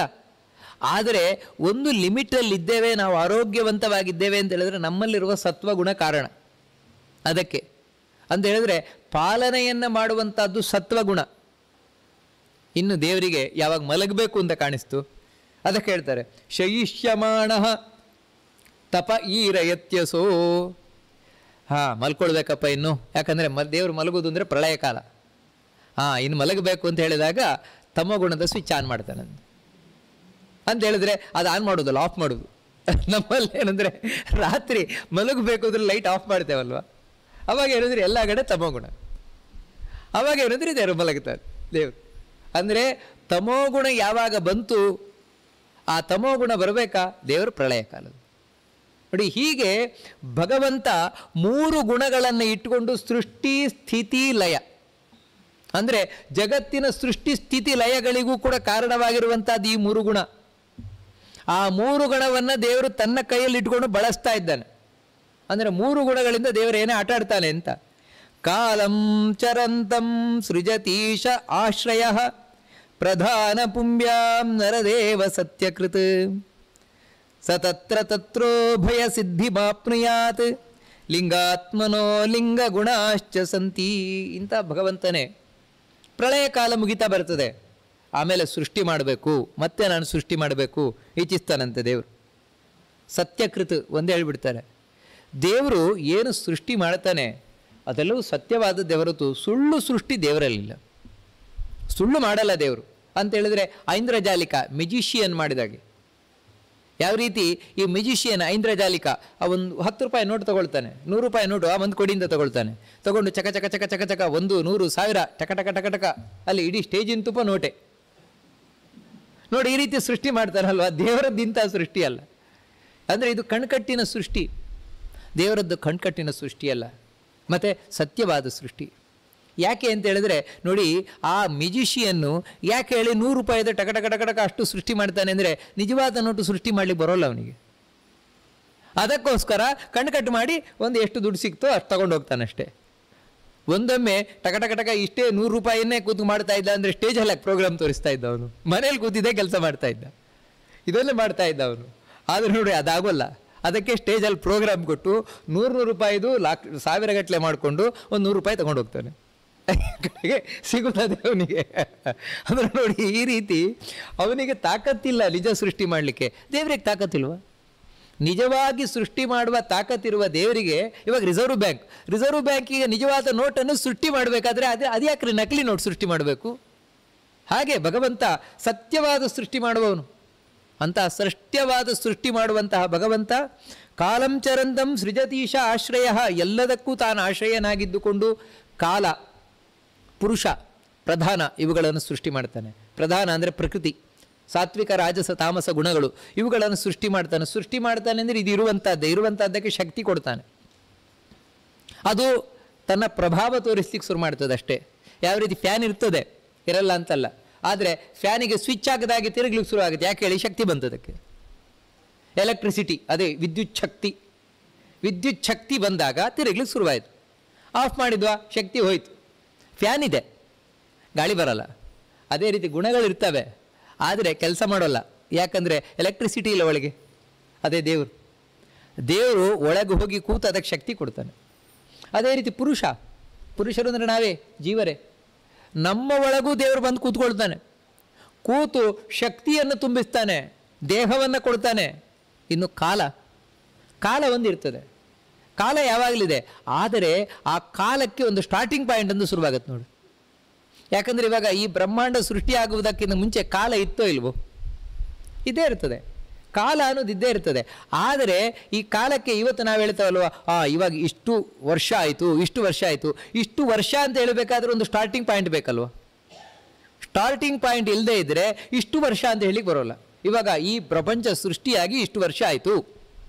ಆದರೆ ಒಂದು ಲಿಮಿಟಲ್ಲಿದ್ದೇವೆ, ನಾವು ಆರೋಗ್ಯವಂತವಾಗಿದ್ದೇವೆ ಅಂತ ಹೇಳಿದ್ರೆ ನಮ್ಮಲ್ಲಿರುವ ಸತ್ವಗುಣ ಕಾರಣ ಅದಕ್ಕೆ. ಅಂತ ಹೇಳಿದ್ರೆ ಪಾಲನೆಯನ್ನು ಮಾಡುವಂಥದ್ದು ಸತ್ವಗುಣ. ಇನ್ನು ದೇವರಿಗೆ ಯಾವಾಗ ಮಲಗಬೇಕು ಅಂತ ಕಾಣಿಸ್ತು ಅದಕ್ಕೆ ಹೇಳ್ತಾರೆ, ಶಯಿಷ್ಯಮಾಣ ತಪ ಈರಯತ್ಯಸೋ. ಮಲ್ಕೊಳ್ಬೇಕಪ್ಪ ಇನ್ನು. ಯಾಕಂದರೆ ದೇವರು ಮಲಗೋದು ಅಂದರೆ ಪ್ರಳಯ ಕಾಲ. ಇನ್ನು ಮಲಗಬೇಕು ಅಂತ ಹೇಳಿದಾಗ ತಮೋಗುಣದ ಸ್ವಿಚ್ ಆನ್ ಮಾಡ್ತಾನೆ ಅಂತ ಹೇಳಿದ್ರೆ ಅದು ಆನ್ ಮಾಡೋದಲ್ಲ, ಆಫ್ ಮಾಡೋದು. ನಮ್ಮಲ್ಲಿ ಏನಂದರೆ ರಾತ್ರಿ ಮಲಗಬೇಕು ಅಂದ್ರೆ ಲೈಟ್ ಆಫ್ ಮಾಡ್ತೇವಲ್ವ, ಅವಾಗ ಏನಂದರೆ ಎಲ್ಲ ಕಡೆ ತಮೋಗುಣ. ಅವಾಗ ಏನಂದರೆ ದೇವರು ಮಲಗ್ತಾರೆ ದೇವರು. ಅಂದರೆ ತಮೋಗುಣ ಯಾವಾಗ ಬಂತು, ಆ ತಮೋಗುಣ ಬರಬೇಕಾ? ದೇವರು ಪ್ರಳಯ ಕಾಲದ. ನೋಡಿ, ಹೀಗೆ ಭಗವಂತ 3 ಗುಣಗಳನ್ನು ಇಟ್ಟುಕೊಂಡು ಸೃಷ್ಟಿ ಸ್ಥಿತಿ ಲಯ, ಅಂದರೆ ಜಗತ್ತಿನ ಸೃಷ್ಟಿ ಸ್ಥಿತಿ ಲಯಗಳಿಗೂ ಕೂಡ ಕಾರಣವಾಗಿರುವಂಥದ್ದು ಈ 3 ಗುಣ. ಆ 3 ಗುಣವನ್ನು ದೇವರು ತನ್ನ ಕೈಯಲ್ಲಿ ಇಟ್ಕೊಂಡು ಬಳಸ್ತಾ ಇದ್ದಾನೆ. ಅಂದರೆ 3 ಗುಣಗಳಿಂದ ದೇವರು ಏನೇ ಆಟ ಆಡ್ತಾನೆ ಅಂತ. ಕಾಲಂ ಚರಂತಂ ಸೃಜತೀಶ ಆಶ್ರಯ ಪ್ರಧಾನ ಪುಂಬ್ಯಾಂ ನರದೇವ ಸತ್ಯಕೃತ್ ಸತತ್ರ ತತ್ರೋ ಭಯ ಸಿದ್ಧಿ ಮಾಪ್ನುಯಾತ್ ಲಿಂಗಾತ್ಮನೋ ಲಿಂಗ ಗುಣಾಶ್ಚ ಸಂತಿ. ಇಂಥ ಭಗವಂತನೇ ಪ್ರಳಯ ಕಾಲ ಮುಗಿತಾ ಬರ್ತದೆ, ಆಮೇಲೆ ಸೃಷ್ಟಿ ಮಾಡಬೇಕು, ಮತ್ತೆ ನಾನು ಸೃಷ್ಟಿ ಮಾಡಬೇಕು ಇಚ್ಛಿಸ್ತಾನಂತೆ ದೇವರು. ಸತ್ಯಕೃತ್ ಒಂದೇ ಹೇಳ್ಬಿಡ್ತಾರೆ. ದೇವರು ಏನು ಸೃಷ್ಟಿ ಮಾಡ್ತಾನೆ ಅದೆಲ್ಲವೂ ಸತ್ಯವಾದದ್ದೇ ಹೊರತು ಸುಳ್ಳು ಸೃಷ್ಟಿ ದೇವರಲ್ಲಿಲ್ಲ. ಸುಳ್ಳು ಮಾಡಲ್ಲ ದೇವರು. ಅಂತೇಳಿದರೆ ಐಂದ್ರಜಾಲಿಕ ಮೆಜಿಷಿಯನ್ ಮಾಡಿದಾಗೆ. ಯಾವ ರೀತಿ ಈ ಮೆಜಿಷಿಯನ್ ಐಂದ್ರಜಾಲಿಕ ಒಂದು 10 ರೂಪಾಯಿ ನೋಟು ತೊಗೊಳ್ತಾನೆ, 100 ರೂಪಾಯಿ ನೋಟು ಒಂದು ಕೊಡಿಯಿಂದ ತೊಗೊಳ್ತಾನೆ, ತೊಗೊಂಡು ಚಕ ಚಕ ಚಕ ಚಕ ಚಕ 100 100 1000 ಟಕ ಟಕ ಟಕ ಟಕ ಅಲ್ಲಿ ಇಡೀ ಸ್ಟೇಜಿನ ತುಪ್ಪ ನೋಟೆ ನೋಡಿ. ಈ ರೀತಿ ಸೃಷ್ಟಿ ಮಾಡ್ತಾರಲ್ವ, ದೇವರದ್ದಿಂಥ ಸೃಷ್ಟಿ ಅಲ್ಲ. ಅಂದರೆ ಇದು ಕಣ್ಕಟ್ಟಿನ ಸೃಷ್ಟಿ, ದೇವರದ್ದು ಕಣ್ಕಟ್ಟಿನ ಸೃಷ್ಟಿಯಲ್ಲ, ಮತ್ತು ಸತ್ಯವಾದ ಸೃಷ್ಟಿ. ಯಾಕೆ ಅಂತ ಹೇಳಿದ್ರೆ ನೋಡಿ, ಆ ಮ್ಯೂಜಿಷಿಯನ್ನು ಯಾಕೆ ಹೇಳಿ 100 ರೂಪಾಯಿದ ಟಕ ಟಕ ಟಕ ಟಕ ಅಷ್ಟು ಸೃಷ್ಟಿ ಮಾಡ್ತಾನೆ ಅಂದರೆ ನಿಜವಾದ ನೋಟು ಸೃಷ್ಟಿ ಮಾಡಲಿಕ್ಕೆ ಬರೋಲ್ಲ ಅವನಿಗೆ. ಅದಕ್ಕೋಸ್ಕರ ಕಣ್ಕಟ್ಟು ಮಾಡಿ ಒಂದು ಎಷ್ಟು ದುಡ್ಡು ಸಿಕ್ತೋ ಅಷ್ಟು ತಗೊಂಡು ಹೋಗ್ತಾನೆ ಅಷ್ಟೇ. ಒಂದೊಮ್ಮೆ ಟಕ ಟಕ ಟಕ ಇಷ್ಟೇ 100 ರೂಪಾಯಿಯನ್ನೇ ಕೂತು ಮಾಡ್ತಾ ಇದ್ದ ಅಂದರೆ ಸ್ಟೇಜಲ್ಲಿ ಪ್ರೋಗ್ರಾಮ್ ತೋರಿಸ್ತಾ ಇದ್ದ ಅವನು, ಮನೇಲಿ ಕೂತಿದ್ದೇ ಕೆಲಸ ಮಾಡ್ತಾ ಇದ್ದ, ಇದನ್ನೇ ಮಾಡ್ತಾ ಇದ್ದ ಅವನು. ಆದರೆ ನೋಡಿ ಅದಾಗೋಲ್ಲ, ಅದಕ್ಕೆ ಸ್ಟೇಜಲ್ಲಿ ಪ್ರೋಗ್ರಾಮ್ ಕೊಟ್ಟು 100 ರೂಪಾಯಿದು 1000 ಗಟ್ಟಲೆ ಮಾಡಿಕೊಂಡು ಒಂದು 100 ರೂಪಾಯಿ ತೊಗೊಂಡು ಹೋಗ್ತಾನೆ, ಕಡೆಗೆ ಸಿಗುತ್ತದೆ ಅವನಿಗೆ. ಅಂದರೆ ನೋಡಿ, ಈ ರೀತಿ ಅವನಿಗೆ ತಾಕತ್ತಿಲ್ಲ ನಿಜ ಸೃಷ್ಟಿ ಮಾಡಲಿಕ್ಕೆ. ದೇವರಿಗೆ ತಾಕತ್ತಿಲ್ವ? ನಿಜವಾಗಿ ಸೃಷ್ಟಿ ಮಾಡುವ ತಾಕತ್ತಿರುವ ದೇವರಿಗೆ ಇವಾಗ ರಿಸರ್ವ್ ಬ್ಯಾಂಕಿಗೆ ನಿಜವಾದ ನೋಟನ್ನು ಸೃಷ್ಟಿ ಮಾಡಬೇಕಾದ್ರೆ ಅದು ಯಾಕ್ರಿ ನಕಲಿ ನೋಟ್ ಸೃಷ್ಟಿ ಮಾಡಬೇಕು? ಹಾಗೆ ಭಗವಂತ ಸತ್ಯವಾದ ಸೃಷ್ಟಿ ಮಾಡುವವನು. ಅಂತಹ ಸತ್ಯವಾದ ಸೃಷ್ಟಿ ಮಾಡುವಂತಹ ಭಗವಂತ ಕಾಲಂಚರಂದಂ ಸೃಜತೀಶ ಆಶ್ರಯ, ಎಲ್ಲದಕ್ಕೂ ತಾನು ಆಶ್ರಯನಾಗಿದ್ದುಕೊಂಡು ಕಾಲ, ಪುರುಷ, ಪ್ರಧಾನ ಇವುಗಳನ್ನು ಸೃಷ್ಟಿ ಮಾಡ್ತಾನೆ. ಪ್ರಧಾನ ಅಂದರೆ ಪ್ರಕೃತಿ, ಸಾತ್ವಿಕ ರಾಜಸ ತಾಮಸ ಗುಣಗಳು ಇವುಗಳನ್ನು ಸೃಷ್ಟಿ ಮಾಡ್ತಾನೆ ಅಂದರೆ ಇದು ಇರುವಂಥದ್ದಕ್ಕೆ ಶಕ್ತಿ ಕೊಡ್ತಾನೆ. ಅದು ತನ್ನ ಪ್ರಭಾವ ತೋರಿಸ್ಲಿಕ್ಕೆ ಶುರು ಮಾಡ್ತದೆ ಅಷ್ಟೇ. ಯಾವ ರೀತಿ ಫ್ಯಾನ್ ಇರ್ತದೆ, ಇರಲ್ಲ ಅಂತಲ್ಲ, ಆದರೆ ಫ್ಯಾನಿಗೆ ಸ್ವಿಚ್ ಆಗದಾಗಿ ತಿರುಗ್ಲಿಕ್ಕೆ ಶುರು ಆಗುತ್ತೆ. ಯಾಕೆ ಹೇಳಿ? ಶಕ್ತಿ ಬಂತದಕ್ಕೆ. ಎಲೆಕ್ಟ್ರಿಸಿಟಿ ಅದೇ ವಿದ್ಯುತ್ ಶಕ್ತಿ ಬಂದಾಗ ತಿರುಗ್ಲಿಕ್ಕೆ ಶುರುವಾಯಿತು. ಆಫ್ ಮಾಡಿದ್ವಾ, ಶಕ್ತಿ ಹೋಯಿತು. ಫ್ಯಾನ್ ಇದೆ, ಗಾಳಿ ಬರಲ್ಲ. ಅದೇ ರೀತಿ ಗುಣಗಳಿರ್ತವೆ, ಆದರೆ ಕೆಲಸ ಮಾಡೋಲ್ಲ. ಯಾಕಂದರೆ ಎಲೆಕ್ಟ್ರಿಸಿಟಿ ಇಲ್ಲ ಒಳಗೆ. ಅದೇ ದೇವರು ಒಳಗೆ ಹೋಗಿ ಕೂತು ಅದಕ್ಕೆ ಶಕ್ತಿ ಕೊಡ್ತಾನೆ. ಅದೇ ರೀತಿ ಪುರುಷರು ಅಂದರೆ ನಾವೇ ಜೀವರೇ, ನಮ್ಮ ಒಳಗೂ ದೇವರು ಬಂದು ಕೂತ್ಕೊಳ್ತಾನೆ, ಕೂತು ಶಕ್ತಿಯನ್ನು ತುಂಬಿಸ್ತಾನೆ, ದೇಹವನ್ನು ಕೊಡ್ತಾನೆ. ಇನ್ನು ಕಾಲ ಒಂದಿರ್ತದೆ, ಕಾಲ ಯಾವಾಗಲಿದೆ, ಆದರೆ ಆ ಕಾಲಕ್ಕೆ ಒಂದು ಸ್ಟಾರ್ಟಿಂಗ್ ಪಾಯಿಂಟ್ ಅಂತ ಶುರುವಾಗುತ್ತೆ ನೋಡಿ. ಯಾಕಂದರೆ ಇವಾಗ ಈ ಬ್ರಹ್ಮಾಂಡ ಸೃಷ್ಟಿಯಾಗುವುದಕ್ಕಿಂತ ಮುಂಚೆ ಕಾಲ ಇತ್ತೋ ಇಲ್ವೋ? ಇದ್ದೇ ಇರ್ತದೆ, ಕಾಲ ಅನ್ನೋದು ಇದ್ದೇ ಇರ್ತದೆ. ಆದರೆ ಈ ಕಾಲಕ್ಕೆ ಇವತ್ತು ನಾವು ಹೇಳ್ತೇವಲ್ವ, ಇವಾಗ ಇಷ್ಟು ವರ್ಷ ಆಯಿತು ಇಷ್ಟು ವರ್ಷ ಅಂತ ಹೇಳಬೇಕಾದ್ರೆ ಒಂದು ಸ್ಟಾರ್ಟಿಂಗ್ ಪಾಯಿಂಟ್ ಬೇಕಲ್ವ? ಸ್ಟಾರ್ಟಿಂಗ್ ಪಾಯಿಂಟ್ ಇಲ್ಲದೆ ಇದ್ದರೆ ಇಷ್ಟು ವರ್ಷ ಅಂತ ಹೇಳಿಕ್ಕೆ ಬರೋಲ್ಲ. ಇವಾಗ ಈ ಪ್ರಪಂಚ ಸೃಷ್ಟಿಯಾಗಿ ಇಷ್ಟು ವರ್ಷ ಆಯಿತು,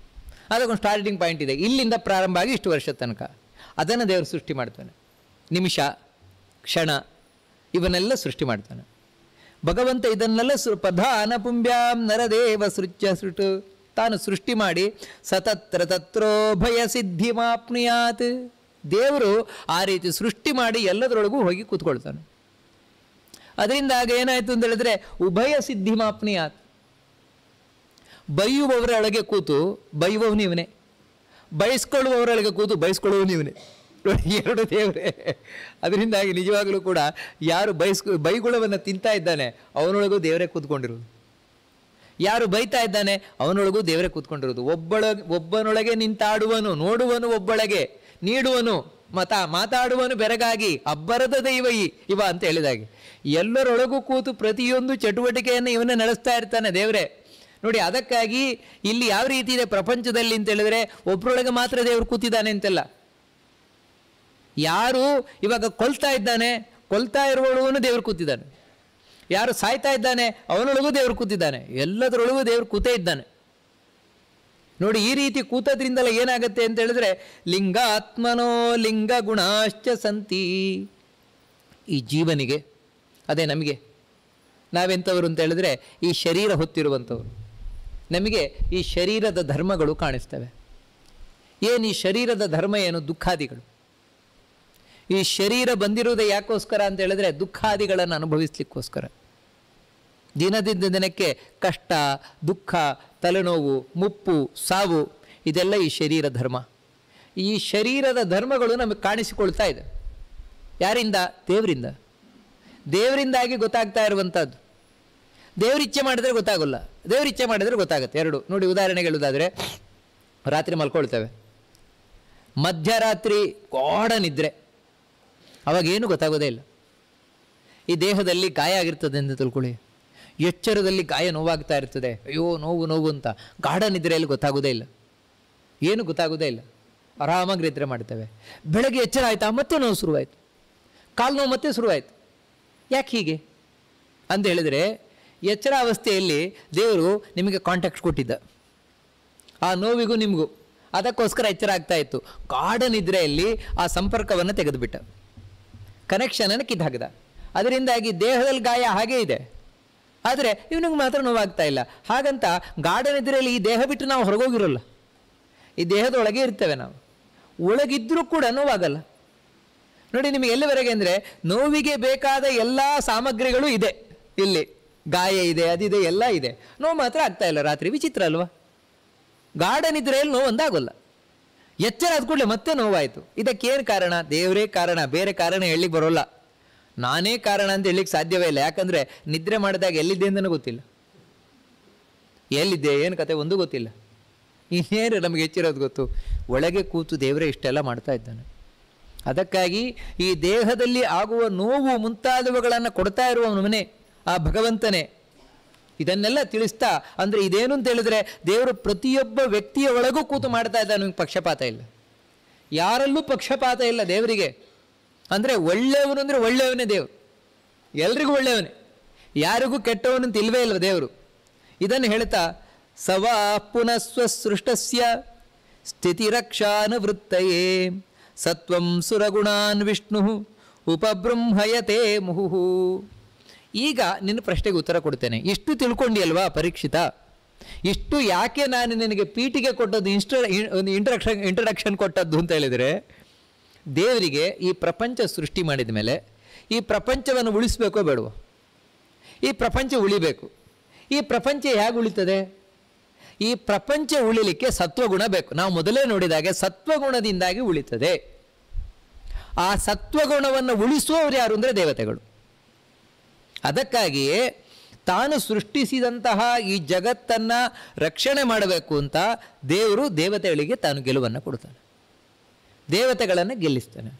ಅದಕ್ಕೊಂದು ಸ್ಟಾರ್ಟಿಂಗ್ ಪಾಯಿಂಟ್ ಇದೆ, ಇಲ್ಲಿಂದ ಪ್ರಾರಂಭ ಆಗಿ ಇಷ್ಟು ವರ್ಷದ ತನಕ. ಅದನ್ನು ದೇವರು ಸೃಷ್ಟಿ ಮಾಡ್ತಾನೆ. ನಿಮಿಷ, ಕ್ಷಣ ಇವನ್ನೆಲ್ಲ ಸೃಷ್ಟಿ ಮಾಡ್ತಾನೆ ಭಗವಂತ. ಇದನ್ನೆಲ್ಲ ಪ್ರಧಾನ ಪುಂಬ್ಯಾಂ ನರದೇವ ಸೃಟ್ಟು ತಾನು ಸೃಷ್ಟಿ ಮಾಡಿ ಸತತ್ರ ತತ್ರೋ ಭಯ ಸಿದ್ಧಿ ಮಾಪ್ನುಯಾತ್. ದೇವರು ಆ ರೀತಿ ಸೃಷ್ಟಿ ಮಾಡಿ ಎಲ್ಲದರೊಳಗೂ ಹೋಗಿ ಕೂತ್ಕೊಳ್ತಾನೆ. ಅದರಿಂದಾಗ ಏನಾಯಿತು ಅಂತ ಹೇಳಿದ್ರೆ ಉಭಯ ಸಿದ್ಧಿ ಮಾಪ್ನುಯಾತ್. ಬೈಯುವವರೊಳಗೆ ಕೂತು ಬೈಯುವವನು ಇವನೇ, ಬಯಸ್ಕೊಳ್ಳುವವರೊಳಗೆ ಕೂತು ಬಯಸ್ಕೊಳ್ಳುವವನು ಇವನೇ. ಎರಡು ದೇವರೇ. ಅದರಿಂದಾಗಿ ನಿಜವಾಗಲೂ ಕೂಡ ಯಾರು ಬೈಗುಳವನ್ನು ತಿಂತಾ ಇದ್ದಾನೆ ಅವನೊಳಗೂ ದೇವರೇ ಕೂತ್ಕೊಂಡಿರೋದು, ಯಾರು ಬೈತಾ ಇದ್ದಾನೆ ಅವನೊಳಗೂ ದೇವರೇ ಕೂತ್ಕೊಂಡಿರೋದು. ಒಬ್ಬನೊಳಗೆ ನಿಂತಾಡುವನು, ನೋಡುವನು ಒಬ್ಬೊಳಗೆ, ನೀಡುವನು ಮಾತಾಡುವನು ಬೆರಗಾಗಿ, ಅಬ್ಬರದ ದೈವ ಇವ ಅಂತ ಹೇಳಿದಾಗೆ ಎಲ್ಲರೊಳಗೂ ಕೂತು ಪ್ರತಿಯೊಂದು ಚಟುವಟಿಕೆಯನ್ನು ಇವನೇ ನಡೆಸ್ತಾ ಇರ್ತಾನೆ ದೇವರೇ. ನೋಡಿ, ಅದಕ್ಕಾಗಿ ಇಲ್ಲಿ ಯಾವ ರೀತಿ ಇದೆ ಪ್ರಪಂಚದಲ್ಲಿ ಅಂತ ಹೇಳಿದ್ರೆ ಒಬ್ಬರೊಳಗೆ ಮಾತ್ರ ದೇವರು ಕೂತಿದ್ದಾನೆ ಅಂತೆಲ್ಲ. ಯಾರು ಇವಾಗ ಕೊಲ್ತಾ ಇದ್ದಾನೆ, ಕೊಲ್ತಾ ಇರುವವನು ದೇವರು ಕೂತಿದ್ದಾನೆ. ಯಾರು ಸಾಯ್ತಾ ಇದ್ದಾನೆ ಅವನೊಳಗೂ ದೇವರು ಕೂತಿದ್ದಾನೆ. ಎಲ್ಲದರೊಳಗೂ ದೇವರು ಕೂತೇ ಇದ್ದಾನೆ. ನೋಡಿ, ಈ ರೀತಿ ಕೂತದ್ರಿಂದಲೇ ಏನಾಗುತ್ತೆ ಅಂತ ಹೇಳಿದ್ರೆ ಲಿಂಗಾತ್ಮನೋ ಲಿಂಗ ಗುಣಾಶ್ಚ ಸಂತಿ. ಈ ಜೀವನಿಗೆ, ಅದೇ ನಮಗೆ, ನಾವೆಂಥವರು ಅಂತ ಹೇಳಿದ್ರೆ ಈ ಶರೀರ ಹೊತ್ತಿರುವಂಥವ್ರು. ನಮಗೆ ಈ ಶರೀರದ ಧರ್ಮಗಳು ಕಾಣಿಸ್ತವೆ. ಏನು ಈ ಶರೀರದ ಧರ್ಮ ಏನು? ದುಃಖಾದಿಗಳು. ಈ ಶರೀರ ಬಂದಿರುವುದೇ ಯಾಕೋಸ್ಕರ ಅಂತ ಹೇಳಿದ್ರೆ ದುಃಖಾದಿಗಳನ್ನು ಅನುಭವಿಸ್ಲಿಕ್ಕೋಸ್ಕರ. ದಿನದಿಂದ ದಿನಕ್ಕೆ ಕಷ್ಟ, ದುಃಖ, ತಲೆನೋವು, ಮುಪ್ಪು, ಸಾವು, ಇದೆಲ್ಲ ಈ ಶರೀರ ಧರ್ಮ. ಈ ಶರೀರದ ಧರ್ಮಗಳು ನಮಗೆ ಕಾಣಿಸಿಕೊಳ್ತಾ ಇದೆ. ಯಾರಿಂದ? ದೇವರಿಂದಾಗಿ ಗೊತ್ತಾಗ್ತಾ ಇರುವಂಥದ್ದು. ದೇವರಿಚ್ಛೆ ಮಾಡಿದರೆ ಗೊತ್ತಾಗೋಲ್ಲ, ದೇವರಿಚ್ಛೆ ಮಾಡಿದರೆ ಗೊತ್ತಾಗುತ್ತೆ. ಎರಡು ನೋಡಿ, ಉದಾಹರಣೆಗೆ ಹೇಳೋದಾದರೆ, ರಾತ್ರಿ ಮಲ್ಕೊಳ್ತೇವೆ, ಮಧ್ಯರಾತ್ರಿ ಗಾಢ ನಿದ್ರೆ, ಅವಾಗೇನು ಗೊತ್ತಾಗೋದೇ ಇಲ್ಲ. ಈ ದೇಹದಲ್ಲಿ ಗಾಯ ಆಗಿರ್ತದೆ ಅಂತ ತಿಳ್ಕೊಳ್ಳಿ. ಎಚ್ಚರದಲ್ಲಿ ಗಾಯ ನೋವಾಗ್ತಾ ಇರ್ತದೆ, ಅಯ್ಯೋ ನೋವು ನೋವು ಅಂತ. ಗಾಢ ನಿದ್ರೆಯಲ್ಲಿ ಗೊತ್ತಾಗೋದೇ ಇಲ್ಲ, ಏನು ಗೊತ್ತಾಗೋದೇ ಇಲ್ಲ, ಆರಾಮಾಗಿ ನಿದ್ರೆ ಮಾಡ್ತೇವೆ. ಬೆಳಗ್ಗೆ ಎಚ್ಚರ ಆಯಿತಾ ಮತ್ತೆ ನೋವು ಶುರುವಾಯಿತು, ಕಾಲು ನೋವು ಮತ್ತೆ ಶುರುವಾಯಿತು. ಯಾಕೆ ಹೀಗೆ ಅಂತ ಹೇಳಿದರೆ, ಎಚ್ಚರ ಅವಸ್ಥೆಯಲ್ಲಿ ದೇವರು ನಿಮಗೆ ಕಾಂಟ್ಯಾಕ್ಟ್ ಕೊಟ್ಟಿದ್ದ, ಆ ನೋವಿಗೂ ನಿಮಗೂ, ಅದಕ್ಕೋಸ್ಕರ ಎಚ್ಚರ ಆಗ್ತಾ ಇತ್ತು. ಗಾಢ ನಿದ್ರೆಯಲ್ಲಿ ಆ ಸಂಪರ್ಕವನ್ನು ತೆಗೆದುಬಿಟ್ಟ, ಕನೆಕ್ಷನನ್ನು ಕಿತ್ತಾಕದ. ಅದರಿಂದಾಗಿ ದೇಹದಲ್ಲಿ ಗಾಯ ಹಾಗೇ ಇದೆ, ಆದರೆ ಇವನಿಗೆ ಮಾತ್ರ ನೋವಾಗ್ತಾ ಇಲ್ಲ. ಹಾಗಂತ ಗಾಢ ನಿದ್ರೆಯಲ್ಲಿ ಈ ದೇಹ ಬಿಟ್ಟು ನಾವು ಹೊರಗೋಗಿರೋಲ್ಲ, ಈ ದೇಹದೊಳಗೆ ಇರ್ತೇವೆ ನಾವು. ಒಳಗಿದ್ರೂ ಕೂಡ ನೋವಾಗಲ್ಲ. ನೋಡಿ, ನಿಮಗೆ ಎಲ್ಲಿವರೆಗೆ ಅಂದರೆ ನೋವಿಗೆ ಬೇಕಾದ ಎಲ್ಲ ಸಾಮಗ್ರಿಗಳು ಇದೆ, ಇಲ್ಲಿ ಗಾಯ ಇದೆ, ಅದಿದೆ, ಎಲ್ಲ ಇದೆ, ನೋವು ಮಾತ್ರ ಆಗ್ತಾ ಇಲ್ಲ ರಾತ್ರಿ. ವಿಚಿತ್ರ ಅಲ್ವಾ? ಗಾಢ ನಿದ್ರೆಯಲ್ಲಿ ನೋವು ಒಂದಾಗೋಲ್ಲ, ಎಚ್ಚರ ಆದ ಕೂಡಲೇ ಮತ್ತೆ ನೋವಾಯಿತು. ಇದಕ್ಕೇನು ಕಾರಣ? ದೇವರೇ ಕಾರಣ, ಬೇರೆ ಕಾರಣ ಹೇಳಲಿಕ್ಕೆ ಬರೋಲ್ಲ. ನಾನೇ ಕಾರಣ ಅಂತ ಹೇಳಲಿಕ್ಕೆ ಸಾಧ್ಯವೇ ಇಲ್ಲ. ಯಾಕಂದರೆ ನಿದ್ರೆ ಮಾಡಿದಾಗ ಎಲ್ಲಿದ್ದೆ ಅಂತಲೂ ಗೊತ್ತಿಲ್ಲ, ಎಲ್ಲಿದ್ದೆ ಏನು ಕತೆ ಒಂದೂ ಗೊತ್ತಿಲ್ಲ. ಇನ್ನೇನು ನಮಗೆ ಹೆಚ್ಚಿರೋದು ಗೊತ್ತು? ಒಳಗೆ ಕೂತು ದೇವರೇ ಇಷ್ಟೆಲ್ಲ ಮಾಡ್ತಾ ಇದ್ದಾನೆ. ಅದಕ್ಕಾಗಿ ಈ ದೇಹದಲ್ಲಿ ಆಗುವ ನೋವು ಮುಂತಾದವುಗಳನ್ನು ಕೊಡ್ತಾ ಇರುವವನೇ ಆ ಭಗವಂತನೇ. ಇದನ್ನೆಲ್ಲ ತಿಳಿಸ್ತಾ, ಅಂದರೆ ಇದೇನು ಅಂತ ಹೇಳಿದ್ರೆ, ದೇವರು ಪ್ರತಿಯೊಬ್ಬ ವ್ಯಕ್ತಿಯ ಒಳಗೂ ಕೂತು ಮಾಡ್ತಾ ಇದ್ದಾನೆ. ನಿಮಗೆ ಪಕ್ಷಪಾತ ಇಲ್ಲ, ಯಾರಲ್ಲೂ ಪಕ್ಷಪಾತ ಇಲ್ಲ ದೇವರಿಗೆ. ಅಂದರೆ ಒಳ್ಳೆಯವನು ಅಂದರೆ ಒಳ್ಳೆಯವನೇ ದೇವರು, ಎಲ್ರಿಗೂ ಒಳ್ಳೆಯವನೇ, ಯಾರಿಗೂ ಕೆಟ್ಟವನಂತ ಇಲ್ವೇ ಇಲ್ವ ದೇವರು. ಇದನ್ನು ಹೇಳ್ತಾ, ಸವಾ ಪುನಃಸ್ವ ಸೃಷ್ಟಸ್ಯ ಸ್ಥಿತಿರಕ್ಷಾನುವೃತ್ತಯೇ ಸತ್ವಂ ಸುರಗುಣಾನ್ ವಿಷ್ಣು ಉಪಬೃಂಹಯತೆ ಮುಹುಹು. ಈಗ ನಿನ್ನ ಪ್ರಶ್ನೆಗೆ ಉತ್ತರ ಕೊಡ್ತೇನೆ. ಇಷ್ಟು ತಿಳ್ಕೊಂಡಿಯಲ್ವಾ ಪರೀಕ್ಷಿತ? ಇಷ್ಟು ಯಾಕೆ ನಾನು ನಿನಗೆ ಪೀಠಿಗೆ ಕೊಟ್ಟದ್ದು, ಒಂದು ಇಂಟ್ರಡಕ್ಷನ್ ಕೊಟ್ಟದ್ದು ಅಂತ ಹೇಳಿದರೆ, ದೇವರಿಗೆ ಈ ಪ್ರಪಂಚ ಸೃಷ್ಟಿ ಮಾಡಿದ ಮೇಲೆ ಈ ಪ್ರಪಂಚವನ್ನು ಉಳಿಸಬೇಕೋ ಬೇಡವೋ? ಈ ಪ್ರಪಂಚ ಉಳಿಬೇಕು. ಈ ಪ್ರಪಂಚ ಹೇಗೆ ಉಳಿತದೆ? ಈ ಪ್ರಪಂಚ ಉಳಿಲಿಕ್ಕೆ ಸತ್ವಗುಣ ಬೇಕು. ನಾವು ಮೊದಲೇ ನೋಡಿದಾಗೆ ಸತ್ವಗುಣದಿಂದಾಗಿ ಉಳಿತದೆ. ಆ ಸತ್ವಗುಣವನ್ನು ಉಳಿಸುವವರು ಯಾರು ಅಂದರೆ ದೇವತೆಗಳು. ಅದಕ್ಕಾಗಿಯೇ ತಾನು ಸೃಷ್ಟಿಸಿದಂತಹ ಈ ಜಗತ್ತನ್ನು ರಕ್ಷಣೆ ಮಾಡಬೇಕು ಅಂತ ದೇವರು ದೇವತೆಗಳಿಗೆ ತಾನು ಗೆಲುವನ್ನು ಕೊಡ್ತಾನೆ, ದೇವತೆಗಳನ್ನು ಗೆಲ್ಲಿಸ್ತಾನೆ.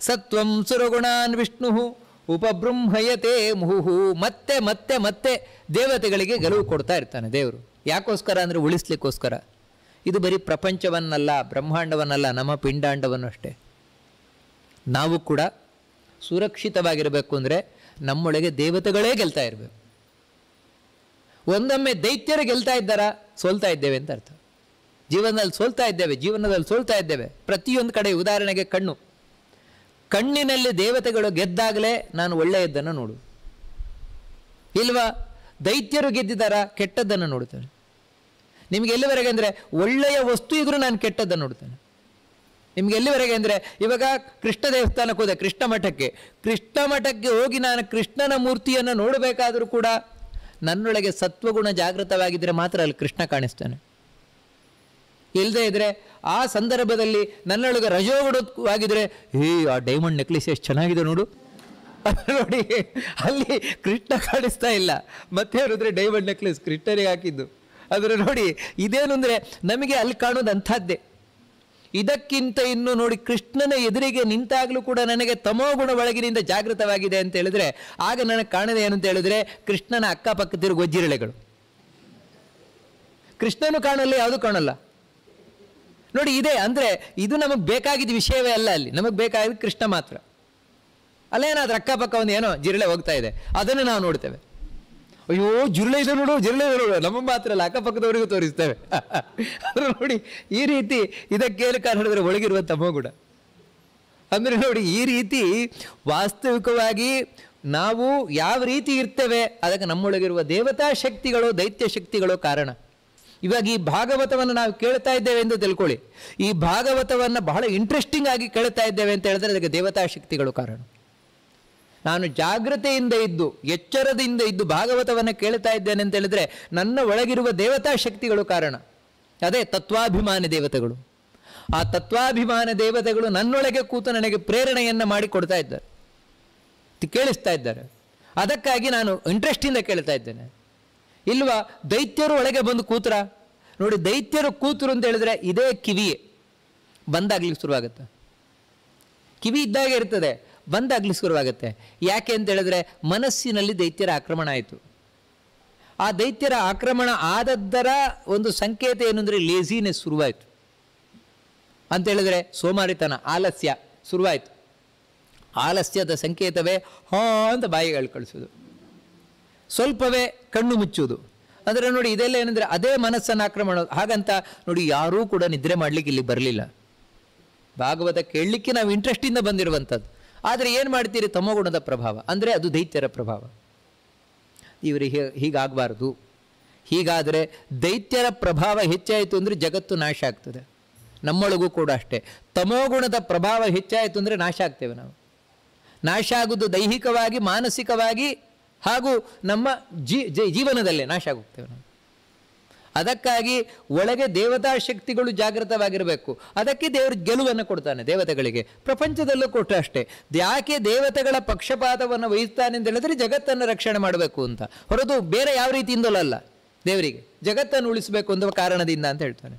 ಸತ್ವಂ ಸುರಗುಣಾನ್ ವಿಷ್ಣು ಉಪಬೃಂಹಯತೆ ಮುಹುಹು. ಮತ್ತೆ ಮತ್ತೆ ಮತ್ತೆ ದೇವತೆಗಳಿಗೆ ಗೆಲುವು ಕೊಡ್ತಾ ಇರ್ತಾನೆ ದೇವರು. ಯಾಕೋಸ್ಕರ ಅಂದರೆ ಉಳಿಸ್ಲಿಕ್ಕೋಸ್ಕರ. ಇದು ಬರೀ ಪ್ರಪಂಚವನ್ನಲ್ಲ, ಬ್ರಹ್ಮಾಂಡವನ್ನಲ್ಲ, ನಮ್ಮ ಪಿಂಡಾಂಡವನ್ನು ಅಷ್ಟೇ. ನಾವು ಕೂಡ ಸುರಕ್ಷಿತವಾಗಿರಬೇಕು ಅಂದರೆ ನಮ್ಮೊಳಗೆ ದೇವತೆಗಳೇ ಗೆಲ್ತಾ ಇರಬೇಕು. ಒಂದೊಮ್ಮೆ ದೈತ್ಯರು ಗೆಲ್ತಾ ಇದ್ದಾರಾ, ಸೋಲ್ತಾ ಇದ್ದೇವೆ ಅಂತ ಅರ್ಥ. ಜೀವನದಲ್ಲಿ ಸೋಲ್ತಾ ಇದ್ದೇವೆ ಪ್ರತಿಯೊಂದು ಕಡೆ. ಉದಾಹರಣೆಗೆ ಕಣ್ಣಿನಲ್ಲಿ ದೇವತೆಗಳು ಗೆದ್ದಾಗಲೇ ನಾನು ಒಳ್ಳೆಯದನ್ನು ನೋಡು, ಇಲ್ವಾ? ದೈತ್ಯರು ಗೆದ್ದಿದ್ದಾರಾ, ಕೆಟ್ಟದ್ದನ್ನು ನೋಡ್ತಾನೆ. ನಿಮಗೆ ಎಲ್ಲಿವರೆಗೆ ಅಂದರೆ ಒಳ್ಳೆಯ ವಸ್ತು ಇದ್ರೂ ನಾನು ಕೆಟ್ಟದ್ದನ್ನು ನೋಡ್ತೇನೆ. ನಿಮ್ಗೆ ಎಲ್ಲಿವರೆಗೆ ಅಂದರೆ, ಇವಾಗ ಕೃಷ್ಣ ದೇವಸ್ಥಾನಕ್ಕೆ ಹೋದೆ, ಕೃಷ್ಣ ಮಠಕ್ಕೆ ಹೋಗಿ ನಾನು ಕೃಷ್ಣನ ಮೂರ್ತಿಯನ್ನು ನೋಡಬೇಕಾದರೂ ಕೂಡ ನನ್ನೊಳಗೆ ಸತ್ವಗುಣ ಜಾಗೃತವಾಗಿದ್ದರೆ ಮಾತ್ರ ಅಲ್ಲಿ ಕೃಷ್ಣ ಕಾಣಿಸ್ತಾನೆ. ಇಲ್ಲದೆ ಇದ್ದರೆ ಆ ಸಂದರ್ಭದಲ್ಲಿ ನನ್ನೊಳಗೆ ರಜೋಗುಣವಾಗಿದ್ದರೆ, ಆ ಡೈಮಂಡ್ ನೆಕ್ಲೆಸ್ ಎಷ್ಟು ಚೆನ್ನಾಗಿದೆ ನೋಡು, ನೋಡಿ ಅಲ್ಲಿ ಕೃಷ್ಣ ಕಾಣಿಸ್ತಾ ಇಲ್ಲ. ಮತ್ತೆ ಅವರಿದ್ರೆ ಡೈಮಂಡ್ ನೆಕ್ಲೆಸ್ ಕೃಷ್ಣನಿಗೆ ಹಾಕಿದ್ದು. ಆದರೆ ನೋಡಿ ಇದೇನು ಅಂದರೆ ನಮಗೆ ಅಲ್ಲಿ ಕಾಣೋದು ಅಂಥದ್ದೇ. ಇದಕ್ಕಿಂತ ಇನ್ನು ನೋಡಿ, ಕೃಷ್ಣನ ಎದುರಿಗೆ ನಿಂತಾಗಲೂ ಕೂಡ ನನಗೆ ತಮೋಗುಣ ಒಳಗಿನಿಂದ ಜಾಗೃತವಾಗಿದೆ ಅಂತ ಹೇಳಿದ್ರೆ, ಆಗ ನನಗೆ ಕಾಣದೆ ಏನು ಅಂತ ಹೇಳಿದ್ರೆ, ಕೃಷ್ಣನ ಅಕ್ಕಪಕ್ಕ ಗೊಜ್ಜಿರಳೆಗಳು. ಕೃಷ್ಣನು ಕಾಣಲ್ಲ, ಯಾವುದು ಕಾಣಲ್ಲ. ನೋಡಿ ಇದೆ ಅಂದರೆ ಇದು ನಮಗೆ ಬೇಕಾಗಿದ್ದ ವಿಷಯವೇ ಅಲ್ಲ. ಅಲ್ಲಿ ನಮಗೆ ಬೇಕಾಗಿದ್ದು ಕೃಷ್ಣ ಮಾತ್ರ. ಅಲ್ಲೇನಾದ್ರೂ ಅಕ್ಕಪಕ್ಕ ಒಂದು ಏನೋ ಜಿರಳೆ ಹೋಗ್ತಾ ಇದೆ, ಅದನ್ನು ನಾವು ನೋಡ್ತೇವೆ. ಅಯ್ಯೋ ಜಿರಳೆ ಇದೆ ನೋಡು, ನಮ್ಮ ಮಾತ್ರ ಅಲ್ಲ, ಅಕ್ಕಪಕ್ಕದವರಿಗೂ ತೋರಿಸ್ತೇವೆ. ಆದರೆ ನೋಡಿ ಈ ರೀತಿ ಇದಕ್ಕೇನು ಕಾರಣ ಹೇಳಿದ್ರೆ ಒಳಗಿರುವ ತಮೋಗುಣ. ಅಂದರೆ ನೋಡಿ ಈ ರೀತಿ ವಾಸ್ತವಿಕವಾಗಿ ನಾವು ಯಾವ ರೀತಿ ಇರ್ತೇವೆ ಅದಕ್ಕೆ ನಮ್ಮೊಳಗಿರುವ ದೇವತಾ ಶಕ್ತಿಗಳು, ದೈತ್ಯ ಶಕ್ತಿಗಳು ಕಾರಣ. ಇವಾಗ ಈ ಭಾಗವತವನ್ನು ನಾವು ಕೇಳ್ತಾ ಇದ್ದೇವೆ ಎಂದು ತಿಳ್ಕೊಳ್ಳಿ. ಈ ಭಾಗವತವನ್ನು ಬಹಳ ಇಂಟ್ರೆಸ್ಟಿಂಗ್ ಆಗಿ ಕೇಳ್ತಾ ಇದ್ದೇವೆ ಅಂತ ಹೇಳಿದ್ರೆ ಅದಕ್ಕೆ ದೇವತಾ ಶಕ್ತಿಗಳು ಕಾರಣ. ನಾನು ಜಾಗೃತೆಯಿಂದ ಇದ್ದು, ಎಚ್ಚರದಿಂದ ಇದ್ದು ಭಾಗವತವನ್ನು ಕೇಳ್ತಾ ಇದ್ದೇನೆ ಅಂತ ಹೇಳಿದ್ರೆ ನನ್ನ ಒಳಗಿರುವ ದೇವತಾ ಶಕ್ತಿಗಳು ಕಾರಣ. ಅದೇ ತತ್ವಾಭಿಮಾನಿ ದೇವತೆಗಳು. ಆ ತತ್ವಾಭಿಮಾನ ದೇವತೆಗಳು ನನ್ನೊಳಗೆ ಕೂತು ನನಗೆ ಪ್ರೇರಣೆಯನ್ನು ಮಾಡಿ ಕೊಡ್ತಾ ಇದ್ದಾರೆ, ಕೇಳಿಸ್ತಾ ಇದ್ದಾರೆ. ಅದಕ್ಕಾಗಿ ನಾನು ಇಂಟ್ರೆಸ್ಟಿಂದ ಕೇಳ್ತಾ ಇದ್ದೇನೆ. ಇಲ್ವಾ ದೈತ್ಯರು ಒಳಗೆ ಬಂದು ಕೂತ್ರ ನೋಡಿ, ದೈತ್ಯರು ಕೂತರು ಅಂತ ಹೇಳಿದ್ರೆ ಇದೇ ಕಿವಿಯೇ ಬಂದಾಗ್ಲಿಕ್ಕೆ ಶುರುವಾಗುತ್ತೆ. ಕಿವಿ ಇದ್ದಾಗೆ ಇರ್ತದೆ, ಬಂದಾಗಲಿ ಶುರುವಾಗುತ್ತೆ. ಯಾಕೆ ಅಂತ ಹೇಳಿದ್ರೆ ಮನಸ್ಸಿನಲ್ಲಿ ದೈತ್ಯರ ಆಕ್ರಮಣ ಆಯಿತು. ಆ ದೈತ್ಯರ ಆಕ್ರಮಣ ಆದದ್ದರ ಒಂದು ಸಂಕೇತ ಏನು ಅಂದರೆ ಲೇಜಿನೆಸ್ ಶುರುವಾಯಿತು ಅಂತ ಹೇಳಿದ್ರೆ ಸೋಮಾರಿತನ, ಆಲಸ್ಯ ಶುರುವಾಯಿತು. ಆಲಸ್ಯದ ಸಂಕೇತವೇ ಹಾ ಅಂತ ಬಾಯಿಗಳು ಕಳಿಸೋದು, ಸ್ವಲ್ಪವೇ ಕಣ್ಣು ಮುಚ್ಚುವುದು. ಅಂದರೆ ನೋಡಿ ಇದೆಲ್ಲ ಏನಂದರೆ ಅದೇ ಮನಸ್ಸನ್ನು ಆಕ್ರಮಣ. ಹಾಗಂತ ನೋಡಿ ಯಾರೂ ಕೂಡ ನಿದ್ರೆ ಮಾಡಲಿಕ್ಕೆ ಇಲ್ಲಿ ಬರಲಿಲ್ಲ. ಭಾಗವತ ಕೇಳಲಿಕ್ಕೆ ನಾವು ಇಂಟ್ರೆಸ್ಟಿಂದ ಬಂದಿರುವಂಥದ್ದು. ಆದರೆ ಏನು ಮಾಡ್ತೀರಿ, ತಮೋಗುಣದ ಪ್ರಭಾವ, ಅಂದರೆ ಅದು ದೈತ್ಯರ ಪ್ರಭಾವ. ಇವರಿಗೆ ಹೀಗಾಗಬಾರ್ದು. ಹೀಗಾದರೆ ದೈತ್ಯರ ಪ್ರಭಾವ ಹೆಚ್ಚಾಯಿತು ಅಂದರೆ ಜಗತ್ತು ನಾಶ ಆಗ್ತದೆ. ನಮ್ಮೊಳಗೂ ಕೂಡ ಅಷ್ಟೇ, ತಮೋಗುಣದ ಪ್ರಭಾವ ಹೆಚ್ಚಾಯಿತು ಅಂದರೆ ನಾಶ ಆಗ್ತೇವೆ ನಾವು. ನಾಶ ಆಗುವುದು ದೈಹಿಕವಾಗಿ, ಮಾನಸಿಕವಾಗಿ ಹಾಗೂ ನಮ್ಮ ಜೀವನದಲ್ಲೇ ನಾಶ ಆಗೋಗ್ತೇವೆ ನಾವು. ಅದಕ್ಕಾಗಿ ಒಳಗೆ ದೇವತಾ ಶಕ್ತಿಗಳು ಜಾಗೃತವಾಗಿರಬೇಕು. ಅದಕ್ಕೆ ದೇವರು ಗೆಲುವನ್ನು ಕೊಡ್ತಾನೆ ದೇವತೆಗಳಿಗೆ, ಪ್ರಪಂಚದಲ್ಲೂ ಕೊಟ್ಟ ಅಷ್ಟೇ. ಯಾಕೆ ದೇವತೆಗಳ ಪಕ್ಷಪಾತವನ್ನು ವಹಿಸ್ತಾನೆ ಅಂತ ಹೇಳಿದ್ರೆ ಜಗತ್ತನ್ನು ರಕ್ಷಣೆ ಮಾಡಬೇಕು ಅಂತ, ಹೊರತು ಬೇರೆ ಯಾವ ರೀತಿಯಿಂದಲೂ ಅಲ್ಲ. ದೇವರಿಗೆ ಜಗತ್ತನ್ನು ಉಳಿಸಬೇಕು ಅನ್ನುವ ಕಾರಣದಿಂದ ಅಂತ ಹೇಳ್ತಾನೆ.